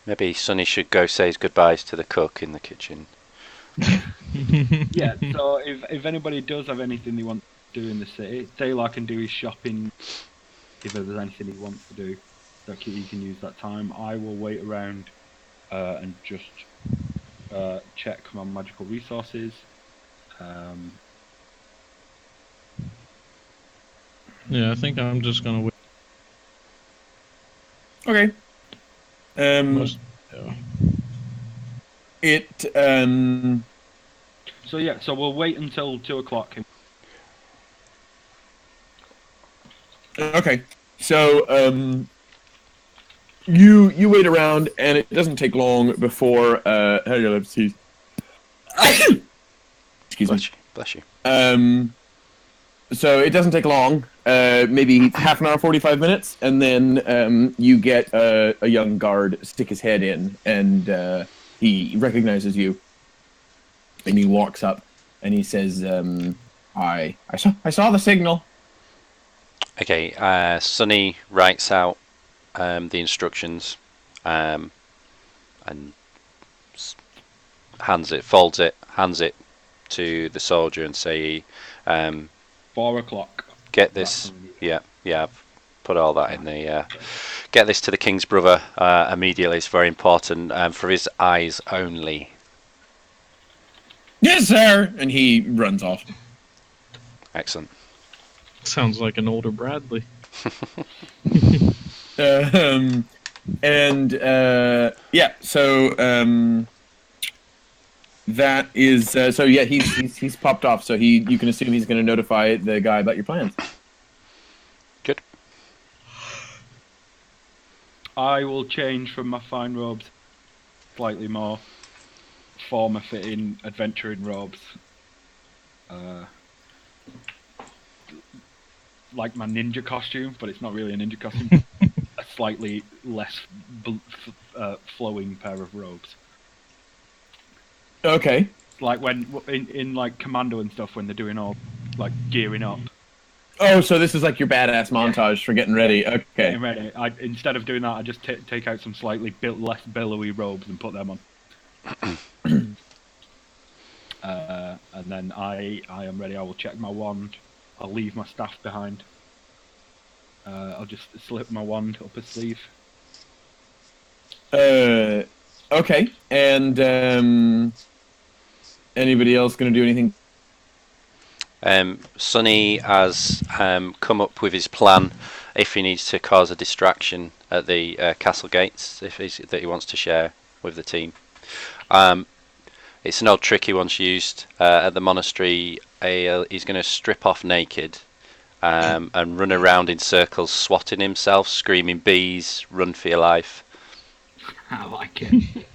Maybe Sonny should go say his goodbyes to the cook in the kitchen. Yeah, so if anybody does have anything they want to do in the city, Taylor can do his shopping if there's anything he wants to do, so he can use that time. I will wait around and just check my magical resources. Yeah, I think I'm just gonna wait. Okay. So yeah, so we'll wait until 2 o'clock. Okay. So you wait around, and it doesn't take long before hang on, let's see. Excuse me. Bless you. So it doesn't take long, maybe half an hour, 45 minutes, and then you get a young guard stick his head in, and he recognizes you, and he walks up, and he says, I saw the signal. Okay, Sonny writes out the instructions and folds it, hands it to the soldier and say, 4 o'clock. Get this. Yeah, I've put all that in the. Get this to the king's brother immediately. It's very important for his eyes only. Yes, sir. And he runs off. Excellent. Sounds like an older Bradley. That is so. Yeah, he's popped off. So you can assume he's going to notify the guy about your plans. Good. I will change from my fine robes, slightly more former-fitting adventuring robes. Like my ninja costume, but it's not really a ninja costume. A slightly less flowing pair of robes. Okay. Like when in like Commando and stuff, when they're doing all like gearing up. Oh, so this is like your badass montage for getting ready. Okay. Getting ready. Instead of doing that, I just take out some slightly less billowy robes and put them on. And then I am ready. I will check my wand. I'll leave my staff behind. I'll just slip my wand up a sleeve. Okay. And anybody else going to do anything? Sonny has come up with his plan if he needs to cause a distraction at the castle gates that he wants to share with the team. It's an old trick he once used at the monastery. He's going to strip off naked and run around in circles, swatting himself, screaming bees, run for your life. I like it.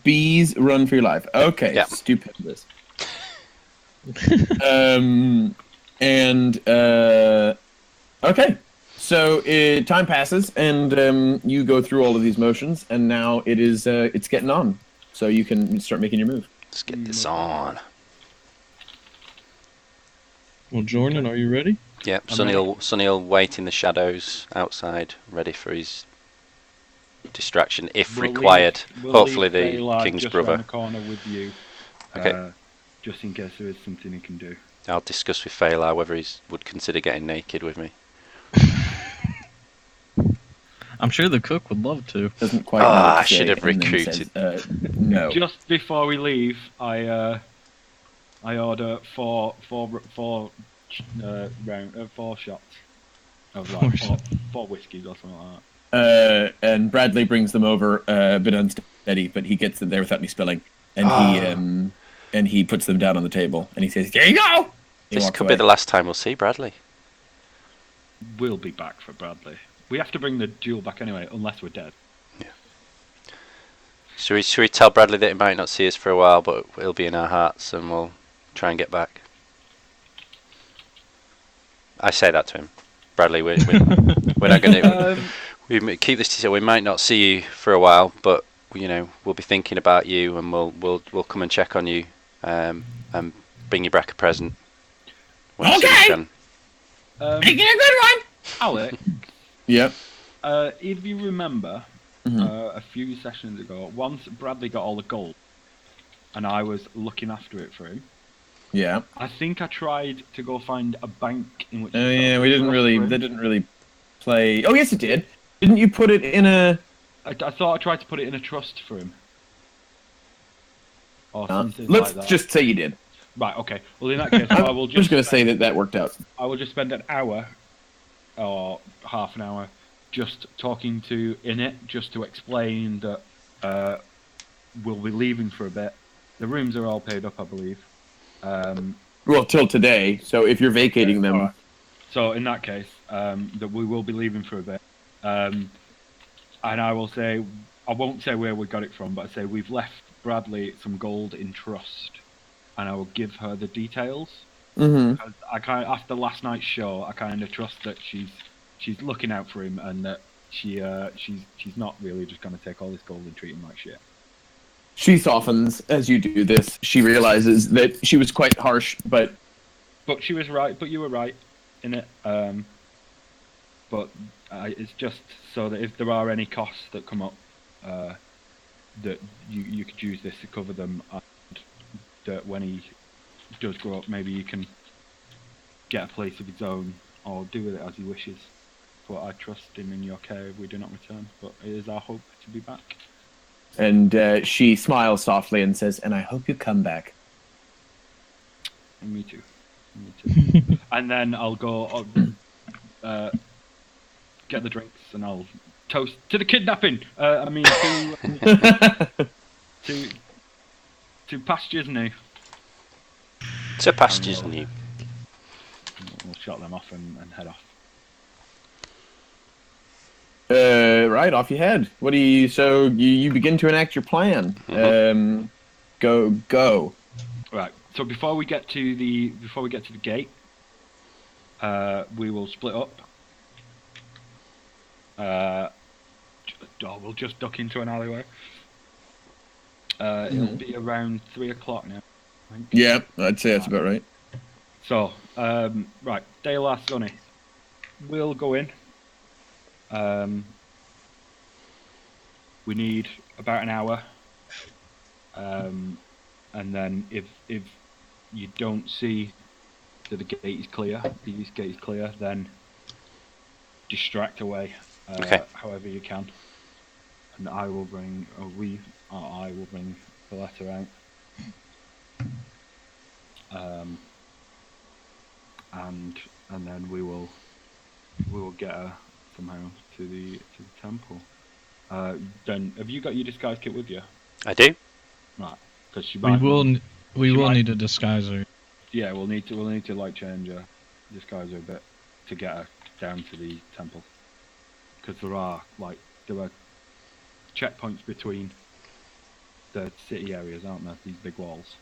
Bees, run for your life. Okay, yeah. Stupendous. Okay. So time passes, and you go through all of these motions, and now it's getting on. So you can start making your move. Let's get this on. Well, Jordan, are you ready? Yep, Sonny will wait in the shadows outside, ready for his distraction if We'll required. we'll Hopefully leave the Feyla king's just around brother. the corner with you. Okay. Just in case there is something he can do. I'll discuss with Feyla whether he would consider getting naked with me. I'm sure the cook would love to. Doesn't quite know what to I say, should have and then recruited. says, no. Just before we leave, I order four shots of like four whiskeys or something like that. And Bradley brings them over, a bit unsteady, but he gets them there without any spilling, and he puts them down on the table, and he says, "There you go." This could be the last time we'll see Bradley. We'll be back for Bradley. We have to bring the jewel back anyway, unless we're dead. Yeah. Should we tell Bradley that he might not see us for a while, but he'll be in our hearts, and we'll try and get back? I say that to him. Bradley, we're not going to. We keep this to say we might not see you for a while, but we'll be thinking about you, and we'll come and check on you, and bring you back a present. Okay. Making a good one. Alex. Yep. If you remember, a few sessions ago, once Bradley got all the gold, and I was looking after it for him. Yeah. I think I tried to go find a bank in which. Oh yeah, we didn't really. That didn't really play. Oh yes, it did. Didn't you put it in a? I thought I tried to put it in a trust for him. Or something like let's that. just say you did. Right. Okay. Well, in that case, I will I'm just going to say that worked out. I will just spend an hour or half an hour just talking to Init, just to explain that we'll be leaving for a bit. The rooms are all paid up, I believe. Well, till today. So if you're vacating them, right. So in that case, that we will be leaving for a bit, and I will say, I won't say where we got it from, but I say we've left Bradley some gold in trust, and I will give her the details. Because after last night's show, I kind of trust that she's looking out for him, and that she's not really just going to take all this gold and treat him like shit. She softens as you do this. She realizes that she was quite harsh, but she was right. But you were right in it. But it's just so that if there are any costs that come up, that you could use this to cover them, and that when he does grow up, maybe you can get a place of his own or do with it as he wishes. But I trust him in your care if we do not return. But it is our hope to be back. And she smiles softly and says, "And I hope you come back." And me too. Me too. And then I'll go get the drinks and I'll toast to the kidnapping. To pastures new. To pastures new. We'll shut them off and head off. Right, off you head. What do you? So you begin to enact your plan. Go. Right. So before we get to the gate, we will split up. We'll just duck into an alleyway. It'll be around 3:00 now, I think. Yeah, I'd say that's about right. So, right, De La Sunny. We'll go in. We need about an hour. And then if you don't see that the gate is clear, the east gate is clear, then distract away however you can. And I will bring, I will bring the letter out. And then we will get her somehow to the temple. Then have you got your disguise kit with you? I do. Right, because we will need a disguiser. Yeah, we'll need to like change her disguise her a bit to get her down to the temple. Because there are checkpoints between the city areas, aren't there? These big walls.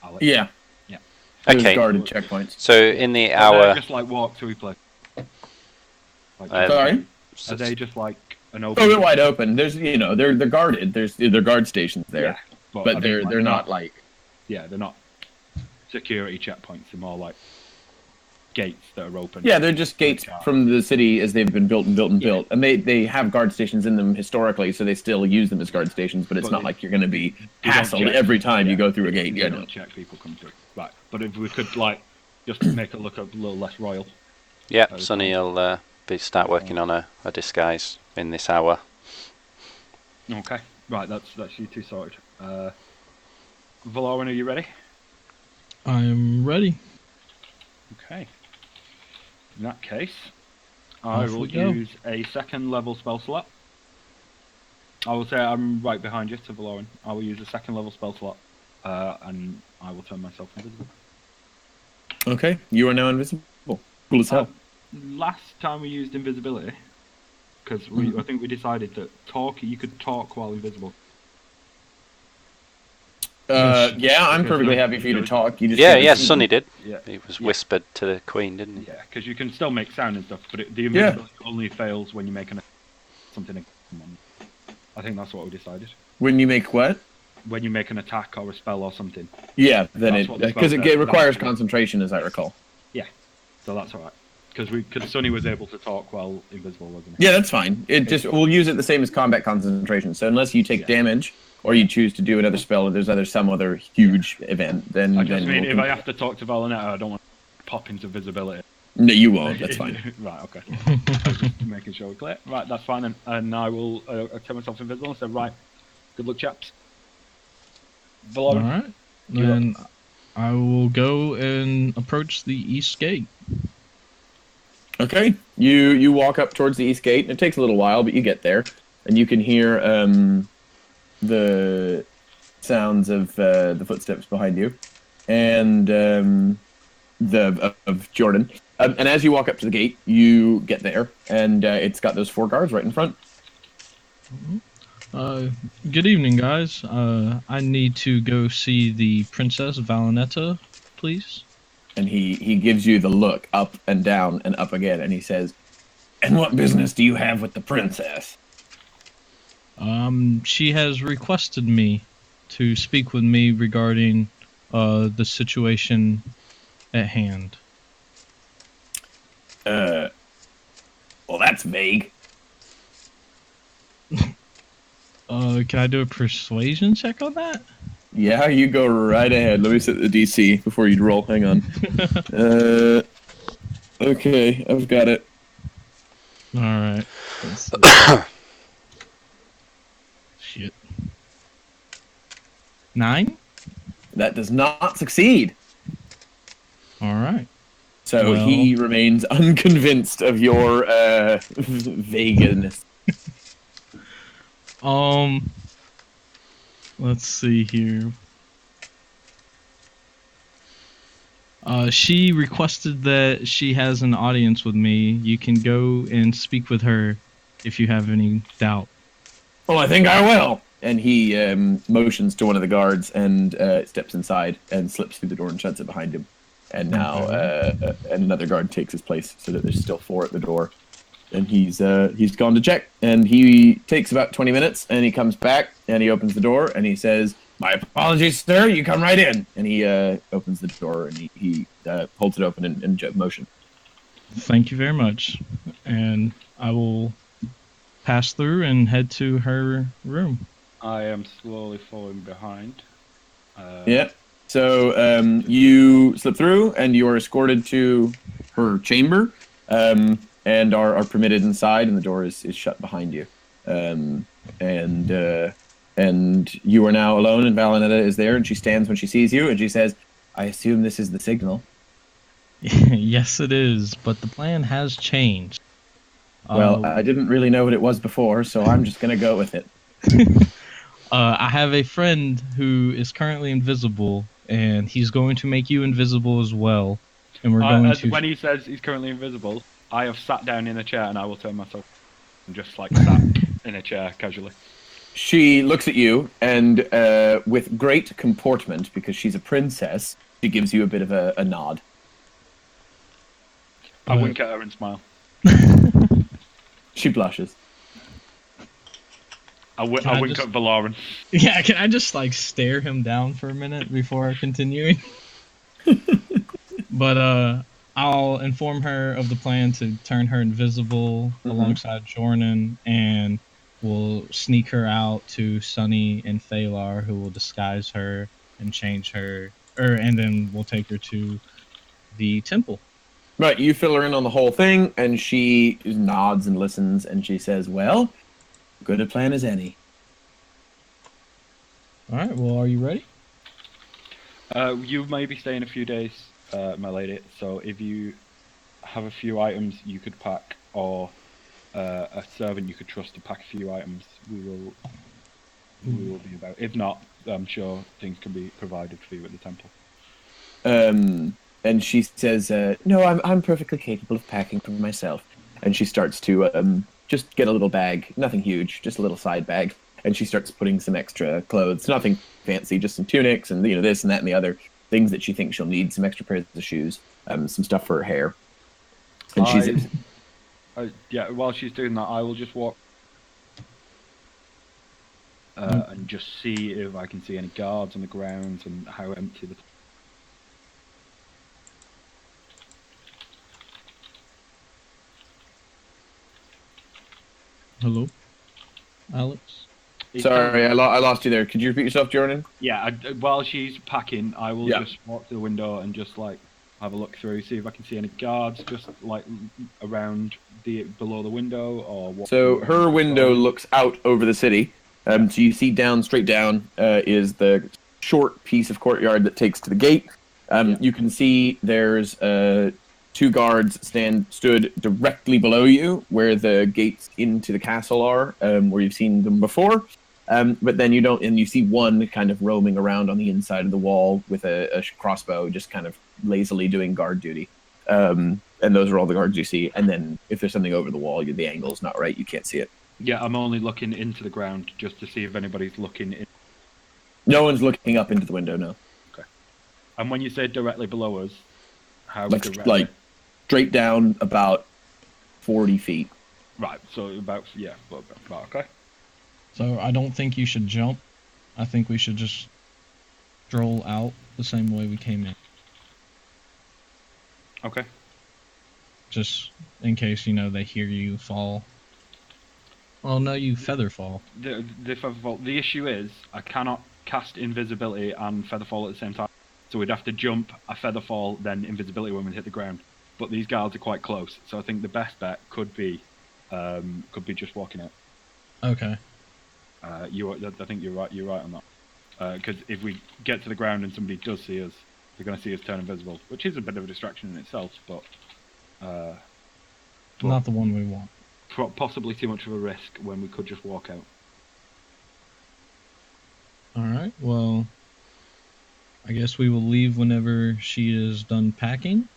Alex? Yeah. Yeah. There's Okay. guarded checkpoints. So in the hour. Just like walk through place. Sorry. Are they just like an open? Oh, they're wide open. There's they're guarded. There's guard stations there. Yeah, but they're not like. Yeah, they're not security checkpoints. They're more like gates that are open. Yeah, they're just gates from the city as they've been built and built and built. And they have guard stations in them historically, so they still use them as guard stations, but it's not like you're going to be hassled every time you go through a gate. You don't check people come through. Right, but if we could, like, just make it look a little less royal. Yeah, Sonny will start working on a disguise in this hour. Okay, right, that's you two sorted. Valoran, are you ready? I'm ready. Okay. In that case, I will use a second level spell slot. I will say I'm right behind you to Valoran. I will use a second level spell slot, and I will turn myself invisible. Okay, you are now invisible. Cool as hell. Last time we used invisibility, because I think we decided that you could talk while invisible. Yeah, I'm perfectly happy for you to talk. You just yeah, Sonny did. Yeah. He was whispered to the Queen, didn't he? Yeah, because you can still make sound and stuff, but the invisibility only fails when you make something. I think that's what we decided. When you make what? When you make an attack or a spell or something. Yeah, then because it requires concentration, as I recall. Yeah, so that's alright. Because Sonny was able to talk while invisible, wasn't he? Yeah, that's fine. We'll use it the same as combat concentration. So unless you take damage or you choose to do another spell, or there's some other huge event, then I just mean if I have to talk to Valinetta, I don't want to pop into visibility. No, you won't. That's fine. Right, okay. I was just making sure we're clear. Right, that's fine. And I will turn myself invisible and say, right, good luck, chaps. All right. Then I will go and approach the east gate. Okay. You walk up towards the east gate, and it takes a little while, but you get there. And you can hear the sounds of the footsteps behind you. And of Jordan. And as you walk up to the gate, you get there, and it's got those 4 guards right in front. Good evening, guys. I need to go see the Princess Valinetta, please. And he gives you the look up and down and up again, and he says, "And what business do you have with the princess?" She has requested me to speak with me regarding the situation at hand. Well, that's vague. Can I do a persuasion check on that? Yeah, you go right ahead. Let me set the DC before you roll. Hang on. Okay, I've got it. All right. Shit. 9? That does not succeed. All right. So he remains unconvinced of your vagueness. Let's see here. She requested that she has an audience with me. You can go and speak with her if you have any doubt. Well, I think I will. And he motions to one of the guards and steps inside and slips through the door and shuts it behind him. And now another guard takes his place, so that there's still 4 at the door. And he's gone to check, and he takes about 20 minutes, and he comes back, and he opens the door, and he says, "My apologies, sir, you come right in." And he opens the door, and he holds it open in motion. Thank you very much. And I will pass through and head to her room. I am slowly falling behind. Yeah. So you slip through, and you are escorted to her chamber, and are permitted inside, and the door is shut behind you. And you are now alone, and Valinetta is there, and she stands when she sees you, and she says, "I assume this is the signal." Yes, it is, but the plan has changed. Well, I didn't really know what it was before, so I'm just going to go with it. I have a friend who is currently invisible, and he's going to make you invisible as well. And we're going to. When he says he's currently invisible, I have sat down in a chair, and I will turn myself and just like sat in a chair casually. She looks at you, and with great comportment, because she's a princess, she gives you a bit of a nod. I wink at her and smile. She blushes. I wink at Valoran. Yeah, can I just like stare him down for a minute before continuing? But I'll inform her of the plan to turn her invisible alongside Jordan, and we'll sneak her out to Sunny and Phalar, who will disguise her and change her, and then we'll take her to the temple. Right, you fill her in on the whole thing, and she nods and listens, and she says, "Well, good a plan as any." All right. Well, are you ready? You may be staying a few days, my lady. So if you have a few items you could pack, or a servant you could trust to pack a few items, we will be about. If not, I'm sure things can be provided for you at the temple. And she says, "No, I'm perfectly capable of packing for myself." And she starts to just get a little bag, nothing huge, just a little side bag, and she starts putting some extra clothes, nothing fancy, just some tunics and this and that and the other things that she thinks she'll need, some extra pairs of shoes, some stuff for her hair. And she's yeah. While she's doing that, I will just walk and just see if I can see any guards on the grounds and how empty the. Hello, Alex. Sorry, I lost you there. Could you repeat yourself, Jordan? Yeah, while she's packing, I will Yeah. just walk to the window and just like have a look through, see if I can see any guards just like around below the window or what. So her window looks out over the city. So you see straight down is the short piece of courtyard that takes to the gate. You can see there's two guards stood directly below you, where the gates into the castle are, where you've seen them before. But then you don't, and you see one kind of roaming around on the inside of the wall with a crossbow, just kind of lazily doing guard duty. And those are all the guards you see. And then if there's something over the wall, the angle's not right, you can't see it. Yeah, I'm only looking into the ground just to see if anybody's looking in. No one's looking up into the window, no. Okay. And when you say directly below us, how directly? Like straight down about 40 feet. Right, so about okay. So I don't think you should jump. I think we should just stroll out the same way we came in. Okay. Just in case, they hear you fall. Well, no, you feather fall. The feather fall. The issue is I cannot cast invisibility and feather fall at the same time. So we'd have to jump a feather fall, then invisibility when we hit the ground. But these guards are quite close, so I think the best bet could be just walking out. Okay. I think you're right. You're right on that. Because if we get to the ground and somebody does see us, they're going to see us turn invisible, which is a bit of a distraction in itself, but not the one we want. Possibly too much of a risk when we could just walk out. All right. Well, I guess we will leave whenever she is done packing.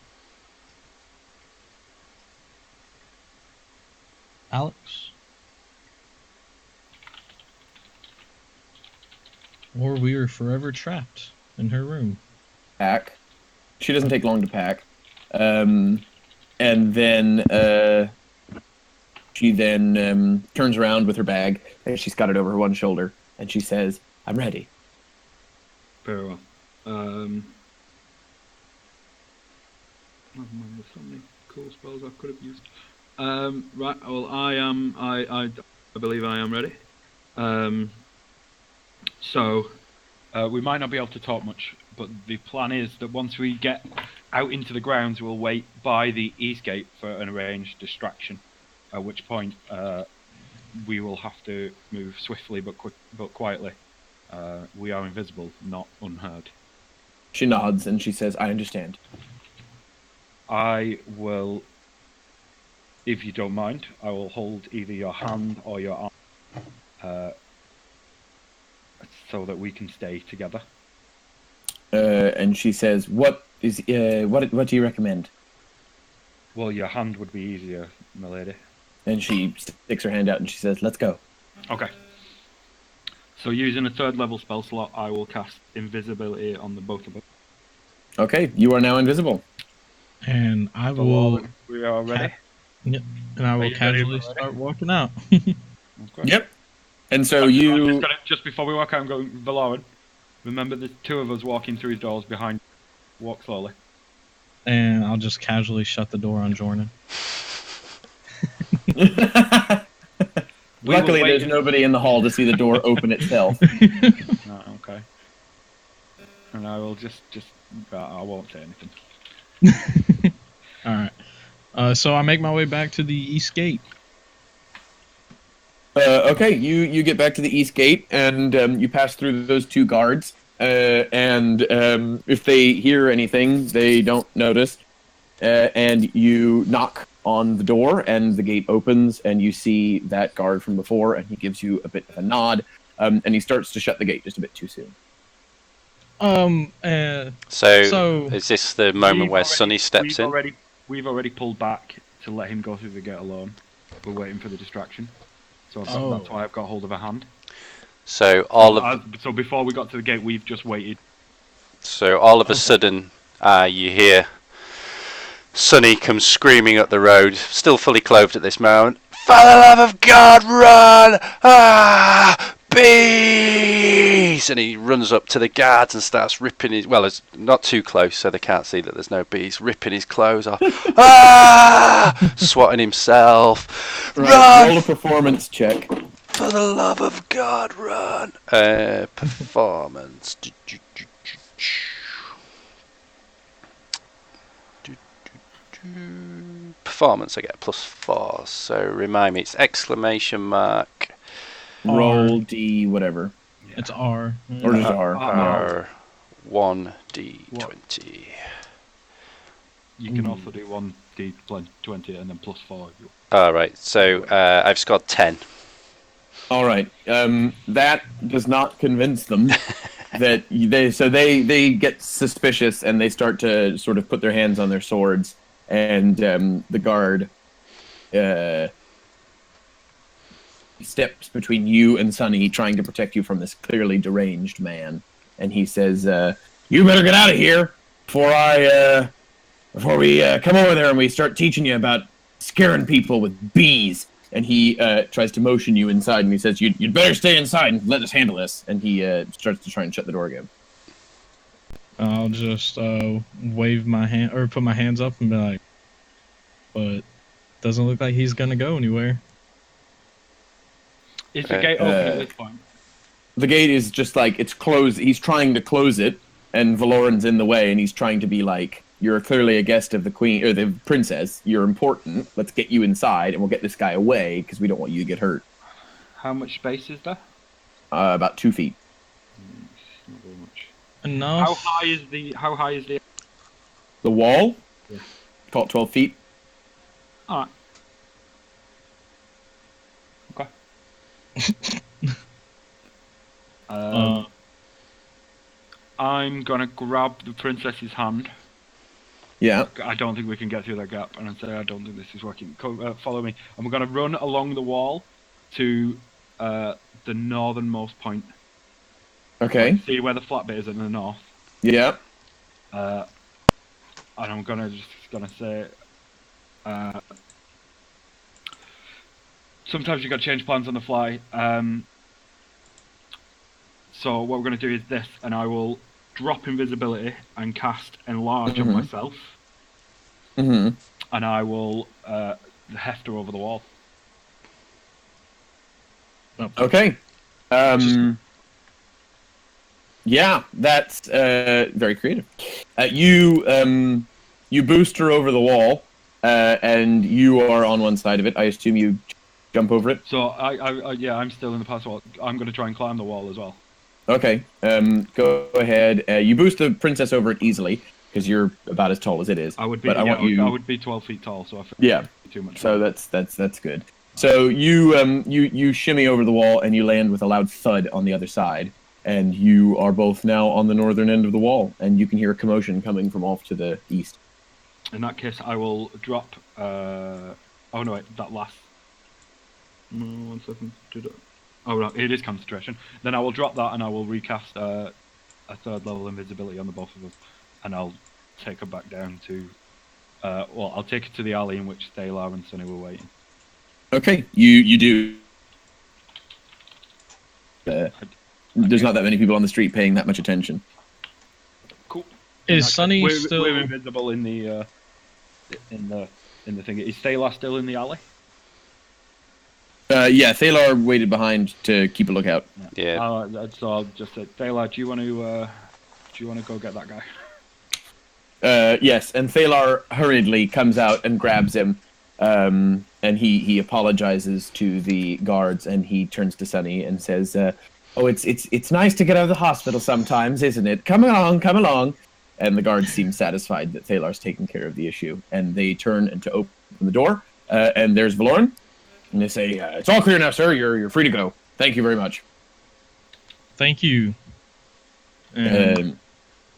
Alex? Or we are forever trapped in her room. Pack. She doesn't take long to pack. And then she then turns around with her bag, and she's got it over her one shoulder, and she says, "I'm ready." Very well. Oh man, there's so many cool spells I could have used. Right. Well, I believe I am ready. So we might not be able to talk much, but the plan is that once we get out into the grounds, we'll wait by the east gate for an arranged distraction. At which point, we will have to move swiftly but quietly. We are invisible, not unheard. She nods and she says, "I understand." I will, if you don't mind, I will hold either your hand or your arm, so that we can stay together. And she says, what do you recommend?" Well, your hand would be easier, my lady. And she sticks her hand out and she says, "Let's go." Okay. So using a 3rd level spell slot, I will cast invisibility on the both of us. Okay, you are now invisible. And I will... We are ready? Yep. And I will casually start walking out. Okay. Yep. And so you... Just before we walk out, I'm going, Valoran, remember the 2 of us walking through his doors behind. Walk slowly. and I'll just casually shut the door on Jordan. Luckily, there's nobody in the hall to see the door open itself. No, okay. And I will just I won't say anything. All right. So I make my way back to the east gate. Okay, you get back to the east gate, and you pass through those two guards. And if they hear anything, they don't notice. And you knock on the door, and the gate opens, and you see that guard from before, and he gives you a bit of a nod, and he starts to shut the gate just a bit too soon. So is this the moment where Sonny steps in? We've already pulled back to let him go through the gate alone. We're waiting for the distraction. So that's why I've got hold of a hand. So so before we got to the gate, we've just waited. So all of a sudden, you hear Sonny comes screaming up the road, still fully clothed at this moment. For the love of God, run! Ah, bees! And he runs up to the guards and starts ripping his. Well, it's not too close, so they can't see that there's no bees. Ripping his clothes off. Ah! Swatting himself. Right, Run! roll a performance check. For the love of God, run! Performance. Performance, I get +4. So remind me, it's exclamation mark. Roll D whatever. Yeah. It's R. Or just R. R. 1d20. You can also do 1d20 and then +4. Alright, so I've scored 10. Alright, that does not convince them that they get suspicious and they start to sort of put their hands on their swords, and the guard steps between you and Sonny, trying to protect you from this clearly deranged man, and he says, you better get out of here before we come over there and we start teaching you about scaring people with bees. And he tries to motion you inside, and he says, you'd better stay inside and let us handle this. And he starts to try and shut the door again. I'll just wave my hand, or put my hands up and be like, but doesn't look like he's going to go anywhere. Is the gate open at this point? The gate is just like, it's closed. He's trying to close it, and Valoran's in the way, and he's trying to be like, you're clearly a guest of the queen, or the princess. You're important. Let's get you inside, and we'll get this guy away, because we don't want you to get hurt. How much space is there? About 2 feet. Not very much. Enough. How high is the... The wall? Yeah. Call it 12 feet. Alright. Okay. I'm gonna grab the princess's hand. Yeah. I don't think we can get through that gap, and I say I don't think this is working. Follow me. And we're gonna run along the wall to the northernmost point. Okay. See where the flat bit is in the north. Yeah. And I'm gonna say. Sometimes you got to change plans on the fly. So what we're going to do is this, and I will drop invisibility and cast enlarge on myself. Mm-hmm. And I will heft her over the wall. Okay. Yeah, that's very creative. You boost her over the wall, and you are on one side of it. I assume you jump over it. So I'm still in the pass wall. I'm going to try and climb the wall as well. Okay. Go ahead. You boost the princess over it easily because you're about as tall as it is. I would be. But I would be 12 feet tall, so I feel too much. So that's good. So you shimmy over the wall and you land with a loud thud on the other side, and you are both now on the northern end of the wall, and you can hear a commotion coming from off to the east. In that case, I will drop. Oh no, wait, that last. No, 1 second. Oh no, it is concentration. Then I will drop that, and I will recast a third level invisibility on the both of us, and I'll take her back down to. I'll take her to the alley in which Stalar and Sunny were waiting. Okay, you do. There's not that many people on the street paying that much attention. Cool. Is Sunny we're still? invisible in the thing. Is Thalar still in the alley? Yeah, Thalar waited behind to keep a lookout. Yeah. So I'll just say, Thalar, do you want to go get that guy? Yes, and Thalar hurriedly comes out and grabs him, and he apologizes to the guards, and he turns to Sunny and says, "Oh, it's nice to get out of the hospital sometimes, isn't it? Come along, come along." And the guards seem satisfied that Thalar's taken care of the issue, and they turn and to open the door, and there's Valoran, and they say, "It's all clear now, sir. You're free to go. Thank you very much." Thank you. And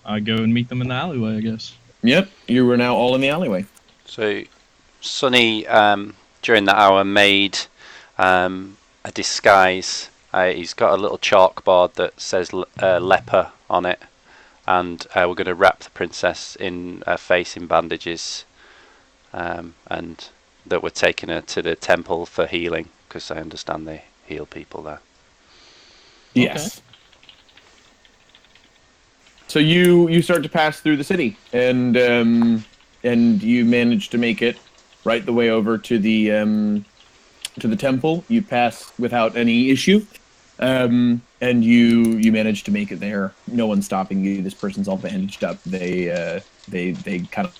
I go and meet them in the alleyway, I guess. Yep, you were now all in the alleyway. So, Sonny, during that hour, made a disguise. He's got a little chalkboard that says leper on it, and we're going to wrap the princess in her face in bandages, and that we're taking her to the temple for healing, because I understand they heal people there. Yes. Okay. So you start to pass through the city, and you manage to make it right the way over to the temple. You pass without any issue, and you manage to make it there. No one's stopping you. This person's all bandaged up. They kind of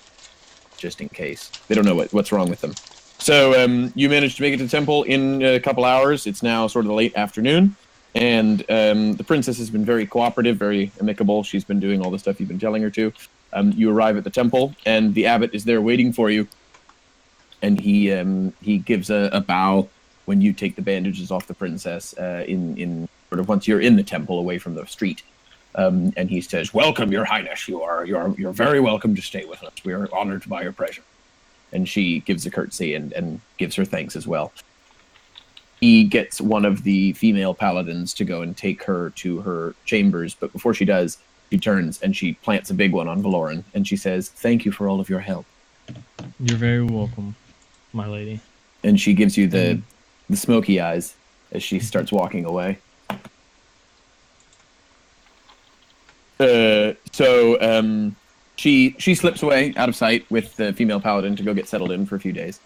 just in case. They don't know what's wrong with them. So you manage to make it to the temple in a couple hours. It's now sort of the late afternoon. And the princess has been very cooperative, very amicable. She's been doing all the stuff you've been telling her to. You arrive at the temple, and the abbot is there waiting for you. And he gives a bow when you take the bandages off the princess. In sort of once you're in the temple, away from the street, and he says, "Welcome, Your Highness. You're very welcome to stay with us. We are honored by your presence." And she gives a curtsy and gives her thanks as well. He gets one of the female paladins to go and take her to her chambers, but before she does, she turns and she plants a big one on Valoran, and she says, "Thank you for all of your help." You're very welcome, my lady. And she gives you the smoky eyes as she starts walking away. She slips away out of sight with the female paladin to go get settled in for a few days.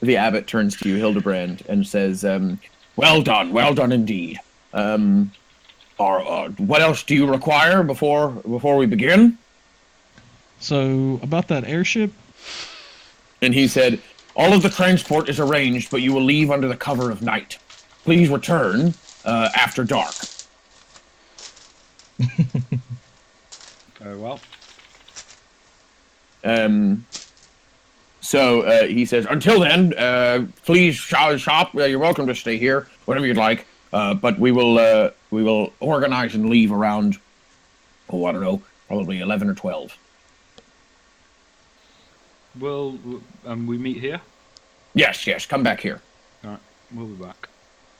The abbot turns to you, Hildebrand, and says, well done indeed. What else do you require before we begin?" So, about that airship? And he said, "All of the transport is arranged, but you will leave under the cover of night. Please return after dark." Very well. So he says, "Until then, please shop. You're welcome to stay here, whatever you'd like. But we will organize and leave around, I don't know, probably 11 or 12. Will we meet here? Yes. Come back here. All right, we'll be back.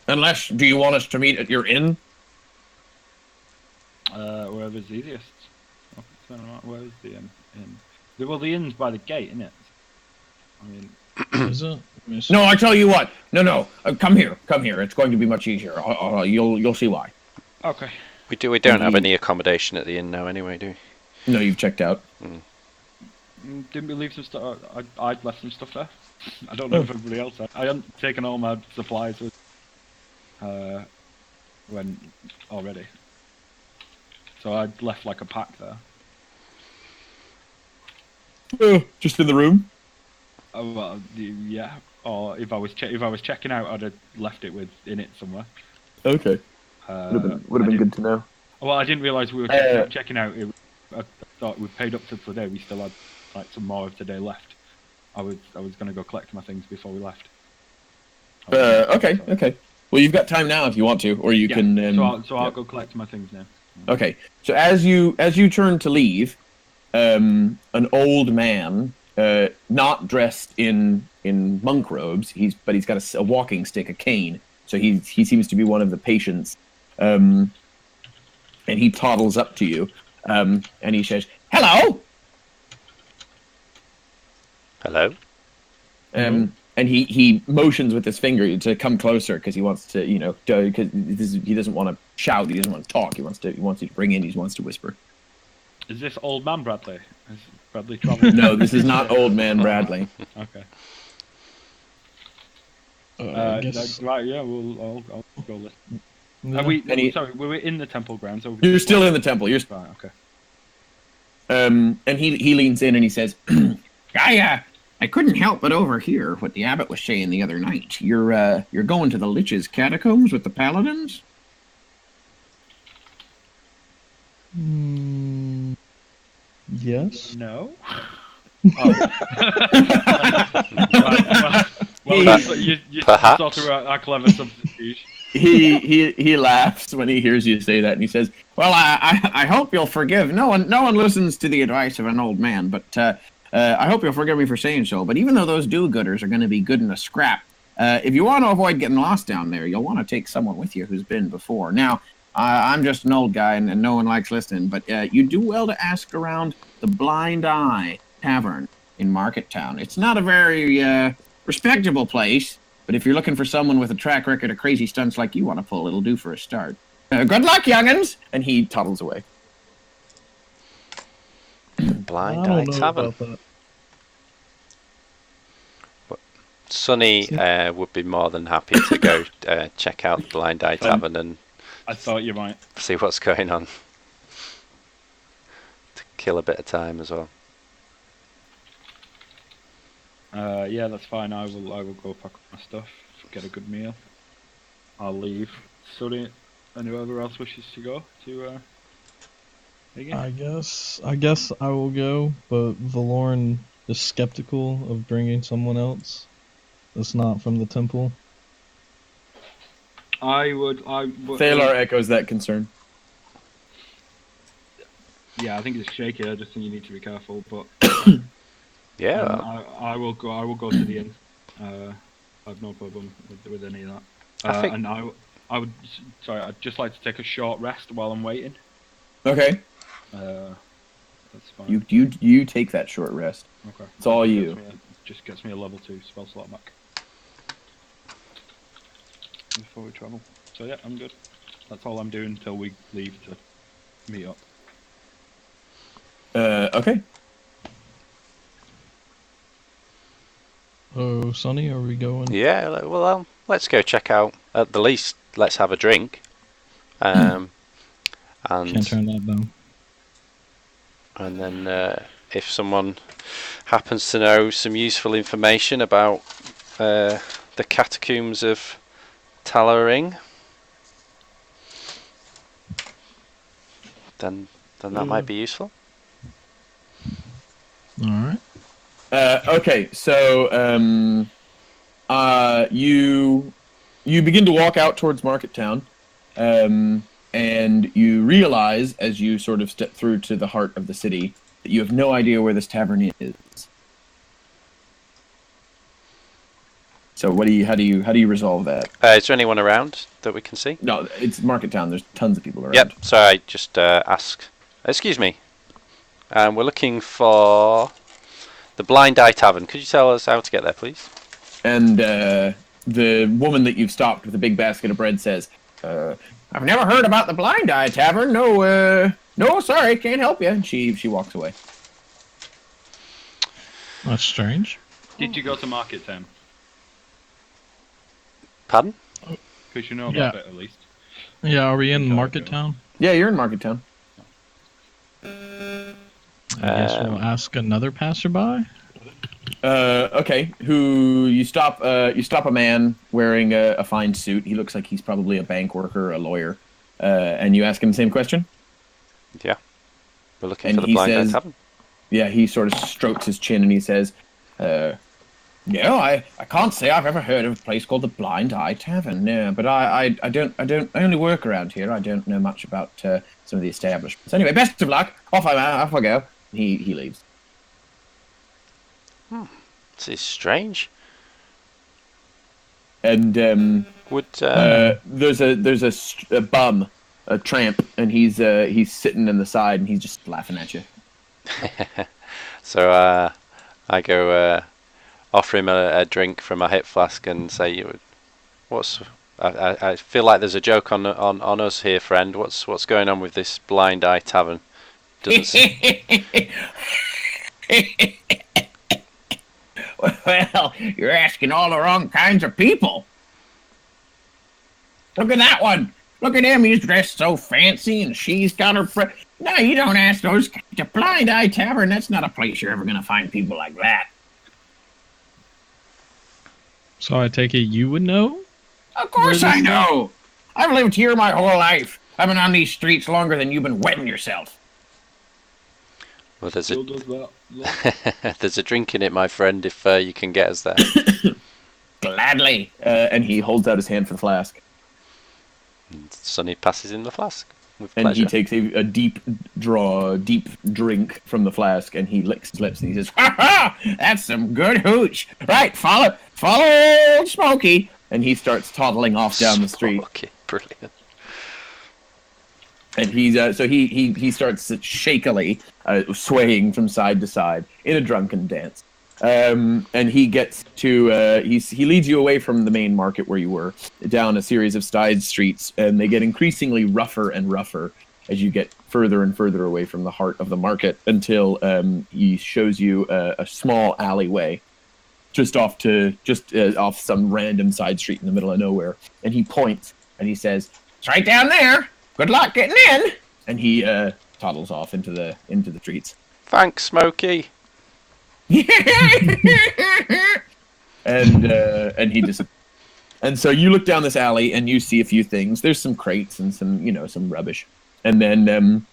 Unless, do you want us to meet at your inn? Wherever's easiest. Where's the inn? Well, the inn's by the gate, isn't it? I mean, is it? No, I tell you what. No. Come here. It's going to be much easier. You'll see why. Okay. We don't have any accommodation at the inn now, anyway, do we? No, you've checked out. Didn't we leave some stuff? I'd left some stuff there. I don't know if everybody else had. I hadn't taken all my supplies with when already. So I'd left like a pack there. Just in the room? Well, yeah. Or if I was checking out, I'd have left it in it somewhere. Okay. Would have been good to know. Well, I didn't realise we were checking out. I thought we paid up to today. We still had like some more of today left. I was going to go collect my things before we left. Okay. Well, you've got time now if you want to, or you can. So I'll go collect my things now. Okay. So as you turn to leave, an old man, not dressed in monk robes, but he's got a walking stick, a cane. So he seems to be one of the patients, and he toddles up to you, and he says, "Hello." Hello. And and he motions with his finger to come closer because he wants to, because he doesn't want to shout, he doesn't want to talk, he wants you to bring in, he wants to whisper. Is this old man Bradley? Is Bradley traveling? No, this is not old man Bradley. Okay. Right, yeah, I'll go listen. yeah. Are we? Sorry, we were in the temple grounds. You're still in the temple. Right. Okay. And he leans in and he says, I couldn't help but overhear what the abbot was saying the other night. You're going to the Lich's catacombs with the paladins? Yes. No. Oh. You Perhaps. sort of a clever substitution. He laughs when he hears you say that, and he says, "Well, I hope you'll forgive. No one listens to the advice of an old man, but I hope you'll forgive me for saying so. But even though those do-gooders are going to be good in a scrap, if you want to avoid getting lost down there, you'll want to take someone with you who's been before. Now, I'm just an old guy, and no one likes listening, but you do well to ask around the Blind Eye Tavern in Market Town. It's not a very respectable place, but if you're looking for someone with a track record of crazy stunts like you want to pull, it'll do for a start. Good luck, young'uns!" And he toddles away. Blind Eye Tavern. Sonny would be more than happy to go check out the Blind Eye Tavern and I thought you might see what's going on. To kill a bit of time as well. Yeah, that's fine. I will go pack up my stuff, get a good meal. I'll leave Sonny and whoever else wishes to go to. I guess I will go, but Valorn is skeptical of bringing someone else that's not from the temple. I would. Thalar echoes that concern. Yeah, I think it's shaky. I just think you need to be careful. But yeah, I will go. I will go to the inn. I have no problem with any of that. And I would. Sorry, I'd just like to take a short rest while I'm waiting. Okay. That's fine. You take that short rest. Okay. It's all you. Just gets me a level 2 spell slot back before we travel. So yeah, I'm good. That's all I'm doing until we leave to meet up. Okay. Oh, Sonny, are we going? Yeah, well, let's go check out. At the least, let's have a drink. And Can't turn that down. And then, if someone happens to know some useful information about the catacombs of Talaring, then that might be useful. All right. Okay, so you begin to walk out towards Market Town, and you realize as you sort of step through to the heart of the city that you have no idea where this tavern is. So how do you resolve that? Is there anyone around that we can see? No, it's Market Town. There's tons of people around. Yep. So I just ask. Excuse me. We're looking for the Blind Eye Tavern. Could you tell us how to get there, please? And the woman that you've stopped with a big basket of bread says, "I've never heard about the Blind Eye Tavern. No, sorry, can't help you." And she walks away. That's strange. Did you go to Market Town? Pardon? Because you know about it at least. Yeah, are we in Market Town? Yeah, you're in Market Town. I guess we'll ask another passerby. Okay. You stop a man wearing a fine suit. He looks like he's probably a bank worker or a lawyer. And you ask him the same question? Yeah. We're looking for the Blind Eye Tavern. Yeah, he sort of strokes his chin and he says, "No, I can't say I've ever heard of a place called the Blind Eye Tavern. No, but I only work around here. I don't know much about some of the establishments. Anyway, best of luck. Off I go." He leaves. This is strange. And there's a bum, a tramp, and he's sitting in the side and he's just laughing at you. So I go, offer him a drink from my hip flask and say, I feel like there's a joke on us here, friend. What's going on with this Blind Eye Tavern? Well, you're asking all the wrong kinds of people. Look at that one. Look at him. He's dressed so fancy, and she's got her friend. No, you don't ask those. The Blind Eye Tavern, that's not a place you're ever going to find people like that. So I take it you would know? Of course I know. I've lived here my whole life. I've been on these streets longer than you've been wetting yourself. Well, there's Still does that. there's a drink in it, my friend, if you can get us there. Gladly. And he holds out his hand for the flask. And Sonny passes him the flask with And pleasure. he takes a deep drink from the flask, and he licks his lips, and he says, "Ha ha! That's some good hooch. Right, follow old Smokey." And he starts toddling off down the street. Okay, brilliant. And he's so he starts shakily swaying from side to side in a drunken dance. And he gets to he leads you away from the main market where you were, down a series of side streets, and they get increasingly rougher and rougher as you get further and further away from the heart of the market, until he shows you a small alleyway just off some random side street in the middle of nowhere. And he points and he says, "It's right down there. Good luck getting in." And he toddles off into the streets. Thanks, Smokey. and he just, and so you look down this alley and you see a few things. There's some crates and some rubbish, and then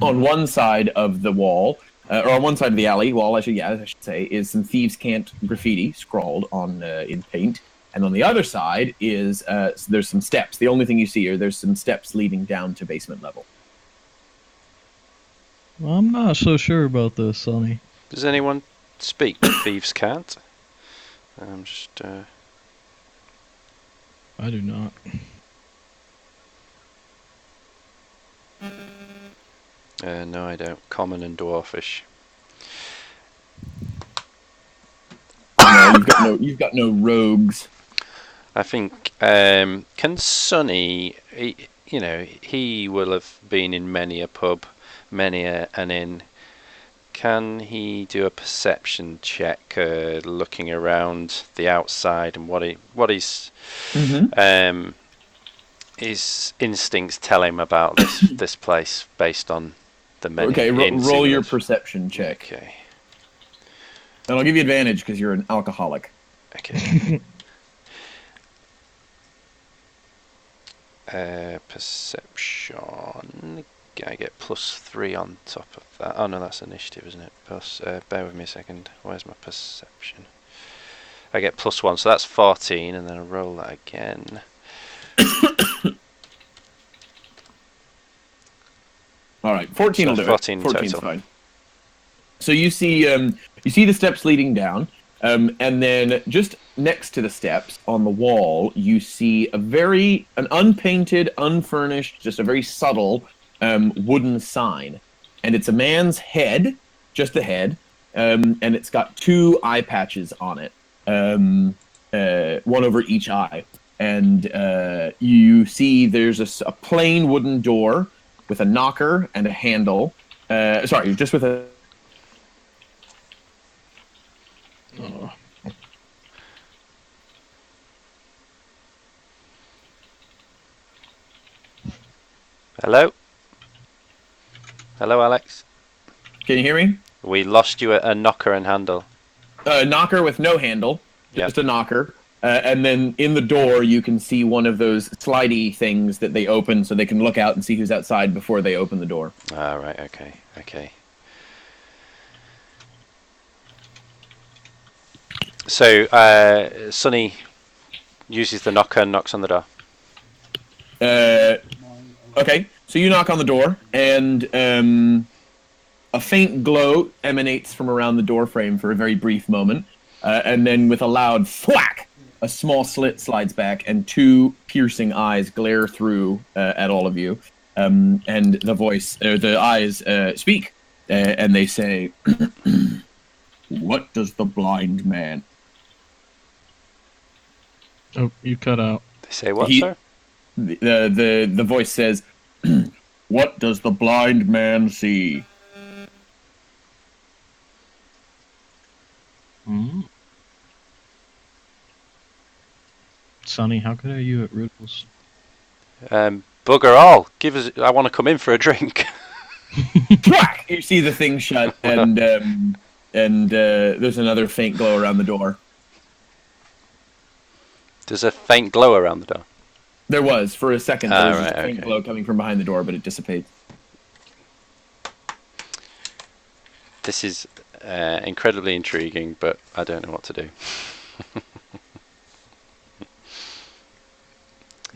on one side of the wall, or on one side of the alley wall, I should say, is some thieves' cant graffiti scrawled on in paint. And on the other side is there's some steps. The only thing you see there's some steps leading down to basement level. Well, I'm not so sure about this, Sonny. Does anyone speak thieves' cant? I'm just. I do not. No, I don't. Common and dwarfish. No, you've got no rogues. I think can Sonny, he will have been in many a pub, many an inn. Can he do a perception check, looking around the outside, and what his instincts tell him about this place based on the many? Okay, inns roll he your lives? perception check. Okay. And I'll give you advantage because you're an alcoholic. Okay. Perception. I get +3 on top of that. Oh no, that's initiative, isn't it? Plus, bear with me a second. Where's my perception? I get +1, so that's 14, and then I roll that again. All right, 14 will So do 14 it. 14's total. fine. So you see the steps leading down, and then just next to the steps on the wall, you see an unpainted, unfurnished, just a very subtle wooden sign, and it's a man's head, just the head, and it's got 2 eye patches on it, one over each eye, and you see there's a plain wooden door with a knocker and a handle. Just with a. Oh. Hello, Alex. Can you hear me? We lost you at a knocker and handle. A knocker with no handle, just Yep. a knocker. And then in the door, you can see one of those slidey things that they open so they can look out and see who's outside before they open the door. Ah, right. Okay. So, Sonny uses the knocker and knocks on the door. Okay, so you knock on the door, and a faint glow emanates from around the door frame for a very brief moment, and then with a loud thwack, a small slit slides back, and 2 piercing eyes glare through at all of you, and the eyes speak, and they say, "What does the blind man Oh, you cut out. They say what, sir? The voice says, "What does the blind man see?" Sonny, how good are you at riddles? Bugger all. Give us. I want to come in for a drink. Crack! You see the thing shut, and there's another faint glow around the door. There's a faint glow around the door. There was for a second. There was right, just a faint glow coming from behind the door, but it dissipates. This is incredibly intriguing, but I don't know what to do.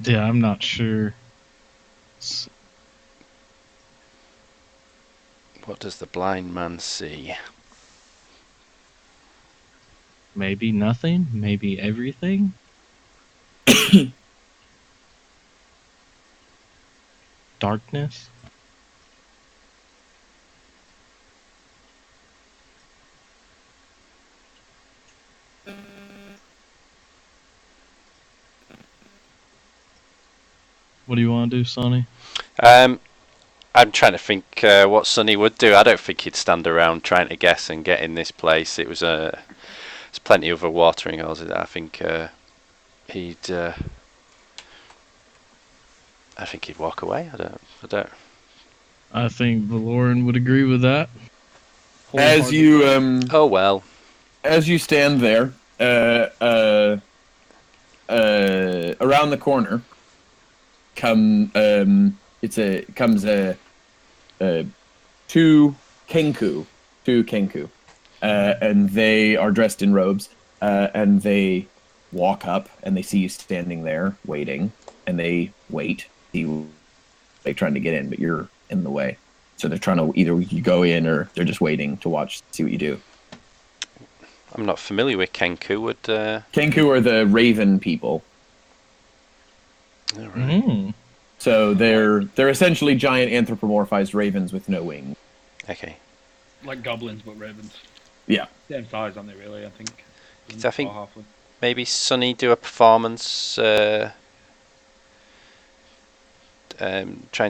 Yeah, I'm not sure. What does the blind man see? Maybe nothing. Maybe everything. Darkness. What do you want to do, Sonny? I'm trying to think what Sonny would do. I don't think he'd stand around trying to guess and get in this place. There's plenty of other watering holes. I think he'd walk away. I don't. I think Valoran would agree with that. As you Oh well. As you stand there, around the corner, comes two Kenku, and they are dressed in robes, and they walk up and they see you standing there waiting, and they wait, see like trying to get in, but you're in the way, so they're trying to either you go in or they're just waiting to watch, see what you do. I'm not familiar with Kenku. Kenku are the raven people. All right. So they're essentially giant anthropomorphized ravens with no wings. Okay. Like goblins, but ravens. Yeah. Same size, aren't they? Really, I think. I think maybe Sonny do a performance. Trying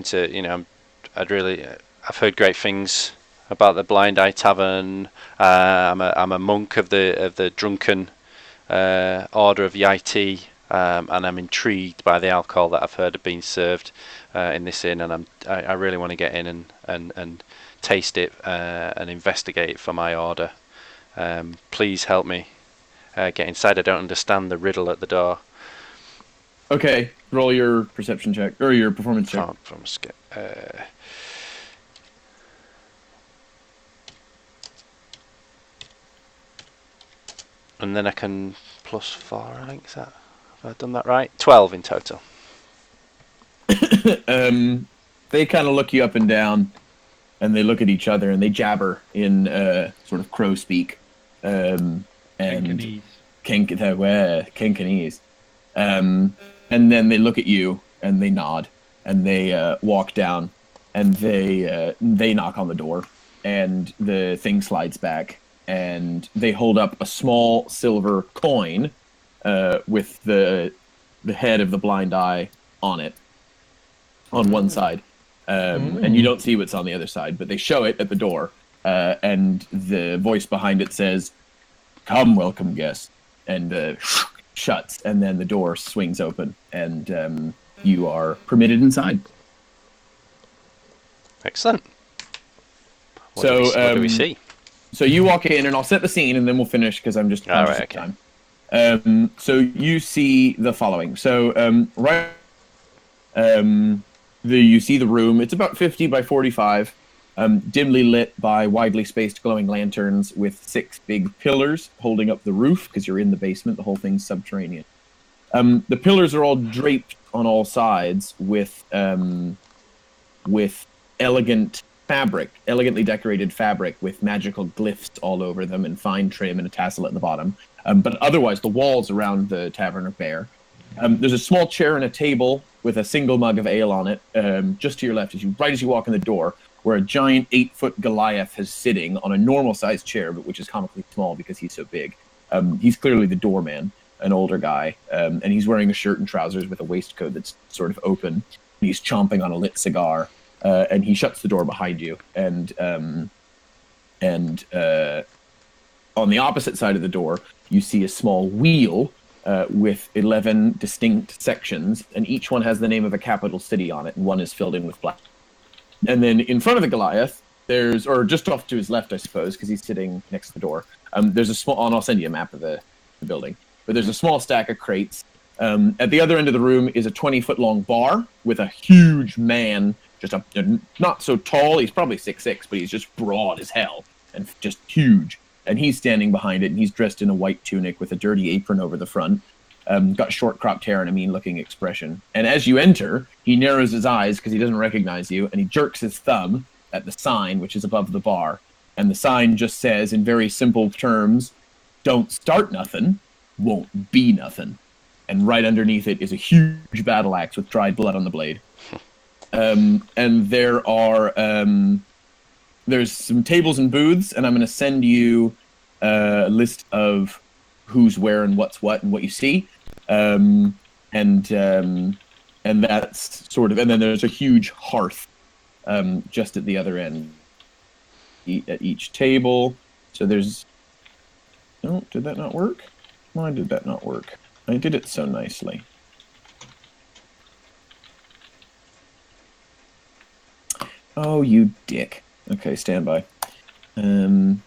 to, I've heard great things about the Blind Eye Tavern. I'm a monk of the drunken order of Yaiti. And I'm intrigued by the alcohol that I've heard being served in this inn, and I really want to get in and taste it and investigate it for my order. Please help me get inside. I don't understand the riddle at the door. Okay, roll your perception check or your performance check. And then I can +4. I think Have I done that right? 12 in total. They kind of look you up and down, and they look at each other, and they jabber in sort of crow speak. And Kenkanese. And then they look at you, and they nod, and they walk down, and they knock on the door, and the thing slides back, and they hold up a small silver coin with the head of the blind eye on it, on one side. And you don't see what's on the other side, but they show it at the door, and the voice behind it says, "Come, welcome guest," and shuts, and then the door swings open, and you are permitted inside. Excellent. What do we see? So you walk in, and I'll set the scene, and then we'll finish because I'm just conscious of time. So you see the following. So you see the room. It's about 50 by 45, dimly lit by widely spaced glowing lanterns with 6 big pillars holding up the roof because you're in the basement. The whole thing's subterranean. The pillars are all draped on all sides with elegantly decorated fabric with magical glyphs all over them and fine trim and a tassel at the bottom. But otherwise, the walls around the tavern are bare. There's a small chair and a table with a single mug of ale on it, just to your left, right as you walk in the door, where a giant 8-foot Goliath is sitting on a normal-sized chair, but which is comically small because he's so big. He's clearly the doorman. an older guy, and he's wearing a shirt and trousers with a waistcoat that's sort of open. And he's chomping on a lit cigar, and he shuts the door behind you. And on the opposite side of the door, you see a small wheel with 11 distinct sections, and each one has the name of a capital city on it, and one is filled in with black. And then in front of the Goliath, or just off to his left, I suppose, because he's sitting next to the door, there's a small, and I'll send you a map of the building, but there's a small stack of crates. At the other end of the room is a 20-foot-long bar with a huge man, just not so tall, he's probably 6'6", but he's just broad as hell, and just huge. And he's standing behind it, and he's dressed in a white tunic with a dirty apron over the front, got short cropped hair and a mean-looking expression. And as you enter, he narrows his eyes because he doesn't recognize you, and he jerks his thumb at the sign, which is above the bar. And the sign just says, in very simple terms, "Don't start nothing, won't be nothing." And right underneath it is a huge battle axe with dried blood on the blade. And there are... there's some tables and booths, and I'm going to send you a list of who's where and what's what and what you see. And that's sort of, and then there's a huge hearth just at the other end at each table. So there's, oh, did that not work? Why did that not work? I did it so nicely. Oh, you dick. Okay, stand by. Nope.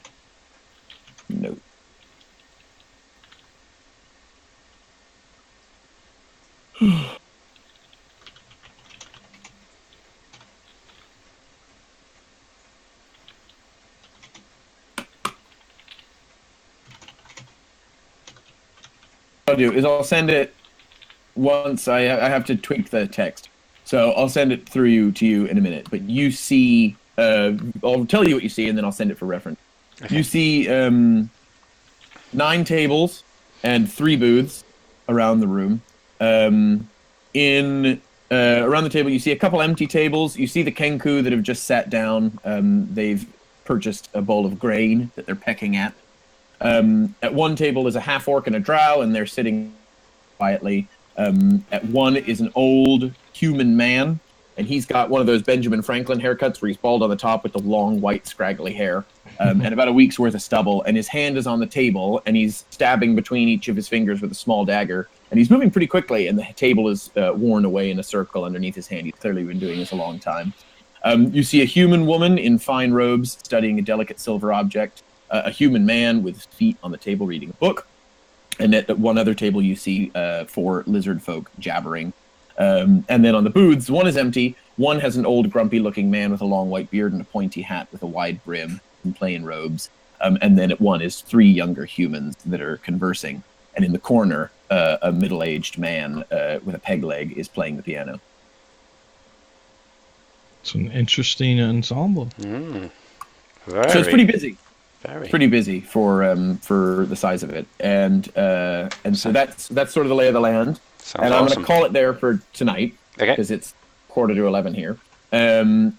I'll do is I'll send it once I have to tweak the text. So I'll send it through to you in a minute. But you see, I'll tell you what you see, and then I'll send it for reference. Okay. You see 9 tables and 3 booths around the room. Around the table, you see a couple empty tables. You see the Kenku that have just sat down. They've purchased a bowl of grain that they're pecking at. At one table is a half-orc and a drow, and they're sitting quietly. At one is an old human man, and he's got one of those Benjamin Franklin haircuts where he's bald on the top with the long, white, scraggly hair, and about a week's worth of stubble, and his hand is on the table, and he's stabbing between each of his fingers with a small dagger, and he's moving pretty quickly, and the table is worn away in a circle underneath his hand. He's clearly been doing this a long time. You see a human woman in fine robes studying a delicate silver object, a human man with his feet on the table reading a book, and at one other table you see 4 lizard folk jabbering. And then on the booths, one is empty, one has an old grumpy-looking man with a long white beard and a pointy hat with a wide brim in plain robes. And then at one is 3 younger humans that are conversing. And in the corner, a middle-aged man with a peg leg is playing the piano. It's an interesting ensemble. So it's pretty busy. Very. Pretty busy for the size of it, and so that's sort of the lay of the land. Sounds and I'm awesome. going to call it there for tonight because it's 10:45 here.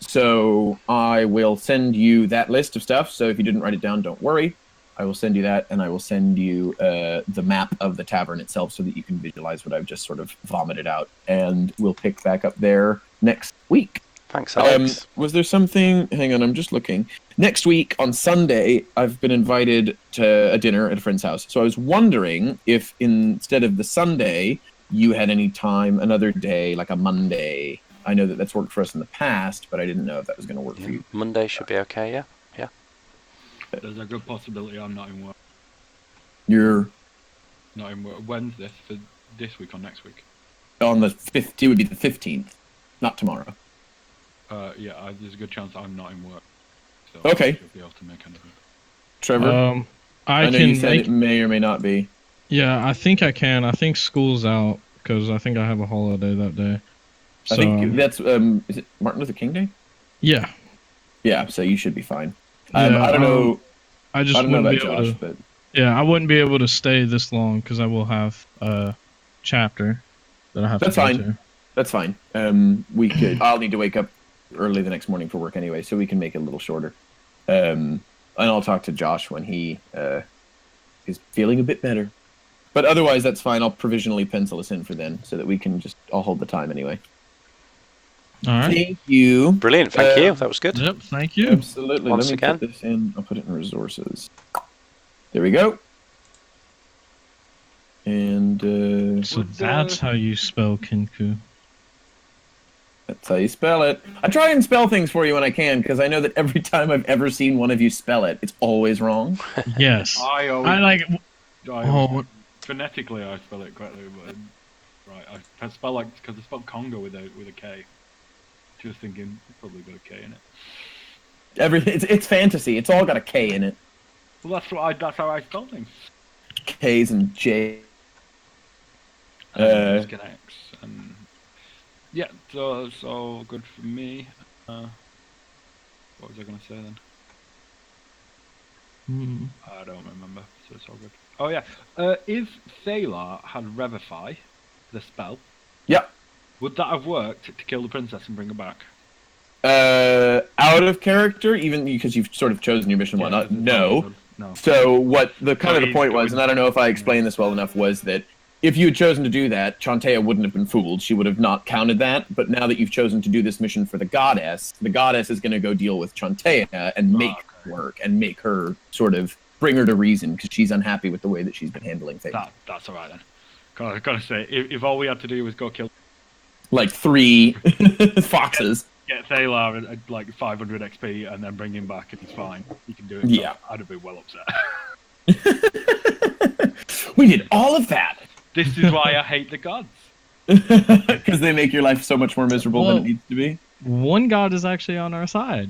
So I will send you that list of stuff. So if you didn't write it down, don't worry. I will send you that, and I will send you the map of the tavern itself so that you can visualize what I've just sort of vomited out. And we'll pick back up there next week. Thanks, Alex. Was there something... Hang on, I'm just looking. Next week, on Sunday, I've been invited to a dinner at a friend's house. So I was wondering if instead of the Sunday, you had any time another day, like a Monday. I know that that's worked for us in the past, but I didn't know if that was going to work for you. Monday should be okay, yeah? Yeah. There's a good possibility I'm not in work. You're... Not in work. When's this? For this week or next week? On the 15th, it would be the 15th, not tomorrow. Yeah, there's a good chance I'm not in work. So okay. I should be able to make anything. Trevor? I know can you said it may or may not be. Yeah, I think I can. I think school's out because I think I have a holiday that day. So, I think that's is it Martin Luther King Day? Yeah. Yeah, so you should be fine. Yeah, I don't know. I just don't know wouldn't about be able Josh, to. but Yeah, I wouldn't be able to stay this long because I will have a chapter that I have That's to go fine. to. That's fine. We could. I'll need to wake up early the next morning for work anyway, so we can make it a little shorter. And I'll talk to Josh when he is feeling a bit better. But otherwise, that's fine. I'll provisionally pencil us in for then, so that we can I'll hold the time anyway. All right. Thank you. Brilliant. Thank you. That was good. Yep. Thank you. Absolutely. Once Let me again. put this in. I'll put it in resources. There we go. And So that's how you spell Kinku. that's how you spell it. I try and spell things for you when I can, because I know that every time I've ever seen one of you spell it, it's always wrong. Yes. I Oh, phonetically I spell it correctly, but right, I spell like because I spell Congo with a K. Just thinking, it's probably got a K in it. It's fantasy. It's all got a K in it. Well, that's how I spell things. K's and J. Disconnects and yeah, so good for me. What was I gonna say then? I don't remember, so it's all good. Oh yeah, if Thalar had Revivify, the spell, Yep. would that have worked to kill the princess and bring her back? Out of character, even because you've sort of chosen your mission, and whatnot. No. No. So what the kind of the he's point was, going- and I don't know if I explained this well enough, was that if you had chosen to do that, Chantea wouldn't have been fooled. She would have not counted that. But now that you've chosen to do this mission for the goddess is going to go deal with Chantea and make it work and make her sort of bring her to reason because she's unhappy with the way that she's been handling things. That's all right then. Gotta say, if all we had to do was go kill Like 3 foxes. get Thalar at like 500 XP and then bring him back and he's fine, he can do it. Yeah. I'd have been well upset. We did all of that. This is why I hate the gods. Because they make your life so much more miserable than it needs to be. one god is actually on our side.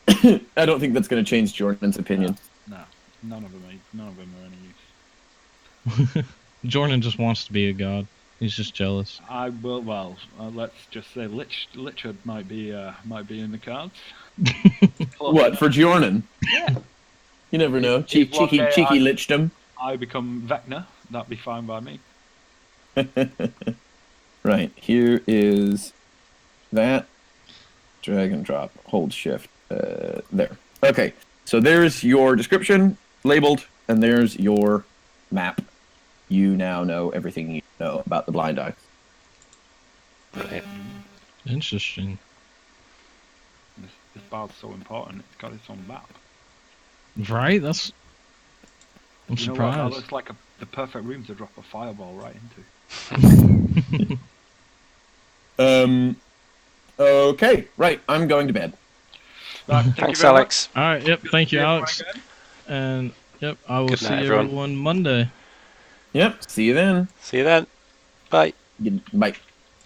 I don't think that's going to change Jordan's opinion. No, none of them are any use. Jordan just wants to be a god. He's just jealous. I will. Well, let's just say Lichard might be in the cards. What, for Jordan? Yeah. You never know. If one Cheeky day lichdom. I become Vecna. That'd be fine by me. Right, here is that. Drag and drop. Hold shift. There. Okay, so there's your description, labeled, and there's your map. You now know everything you know about the blind eye. Brilliant. Interesting. This bard's so important. It's got its own map. Right? That's. I'm You know what? That surprised. looks like the perfect room to drop a fireball right into. Okay, right, I'm going to bed. Right, thank you Thanks, very Alex. All right. Yep. Thank you, much. Alex. And yep, I will Good see night, everyone. everyone Monday. Yep, see you then. See you then. Bye. Bye.